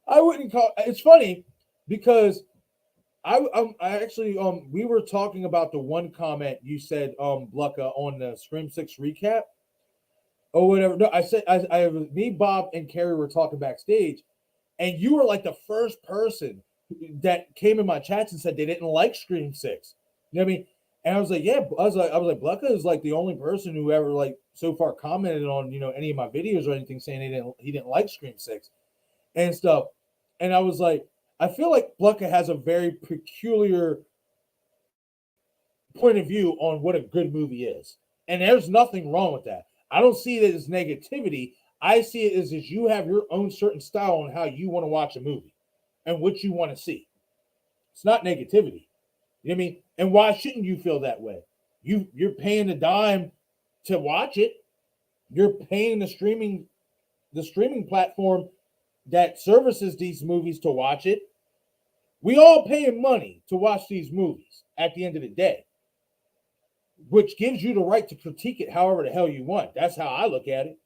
I wouldn't call it's funny because I actually we were talking about the one comment you said Blucka on the Scream 6 recap or whatever. No, I said me, Bob, and Carrie were talking backstage, and you were like the first person that came in my chats and said they didn't like Scream 6. You know what I mean? And I was like, yeah, I was like, Blucka is like the only person who ever like so far commented on, you know, any of my videos or anything saying he didn't like Scream 6 and stuff. And I was like, I feel like Blucka has a very peculiar point of view on what a good movie is. And there's nothing wrong with that. I don't see it as negativity. I see it as you have your own certain style on how you want to watch a movie and what you want to see. It's not negativity. You know what I mean? And why shouldn't you feel that way? You're paying a dime to watch it. You're paying the streaming platform that services these movies to watch it. We all paying money to watch these movies at the end of the day, which gives you the right to critique it however the hell you want. That's how I look at it.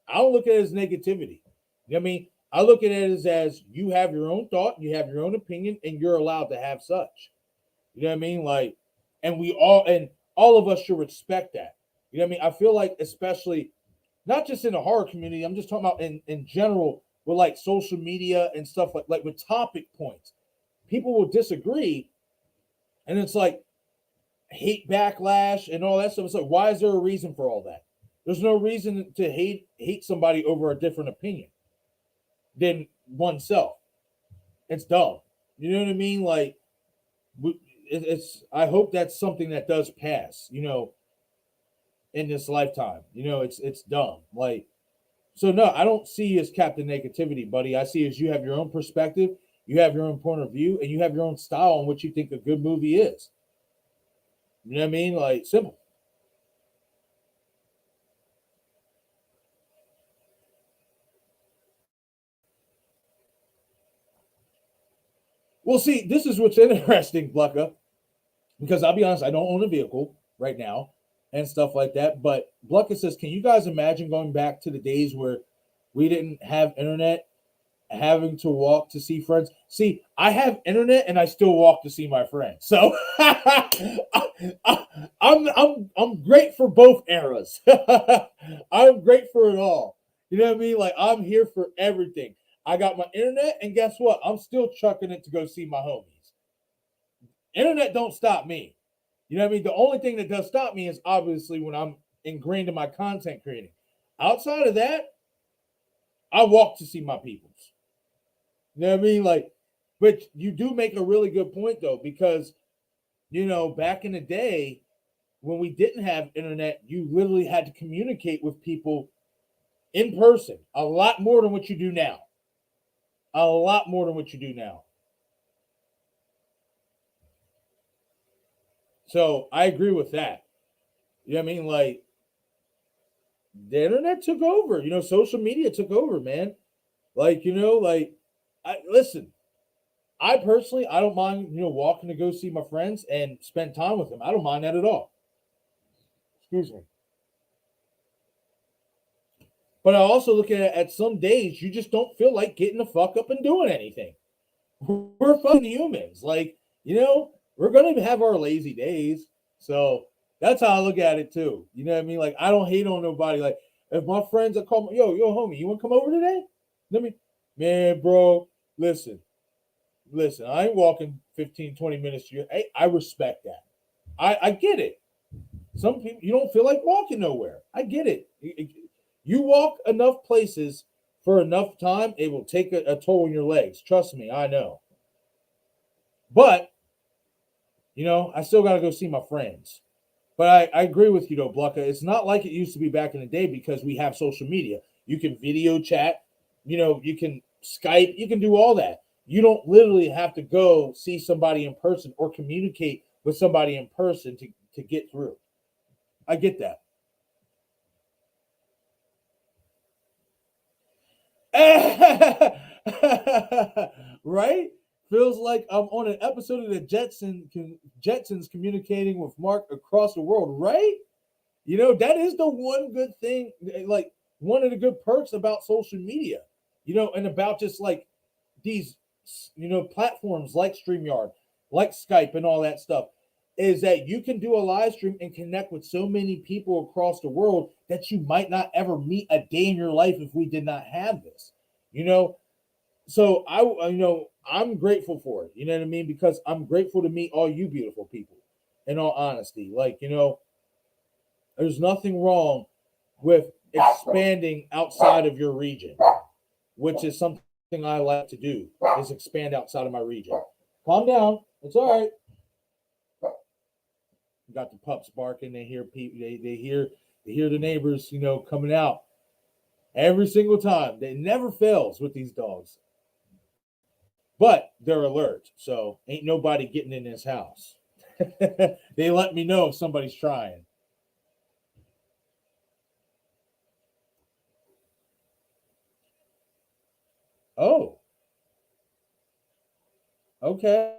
I don't look at it as negativity. You know what I mean? I look at it as you have your own thought, you have your own opinion, and you're allowed to have such. You know what I mean? Like, and all of us should respect that. You know what I mean? I feel like, especially not just in the horror community, I'm just talking about in general with like social media and stuff like with topic points. People will disagree, and it's like hate backlash and all that stuff. It's like, why is there a reason for all that? There's no reason to hate somebody over a different opinion than oneself. It's dumb. You know what I mean? Like, it's. I hope that's something that does pass. You know, in this lifetime. You know, it's dumb. Like, so no, I don't see you as Captain Negativity, buddy. I see as you have your own perspective, you have your own point of view, and you have your own style on what you think a good movie is. You know what I mean? Like, simple. Well, see, this is what's interesting, Blucka, because I'll be honest, I don't own a vehicle right now and stuff like that. But Blucka says, can you guys imagine going back to the days where we didn't have internet, having to walk to see friends? See, I have internet and I still walk to see my friends. So I'm great for both eras. I'm great for it all. You know what I mean? Like, I'm here for everything. I got my internet, and guess what? I'm still chucking it to go see my homies. Internet don't stop me. You know what I mean? The only thing that does stop me is obviously when I'm ingrained in my content creating. Outside of that, I walk to see my peoples. You know what I mean? Like, but you do make a really good point though, because you know, back in the day when we didn't have internet, you literally had to communicate with people in person a lot more than what you do now. A lot more than what you do now. So I agree with that. You know what I mean? Like, the internet took over. You know, social media took over, man. Like, you know, like, listen. I personally, I don't mind, you know, walking to go see my friends and spend time with them. I don't mind that at all. Excuse me. But I also look at some days you just don't feel like getting the fuck up and doing anything. We're fucking humans. Like, you know, we're going to have our lazy days. So that's how I look at it too. You know what I mean? Like, I don't hate on nobody. Like, if my friends are calling, yo, homie, you want to come over today? Man, bro, listen, I ain't walking 15, 20 minutes to you. Hey, I respect that. I get it. Some people, you don't feel like walking nowhere. I get it. You walk enough places for enough time, it will take a toll on your legs. Trust me, I know. But, you know, I still got to go see my friends. But I agree with you though, Blucka. It's not like it used to be back in the day because we have social media. You can video chat, you can Skype, you can do all that. You don't literally have to go see somebody in person or communicate with somebody in person to get through. I get that. Right? Feels like I'm on an episode of the Jetsons communicating with Mark across the world, right? That is the one good thing, like one of the good perks about social media, and about just like these, platforms like StreamYard, like Skype, and all that stuff, is that you can do a live stream and connect with so many people across the world that you might not ever meet a day in your life if we did not have this, you know. So I'm grateful for it. You know what I mean? Because I'm grateful to meet all you beautiful people. In all honesty, like there's nothing wrong with expanding outside of your region, which is something I like to do, is expand outside of my region. Calm down. It's all right. You got the pups barking. They hear people. They hear the neighbors, coming out every single time. It never fails with these dogs. But they're alert, so ain't nobody getting in this house. They let me know if somebody's trying. Oh, okay.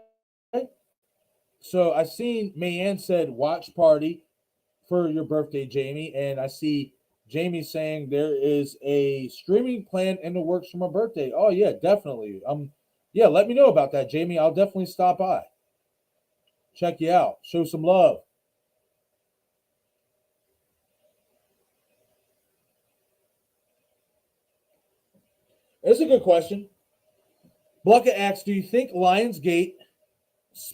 So I seen Mayanne said watch party for your birthday, Jamie, and I see Jamie saying there is a streaming plan in the works for my birthday. Oh yeah, definitely. Yeah, let me know about that, Jamie. I'll definitely stop by. Check you out. Show some love. It's a good question. Blucka asks, do you think Lionsgate,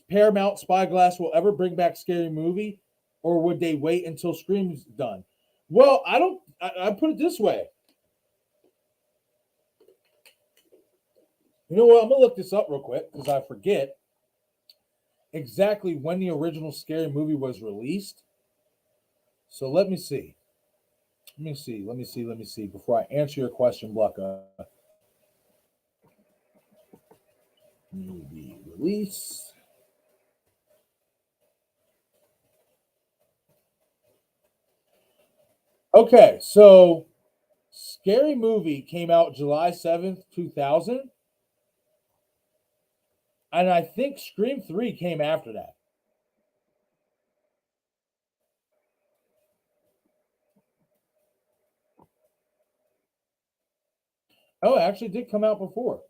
Paramount, Spyglass will ever bring back Scary Movie, or would they wait until Scream's done? Well, I don't. I put it this way. You know what? I'm gonna look this up real quick because I forget exactly when the original Scary Movie was released. So let me see. Let me see. Before I answer your question, Blucka. Movie release. Okay, so Scary Movie came out July 7th, 2000. And I think Scream 3 came after that. Oh, it actually did come out before.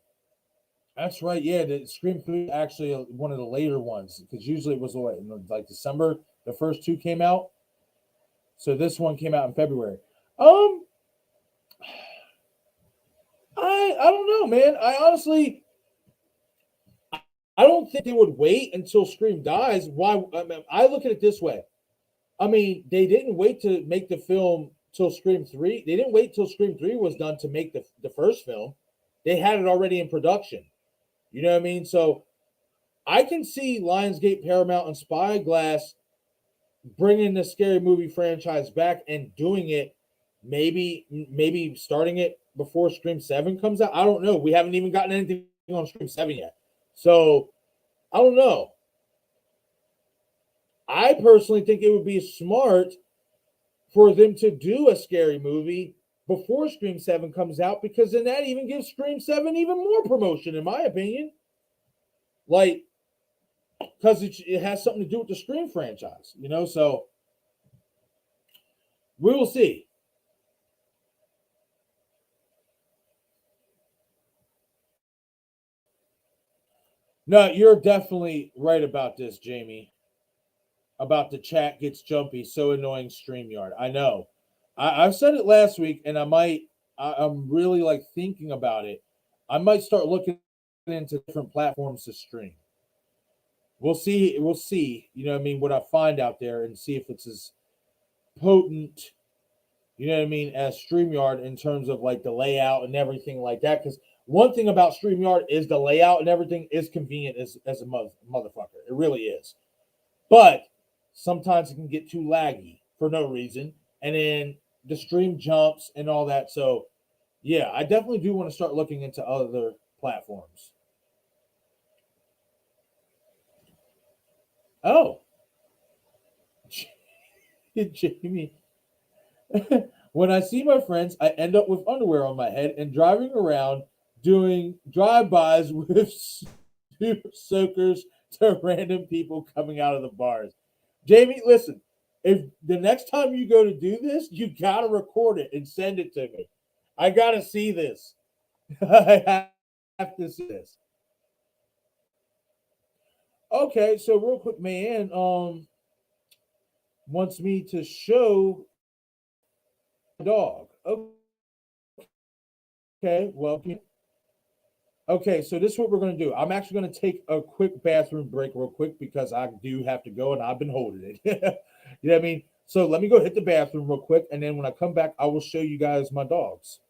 That's right. Yeah, the Scream 3 actually one of the later ones because usually it was what, like December. The first two came out. So this one came out in February. Um, I don't know, man. I honestly I don't think they would wait until Scream dies. Why? I look at it this way. I mean, they didn't wait to make the film till Scream 3. They didn't wait till Scream 3 was done to make the first film. They had it already in production. You know what I mean? So I can see Lionsgate, Paramount, and Spyglass bringing the Scary Movie franchise back and doing it, maybe starting it before Scream 7 comes out. I don't know. We haven't even gotten anything on Scream 7 yet. So I don't know. I personally think it would be smart for them to do a Scary Movie before Scream 7 comes out because then that even gives Scream 7 even more promotion, in my opinion. Like, because it has something to do with the Scream franchise, so we will see. No, you're definitely right about this, Jamie. About the chat gets jumpy, so annoying StreamYard. I know. I've said it last week, and I'm really like thinking about it. I might start looking into different platforms to stream. We'll see. We'll see. You know what I mean? What I find out there and see if it's as potent, you know what I mean, as StreamYard in terms of like the layout and everything like that. Because one thing about StreamYard is the layout and everything is convenient as a motherfucker. It really is. But sometimes it can get too laggy for no reason. And then the stream jumps and all that. So, yeah, I definitely do want to start looking into other platforms. Oh, Jamie. When I see my friends, I end up with underwear on my head and driving around doing drive-bys with super soakers to random people coming out of the bars. Jamie, listen, if the next time you go to do this, you gotta record it and send it to me. I gotta see this. I have to see this. Okay, so real quick, man, wants me to show dog. Okay, well, okay, so this is what we're going to do. I'm actually going to take a quick bathroom break real quick because I do have to go and I've been holding it. You know what I mean? So let me go hit the bathroom real quick. And then when I come back, I will show you guys my dogs.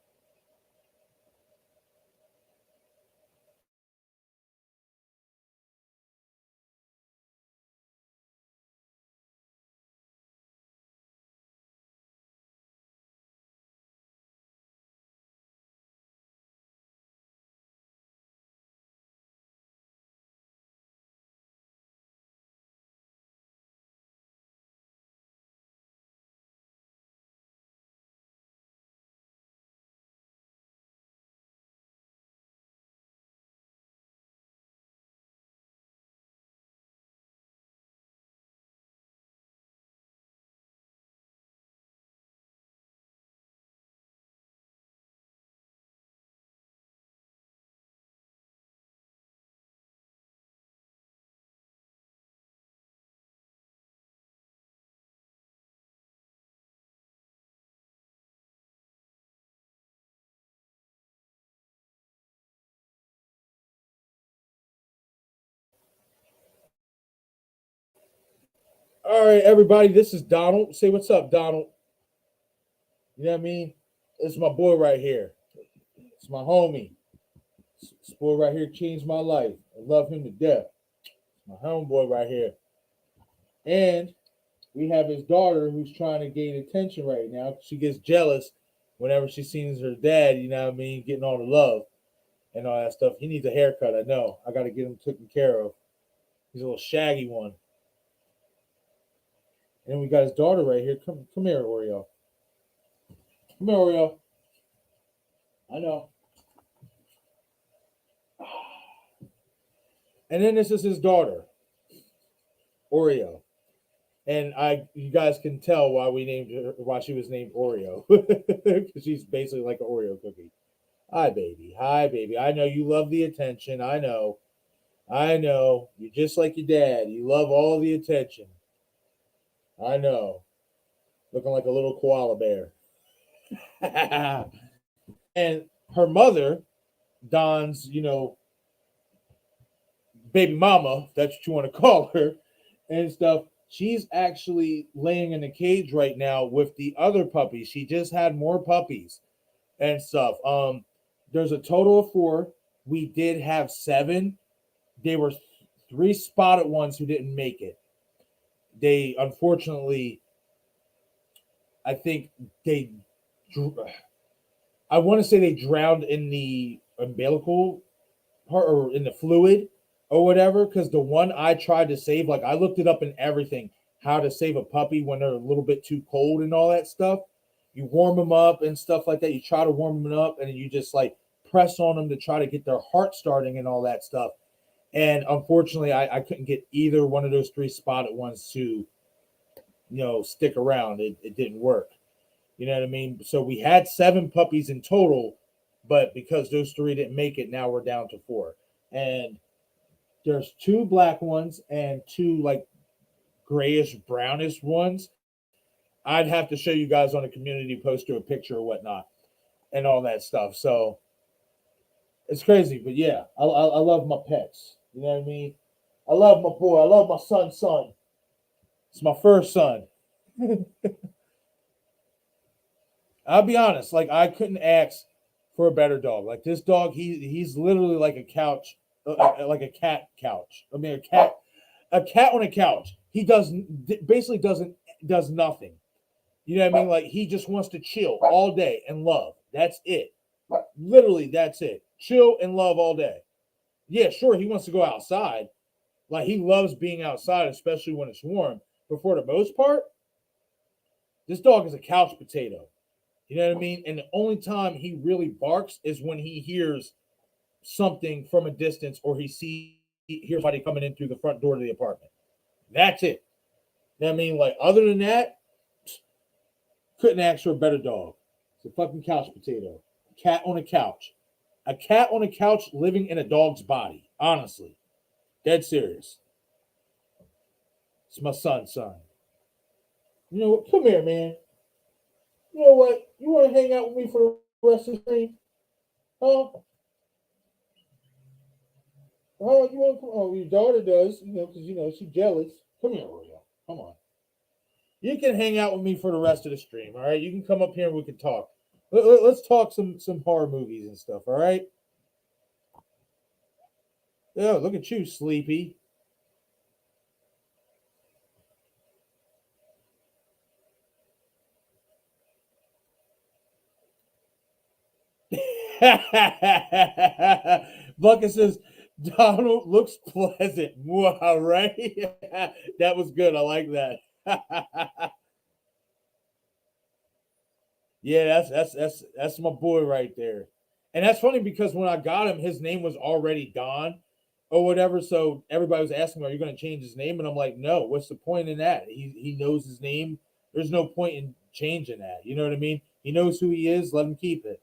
All right, everybody, this is Donald. Say what's up, Donald. You know what I mean? This is my boy right here. It's my homie. This boy right here changed my life. I love him to death. It's my homeboy right here. And we have his daughter who's trying to gain attention right now. She gets jealous whenever she sees her dad, you know what I mean, getting all the love and all that stuff. He needs a haircut, I know. I got to get him taken care of. He's a little shaggy one. And then we got his daughter right here. Come here, Oreo. Come here, Oreo. I know. And then this is his daughter, Oreo. And you guys can tell why she was named Oreo, because she's basically like an Oreo cookie. Hi, baby. Hi, baby. I know you love the attention. I know. You're just like your dad. You love all the attention. I know. Looking like a little koala bear. And her mother, Don's, baby mama, if that's what you want to call her, and stuff. She's actually laying in a cage right now with the other puppies. She just had more puppies and stuff. There's a total of 4. We did have 7. There were 3 spotted ones who didn't make it. They unfortunately, I think I want to say they drowned in the umbilical part or in the fluid or whatever. Because the one I tried to save, like I looked it up and everything, how to save a puppy when they're a little bit too cold and all that stuff. You warm them up and stuff like that. You try to warm them up and you just like press on them to try to get their heart starting and all that stuff. And unfortunately, I couldn't get either one of those 3 spotted ones to, stick around. It didn't work. You know what I mean? So we had 7 puppies in total, but because those 3 didn't make it, now we're down to 4. And there's 2 black ones and 2 like grayish brownish ones. I'd have to show you guys on a community post or a picture or whatnot and all that stuff. So it's crazy, but yeah, I love my pets. You know what I mean? I love my boy. I love my son. It's my first son. I'll be honest, like I couldn't ask for a better dog. Like this dog, he's literally like a couch, like a cat couch. I mean, a cat on a couch. he does nothing. You know what I mean? Like he just wants to chill all day and love. That's it. Literally, that's it. Chill and love all day. Yeah, sure, he wants to go outside. Like he loves being outside, especially when it's warm. But for the most part, this dog is a couch potato. You know what I mean? And the only time he really barks is when he hears something from a distance or hears somebody coming in through the front door of the apartment. That's it. You know what I mean? Like other than that, couldn't ask for a better dog. It's a fucking couch potato. Cat on a couch. A cat on a couch living in a dog's body. Honestly. Dead serious. It's my son's son. You know what? Come here, man. You know what? You want to hang out with me for the rest of the stream? Huh? Oh, you want to? Oh, your daughter does. Because she's jealous. Come here, Oreo. Come on. You can hang out with me for the rest of the stream. All right. You can come up here and we can talk. Let's talk some horror movies and stuff. All right. Oh, look at you, Sleepy. Bucket says Donald looks pleasant. Wow, right? That was good. I like that. Yeah, that's my boy right there. And that's funny because when I got him, his name was already Don or whatever. So everybody was asking me, "Are you going to change his name?" And I'm like, "No. What's the point in that? He knows his name. There's no point in changing that. You know what I mean? He knows who he is. Let him keep it."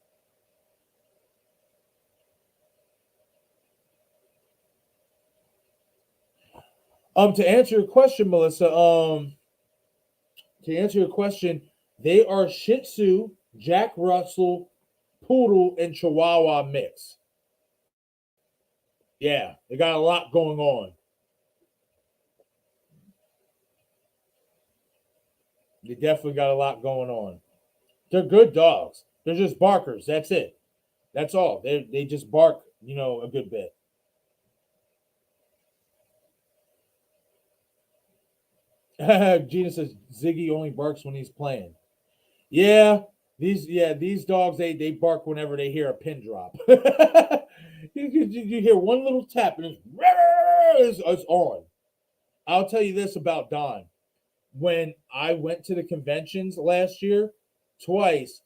To answer your question, Melissa, they are Shih Tzu, Jack Russell, Poodle, and Chihuahua mix. Yeah, they got a lot going on. They definitely got a lot going on. They're good dogs. They're just barkers. That's it. That's all. They just bark, a good bit. Gina says Ziggy only barks when he's playing. These dogs they bark whenever they hear a pin drop. You hear one little tap and it's on. I'll tell you this about Don. When I went to the conventions last year, twice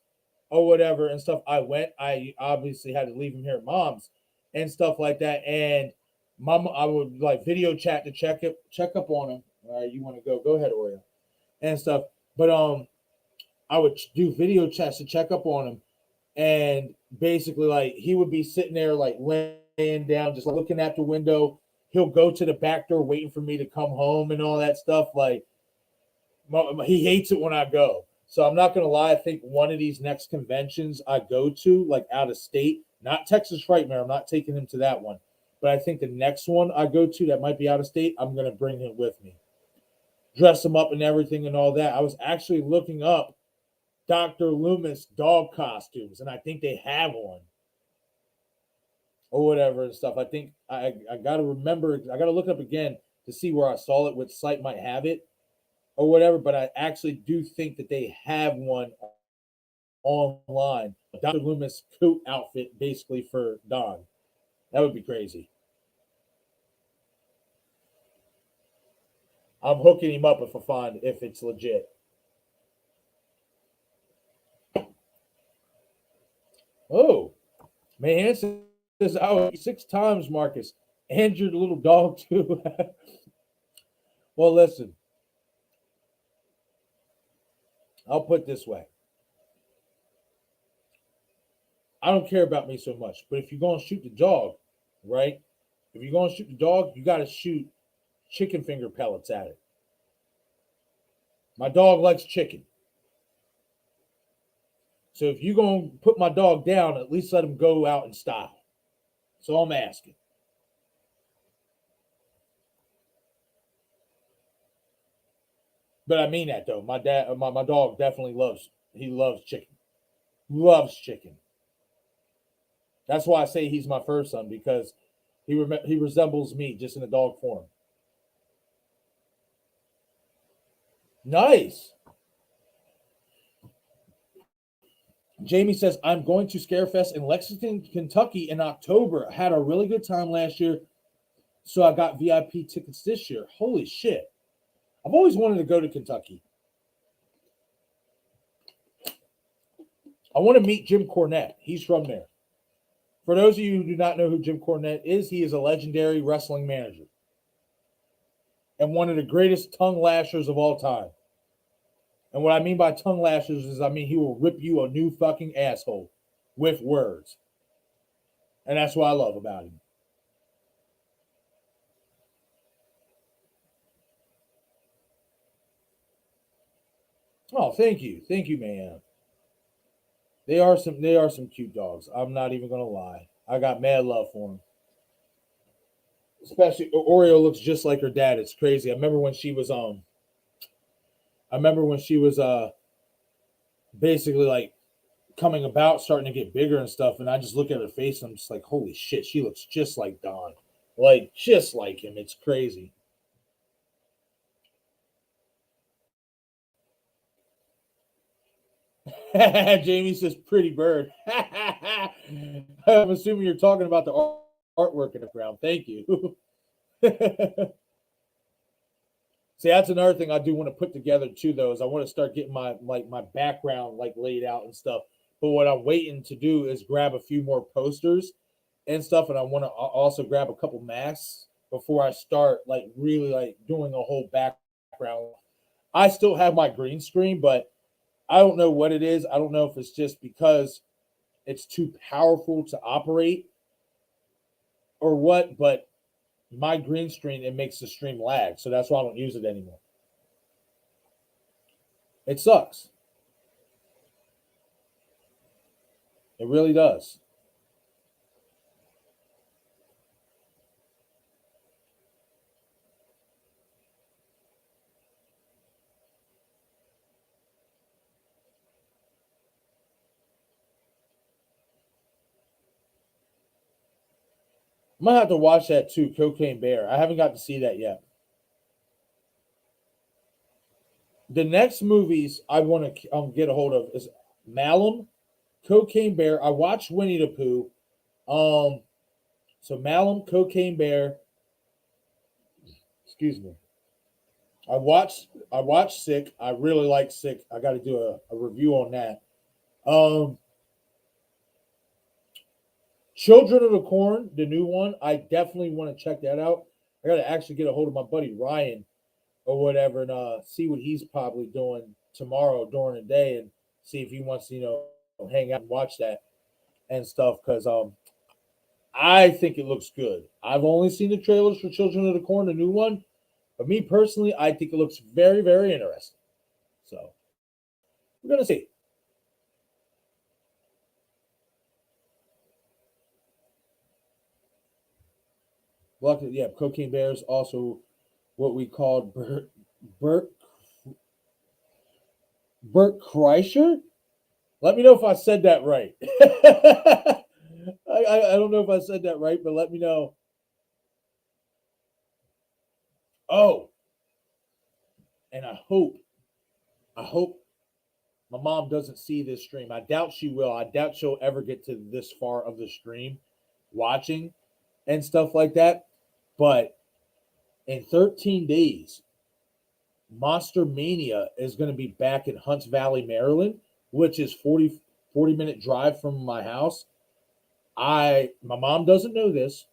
or whatever and stuff, I obviously had to leave him here at mom's and stuff like that. And mom, I would like video chat to check up on him. All right, you want to go ahead, Oreo, and stuff. But I would do video chats to check up on him, and basically like he would be sitting there like laying down, just looking at the window. He'll go to the back door waiting for me to come home and all that stuff. Like he hates it when I go. So I'm not gonna lie. I think one of these next conventions I go to, like out of state, not Texas Frightmare. I'm not taking him to that one, but I think the next one I go to that might be out of state, I'm gonna bring him with me, dress him up and everything and all that. I was actually looking up Dr. Loomis dog costumes, and I think they have one or whatever and stuff. I think I got to remember. I got to look up again to see where I saw it, which site might have it or whatever. But I actually do think that they have one online. Dr. Loomis coat outfit, basically for Don. That would be crazy. I'm hooking him up if it's legit. Oh, man says, "Oh, 6 times, Marcus, and your little dog too." Well, listen, I'll put it this way: I don't care about me so much, but if you're going to shoot the dog, right? If you're going to shoot the dog, you got to shoot chicken finger pellets at it. My dog likes chicken. So if you're going to put my dog down, at least let him go out in style. So I'm asking. But I mean that though. My dog definitely loves chicken. Loves chicken. That's why I say he's my first son, because he resembles me just in a dog form. Nice. Jamie says, I'm going to Scarefest in Lexington, Kentucky in October. I had a really good time last year, so I got VIP tickets this year. Holy shit. I've always wanted to go to Kentucky. I want to meet Jim Cornette. He's from there. For those of you who do not know who Jim Cornette is, he is a legendary wrestling manager and one of the greatest tongue lashers of all time. And what I mean by tongue lashers is he will rip you a new fucking asshole with words. And that's what I love about him. Oh, thank you. Thank you, man. They are some cute dogs. I'm not even gonna lie. I got mad love for them. Especially Oreo looks just like her dad. It's crazy. I remember when she was basically like coming about, starting to get bigger and stuff, and I just look at her face and I'm just like, holy shit, she looks just like Don. Like just like him. It's crazy. Jamie says pretty bird. I'm assuming you're talking about the artwork in the ground. Thank you. See, that's another thing I do want to put together too, though, is I want to start getting my background like laid out and stuff. But what I'm waiting to do is grab a few more posters and stuff, and I want to also grab a couple masks before I start like really like doing a whole background. I still have my green screen, but I don't know what it is. I don't know if it's just because it's too powerful to operate or what, but my green screen, it makes the stream lag. So that's why I don't use it anymore. It sucks. It really does. I'm gonna have to watch that too, Cocaine Bear. I haven't got to see that yet. The next movies I want to get a hold of is Malum, Cocaine Bear. I watched Winnie the Pooh. So Malum, Cocaine Bear. Excuse me. I watched Sick. I really like Sick. I got to do a review on that. Children of the Corn, the new one. I definitely want to check that out. I got to actually get a hold of my buddy Ryan or whatever and see what he's probably doing tomorrow during the day and see if he wants to hang out and watch that and stuff because I think it looks good. I've only seen the trailers for Children of the Corn, the new one, but me personally, I think it looks very, very interesting. So we're gonna see. Luckily, yeah, Cocaine Bears also what we called Bert Kreischer. Let me know if I said that right. I don't know if I said that right, but let me know. Oh, and I hope my mom doesn't see this stream. I doubt she will. I doubt she'll ever get to this far of the stream watching and stuff like that. But in 13 days, Monster Mania is going to be back in Hunts Valley, Maryland, which is 40-minute drive from my house. My mom doesn't know this.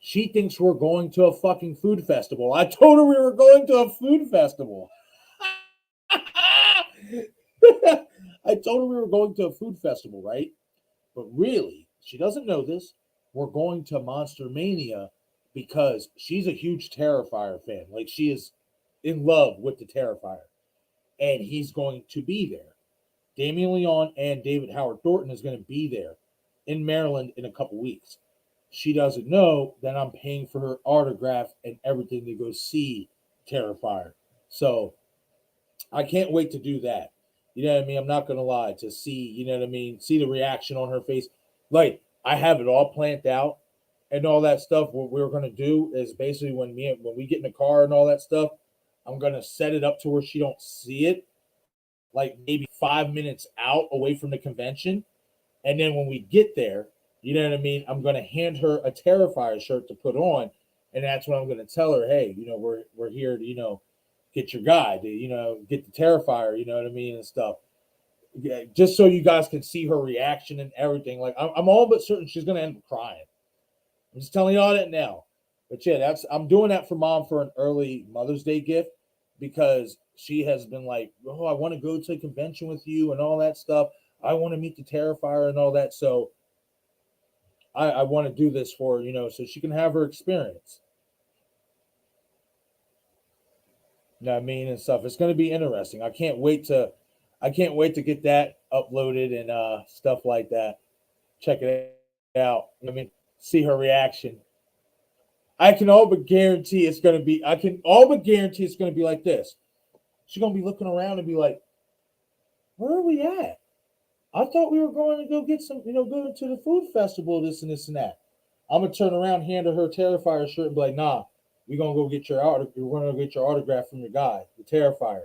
She thinks we're going to a fucking food festival. I told her we were going to a food festival. I told her we were going to a food festival, right? But really, she doesn't know this. We're going to Monster Mania because she's a huge Terrifier fan. Like she is in love with the Terrifier. And he's going to be there. Damien Leon and David Howard Thornton is going to be there in Maryland in a couple weeks. She doesn't know that I'm paying for her autograph and everything to go see Terrifier. So I can't wait to do that. You know what I mean? I'm not going to lie, to see, you know what I mean? See the reaction on her face. Like, I have it all planned out and all that stuff. What we're going to do is basically when we get in the car and all that stuff, I'm going to set it up to where she don't see it, like maybe 5 minutes out away from the convention. And then when we get there, you know what I mean? I'm going to hand her a Terrifier shirt to put on. And that's when I'm going to tell her, hey, we're here to, get your guy, to, get the Terrifier, you know what I mean? And stuff. Yeah, just so you guys can see her reaction and everything. Like, I'm all but certain she's going to end up crying. I'm just telling you all that now. But yeah, I'm doing that for Mom for an early Mother's Day gift because she has been like, oh, I want to go to a convention with you and all that stuff. I want to meet the Terrifier and all that. So I want to do this for her, so she can have her experience. You know what I mean? And stuff. It's going to be interesting. I can't wait to get that uploaded and stuff like that. Check it out. I mean, see her reaction. I can all but guarantee it's going to be like this. She's going to be looking around and be like, where are we at? I thought we were going to go get some, go to the food festival, this and this and that. I'm going to turn around, hand her Terrifier shirt and be like, nah, we're going to go get your autograph from your guy, the Terrifier.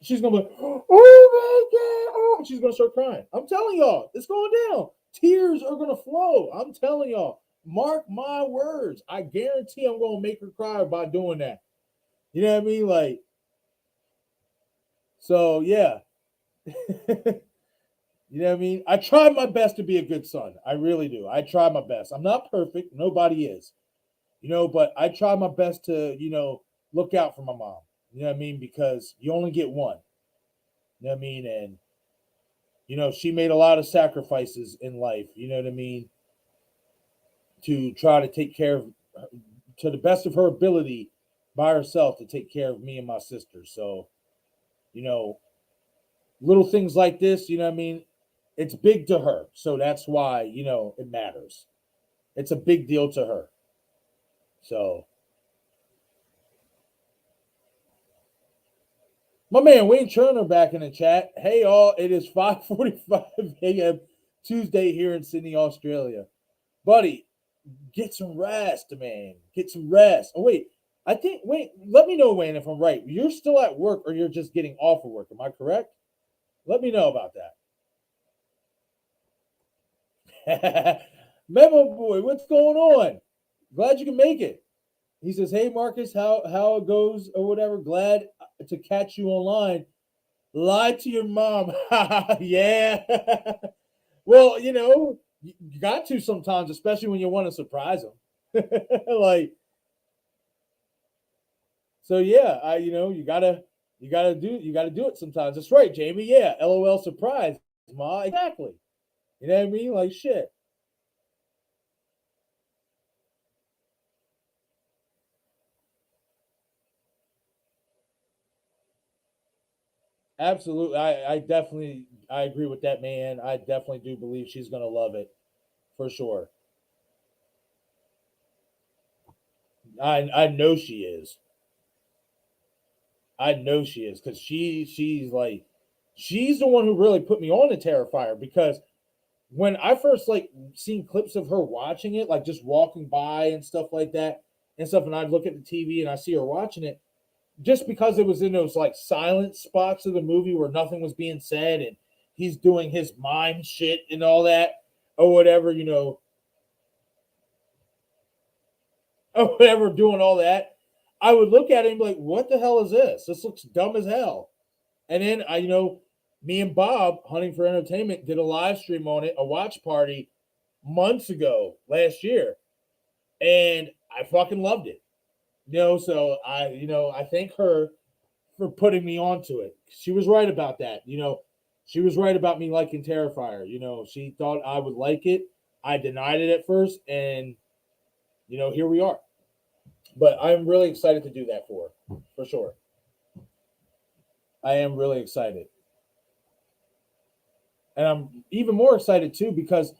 She's going to be like, oh my God. Oh, she's going to start crying. I'm telling y'all, it's going down. Tears are going to flow. I'm telling y'all. Mark my words. I guarantee I'm going to make her cry by doing that. You know what I mean? Like, so yeah. You know what I mean? I try my best to be a good son. I really do. I try my best. I'm not perfect. Nobody is. But I try my best to, look out for my mom. You know what I mean? Because you only get one. You know what I mean? And, she made a lot of sacrifices in life. You know what I mean? To try to take care of, to the best of her ability by herself, to take care of me and my sister. So, little things like this, you know what I mean? It's big to her. So that's why, it matters. It's a big deal to her. So, my man Wayne Turner back in the chat. Hey, all, it is 5:45 a.m. Tuesday here in Sydney, Australia. Buddy, get some rest, man. Get some rest. Oh, wait. Let me know, Wayne, if I'm right. You're still at work or you're just getting off of work. Am I correct? Let me know about that. Memo boy, what's going on? Glad you can make it. He says, hey, Marcus, how it goes or whatever. Glad to catch you online. Lie to your mom. Yeah. Well, you got to sometimes, especially when you want to surprise them. Like, so yeah, you gotta do it sometimes. That's right, Jamie. Yeah, LOL surprise, ma. Exactly. You know what I mean? Like shit. Absolutely. I agree with that, man. I definitely do believe she's gonna love it for sure. I know she is. I know she is because she's the one who really put me on the Terrifier because when I first seen clips of her watching it, like just walking by and stuff like that and stuff, and I'd look at the TV and I see her watching it, just because it was in those silent spots of the movie where nothing was being said and he's doing his mime shit and all that or whatever, or whatever, doing all that, I would look at him like, what the hell is this? This looks dumb as hell. And then me and Bob, Hunting for Entertainment, did a live stream on it, a watch party months ago, last year. And I fucking loved it. So I thank her for putting me onto it. She was right about that. She was right about me liking Terrifier. She thought I would like it. I denied it at first, and here we are. But I'm really excited to do that for sure. I am really excited. And I'm even more excited too because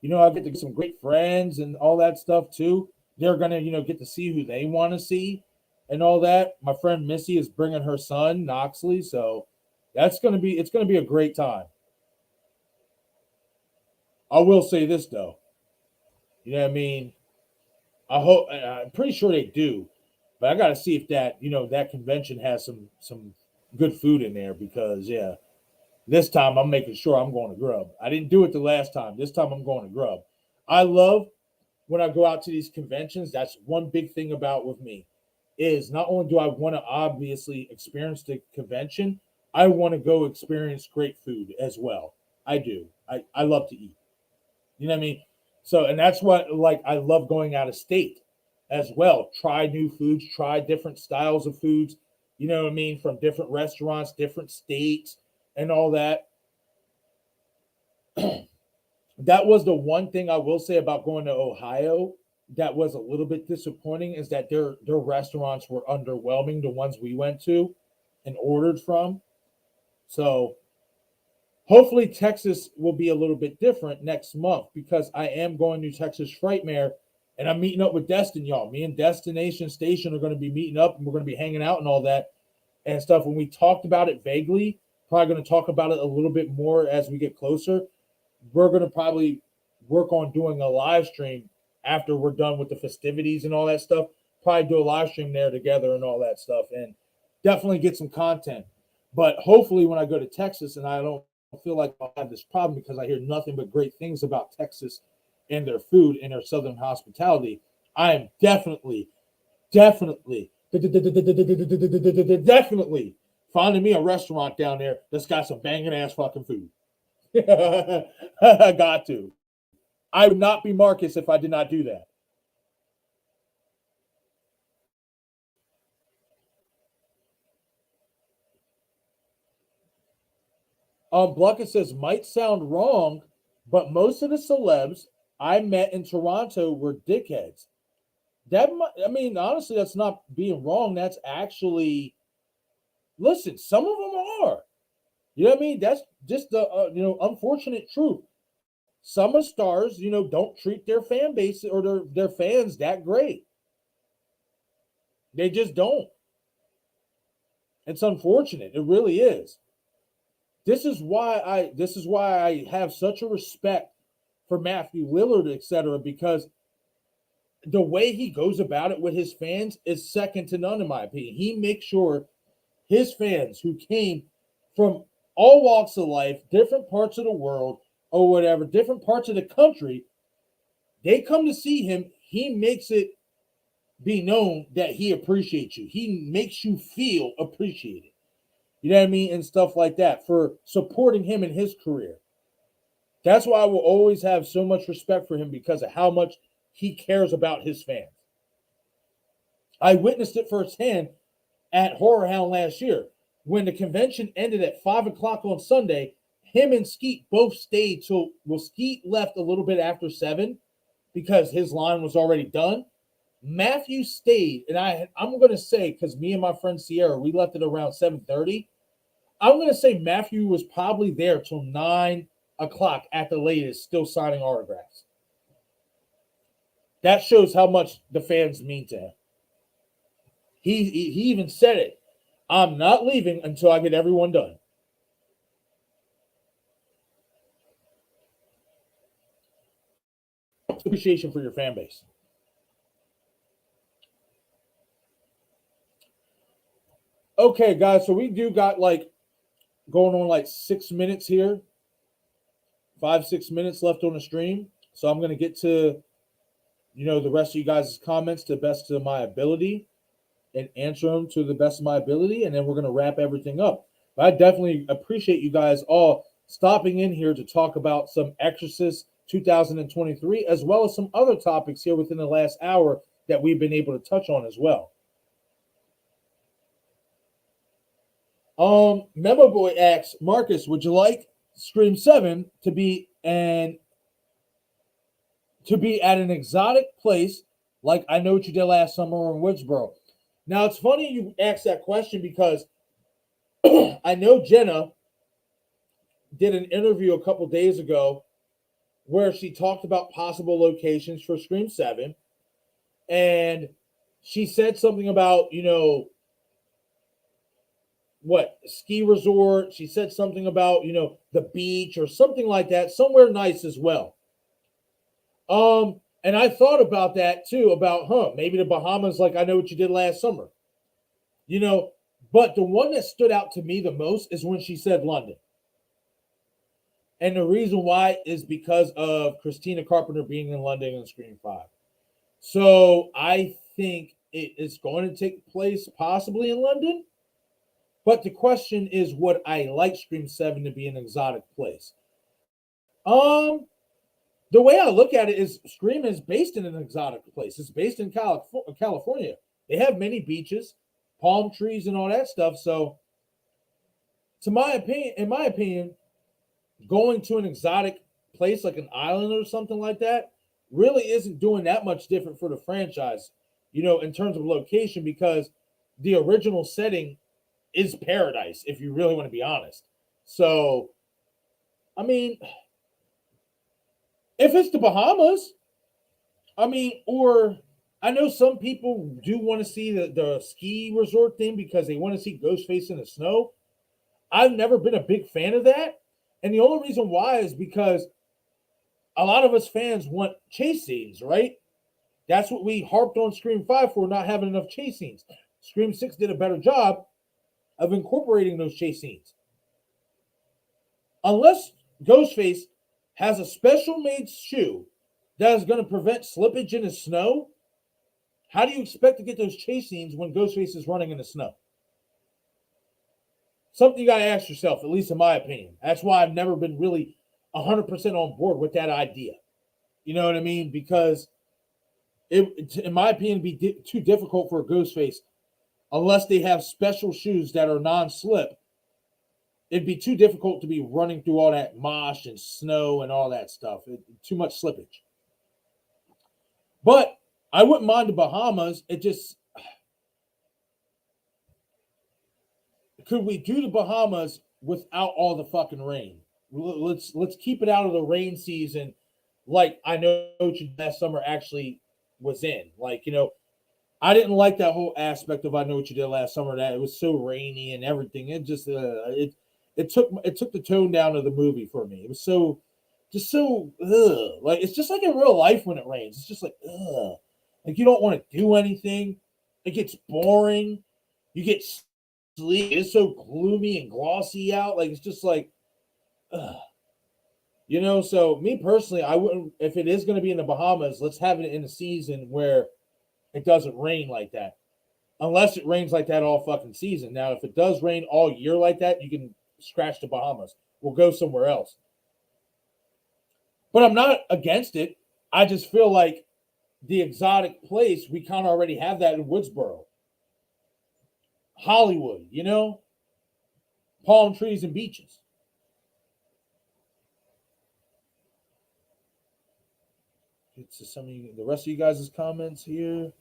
I get to get some great friends and all that stuff too. They're gonna, get to see who they want to see and all that. My friend Missy is bringing her son Knoxley, so it's gonna be a great time. I will say this though, you know what I mean. I'm pretty sure they do. But I got to see if that convention has some good food in there because this time I'm making sure I'm going to Grub. I didn't do it the last time. This time I'm going to Grub. I love when I go out to these conventions. That's one big thing about with me is not only do I want to obviously experience the convention, I want to go experience great food as well. I do. I love to eat. You know what I mean? So, and that's what like I love going out of state as well. Try new foods, try different styles of foods, you know what I mean, from different restaurants, different states, and all that. That was the one thing I will say about going to Ohio that was a little bit disappointing is that their restaurants were underwhelming, the ones we went to and ordered from. So hopefully Texas will be a little bit different next month because I am going to Texas Frightmare and I'm meeting up with Destin, y'all. Me and Destination Station are going to be meeting up and we're going to be hanging out and all that and stuff. When we talked about it vaguely, probably going to talk about it a little bit more as we get closer. We're going to probably work on doing a live stream after we're done with the festivities and all that stuff. Probably do a live stream there together and all that stuff and definitely get some content. But hopefully when I go to Texas and I don't feel like I'll have this problem because I hear nothing but great things about Texas and their food and their Southern hospitality, I am definitely finding me a restaurant down there that's got some banging ass fucking food. I got to. I would not be Marcus if I did not do that. Bluckett says, might sound wrong, but most of the celebs I met in Toronto were dickheads. Honestly, that's not being wrong. That's actually, listen, some of them are. You know what I mean? That's just the unfortunate truth. Some of stars, don't treat their fan base or their fans that great. They just don't. It's unfortunate. It really is. This is why I have such a respect for Matthew Lillard, etc., because the way he goes about it with his fans is second to none, in my opinion. He makes sure his fans who came from all walks of life, different parts of the world, or whatever, different parts of the country, they come to see him. He makes it be known that he appreciates you. He makes you feel appreciated. You know what I mean? And stuff like that for supporting him in his career. That's why I will always have so much respect for him because of how much he cares about his fans. I witnessed it firsthand at Horror Hound last year. When the convention ended at 5 o'clock on Sunday, him and Skeet both stayed till Skeet left a little bit after 7 because his line was already done. Matthew stayed, and I'm going to say, because me and my friend Sierra, we left at around 7:30. I'm going to say Matthew was probably there till 9 o'clock at the latest, still signing autographs. That shows how much the fans mean to him. He even said it. I'm not leaving until I get everyone done. Appreciation for your fan base. Okay, guys, so we do got going on 6 minutes here. 5-6 minutes left on the stream. So I'm going to get to, the rest of you guys' comments to the best of my ability and answer them to the best of my ability. And then we're going to wrap everything up. But I definitely appreciate you guys all stopping in here to talk about some Exorcist 2023, as well as some other topics here within the last hour that we've been able to touch on as well. Memo Boy asks, Marcus, would you like Scream 7 to be at an exotic place like I Know What You Did Last Summer in Woodsboro? Now, it's funny you asked that question because I know Jenna did an interview a couple days ago where she talked about possible locations for Scream 7. And she said something about, ski resort. She said something about, the beach or something like that, somewhere nice as well. And I thought about that too, about, maybe the Bahamas, like I Know What You Did Last Summer. You know, but the one that stood out to me the most is when she said London. And the reason why is because of Christina Carpenter being in London in Scream 5. So I think it is going to take place possibly in London. But the question is, would I like Scream 7 to be an exotic place? The way I look at it is Scream is based in an exotic place. It's based in California. They have many beaches, palm trees, and all that stuff. So, in my opinion, going to an exotic place like an island or something like that really isn't doing that much different for the franchise, in terms of location, because the original setting is paradise, if you really want to be honest. So, I mean, if it's the Bahamas, or I know some people do want to see the ski resort thing because they want to see Ghostface in the snow. I've never been a big fan of that. And the only reason why is because a lot of us fans want chase scenes, right? That's what we harped on Scream 5 for, not having enough chase scenes. Scream 6 did a better job of incorporating those chase scenes. Unless Ghostface has a special made shoe that is going to prevent slippage in the snow, how do you expect to get those chase scenes when Ghostface is running in the snow? Something you got to ask yourself, at least in my opinion. That's why I've never been really 100% on board with that idea. You know what I mean? Because it, in my opinion, it'd be too difficult for a Ghostface unless they have special shoes that are non-slip. It'd be too difficult to be running through all that mosh and snow and all that stuff. Too much slippage. But I wouldn't mind the Bahamas. It just, could we do the Bahamas without all the fucking rain? Let's keep it out of the rain season, like I Know Last Summer actually was in. Like, I didn't like that whole aspect of I Know What You Did Last Summer. That it was so rainy and everything. It just it took the tone down of the movie for me. It was so like, it's just like in real life when it rains. It's just like like you don't want to do anything. It gets boring. You get sleep. It's so gloomy and glossy out. Like, it's just like, So me personally, I wouldn't. If it is going to be in the Bahamas, let's have it in a season where it doesn't rain like that. Unless it rains like that all fucking season. Now, if it does rain all year like that, you can scratch the Bahamas. We'll go somewhere else. But I'm not against it. I just feel like the exotic place, we kind of already have that in Woodsboro. Hollywood, palm trees and beaches. Get to some of the rest of you guys' comments here.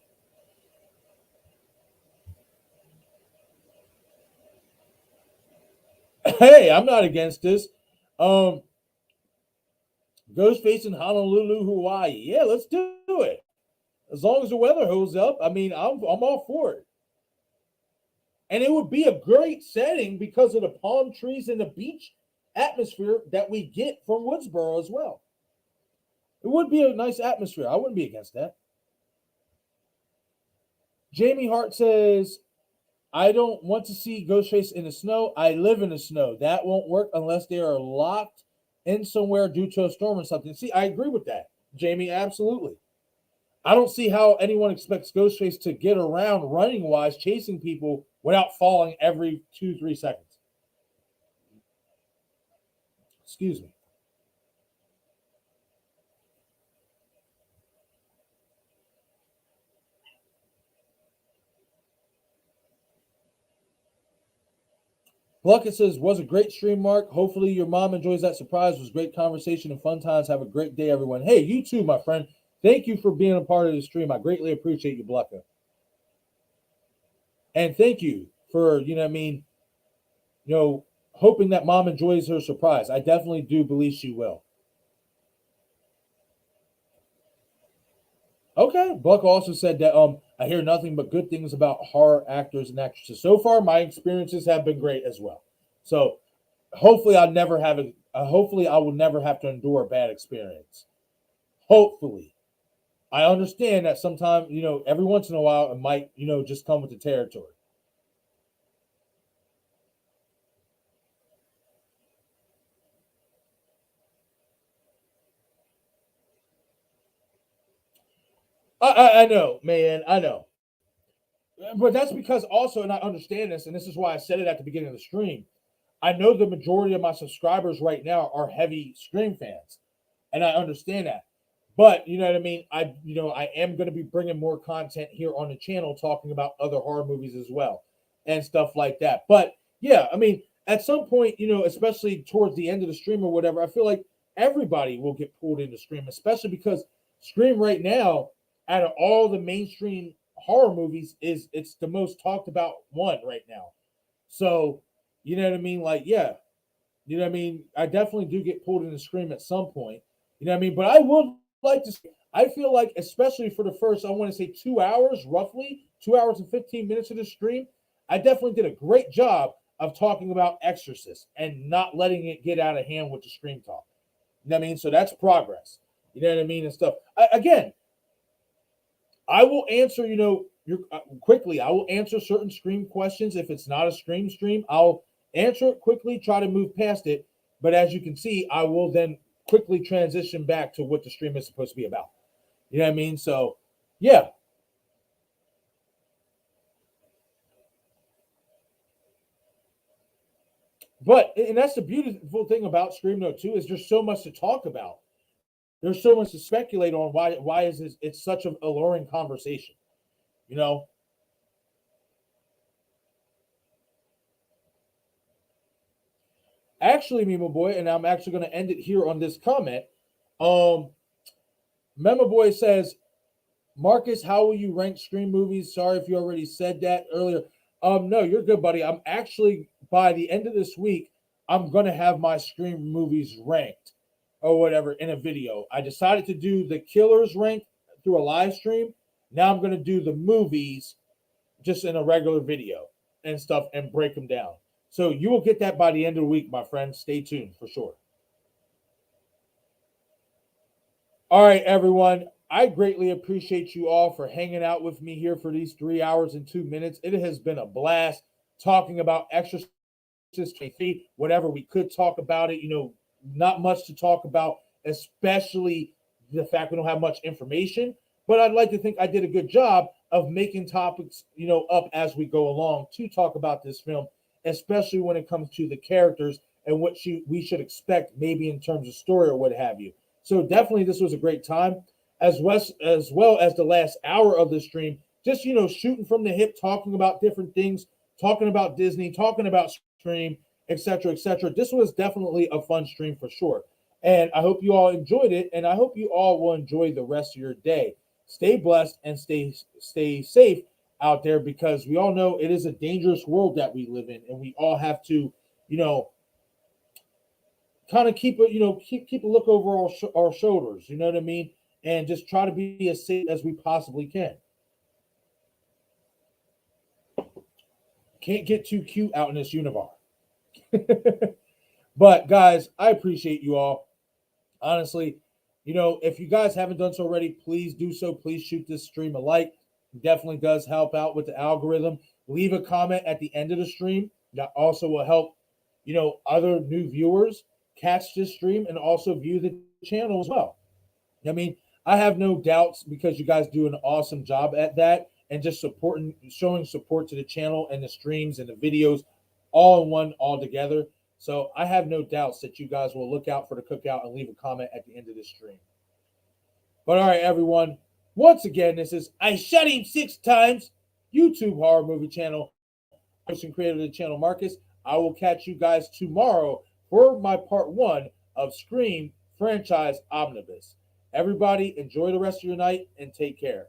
Hey, I'm not against this. Ghostface in Honolulu, Hawaii. Yeah, let's do it. As long as the weather holds up, I'm all for it. And it would be a great setting because of the palm trees and the beach atmosphere that we get from Woodsboro as well. It would be a nice atmosphere. I wouldn't be against that. Jamie Hart says, I don't want to see Ghostface in the snow. I live in the snow. That won't work unless they are locked in somewhere due to a storm or something. See, I agree with that, Jamie. Absolutely. I don't see how anyone expects Ghostface to get around running-wise, chasing people without falling every 2-3 seconds. Excuse me. Plunkett says, was a great stream, Mark. Hopefully your mom enjoys that surprise. It was great conversation and fun times. Have a great day, everyone. Hey, you too, my friend. Thank you for being a part of the stream. I greatly appreciate you, Blucka. And thank you for, hoping that mom enjoys her surprise. I definitely do believe she will. Okay. Buck also said that I hear nothing but good things about horror actors and actresses. So far, my experiences have been great as well. So hopefully I will never have to endure a bad experience. Hopefully. I understand that sometimes, every once in a while it might, just come with the territory. I know, man. I know. But that's because also, and I understand this, and this is why I said it at the beginning of the stream. I know the majority of my subscribers right now are heavy Scream fans, and I understand that. But you know what I mean. I am going to be bringing more content here on the channel, talking about other horror movies as well, and stuff like that. But yeah, I mean, at some point, especially towards the end of the stream or whatever, I feel like everybody will get pulled into Scream, especially because Scream right now, out of all the mainstream horror movies, it's the most talked about one right now. So, you know what I mean? Like, yeah, you know what I mean? I definitely do get pulled in the Scream at some point. You know what I mean? But I would like to say, I feel like, especially for the first, I want to say 2 hours, roughly 2 hours and 15 minutes of the stream, I definitely did a great job of talking about Exorcist and not letting it get out of hand with the Scream talk. You know what I mean? So that's progress. You know what I mean? And stuff. Again, I will answer, quickly. I will answer certain Scream questions. If it's not a Scream stream, I'll answer it quickly, try to move past it. But as you can see, I will then quickly transition back to what the stream is supposed to be about. You know what I mean? So, yeah. But, and that's the beautiful thing about Scream, though, too, is there's so much to talk about. There's so much to speculate on why is this, it's such an alluring conversation, you know? Actually, Memo Boy, and I'm actually going to end it here on this comment. Memo Boy says, Marcus, how will you rank Scream movies? Sorry if you already said that earlier. No, you're good, buddy. I'm actually, by the end of this week, I'm going to have my Scream movies ranked or whatever in a video. I decided to do the killers rank through a live stream. Now I'm going to do the movies just in a regular video and stuff and break them down. So you will get that by the end of the week, my friend. Stay tuned for sure. All right, everyone. I greatly appreciate you all for hanging out with me here for these 3 hours and 2 minutes. It has been a blast talking about Exorcist 3, whatever we could talk about it. Not much to talk about, especially the fact we don't have much information. But I'd like to think I did a good job of making topics, up as we go along to talk about this film, especially when it comes to the characters and what we should expect, maybe in terms of story or what have you. So definitely, this was a great time, as well as the last hour of the stream. Just shooting from the hip, talking about different things, talking about Disney, talking about Scream, etc., etc. This was definitely a fun stream for sure, and I hope you all enjoyed it, and I hope you all will enjoy the rest of your day. Stay blessed and stay safe out there, because we all know it is a dangerous world that we live in, and we all have to, kind of keep a look over our shoulders. You know what I mean? And just try to be as safe as we possibly can. Can't get too cute out in this univar. But guys, I appreciate you all. Honestly, if you guys haven't done so already, please do so. Please shoot this stream a like. It definitely does help out with the algorithm. Leave a comment at the end of the stream. That also will help, other new viewers catch this stream and also view the channel as well. I mean, I have no doubts, because you guys do an awesome job at that, and just showing support to the channel and the streams and the videos all in one, all together. So I have no doubts that you guys will look out for the cookout and leave a comment at the end of the stream. But all right, everyone. Once again, this is I Shot Him 6 Times, YouTube horror movie channel. Person creator of the channel, Marcus. I will catch you guys tomorrow for my part 1 of Scream Franchise Omnibus. Everybody, enjoy the rest of your night and take care.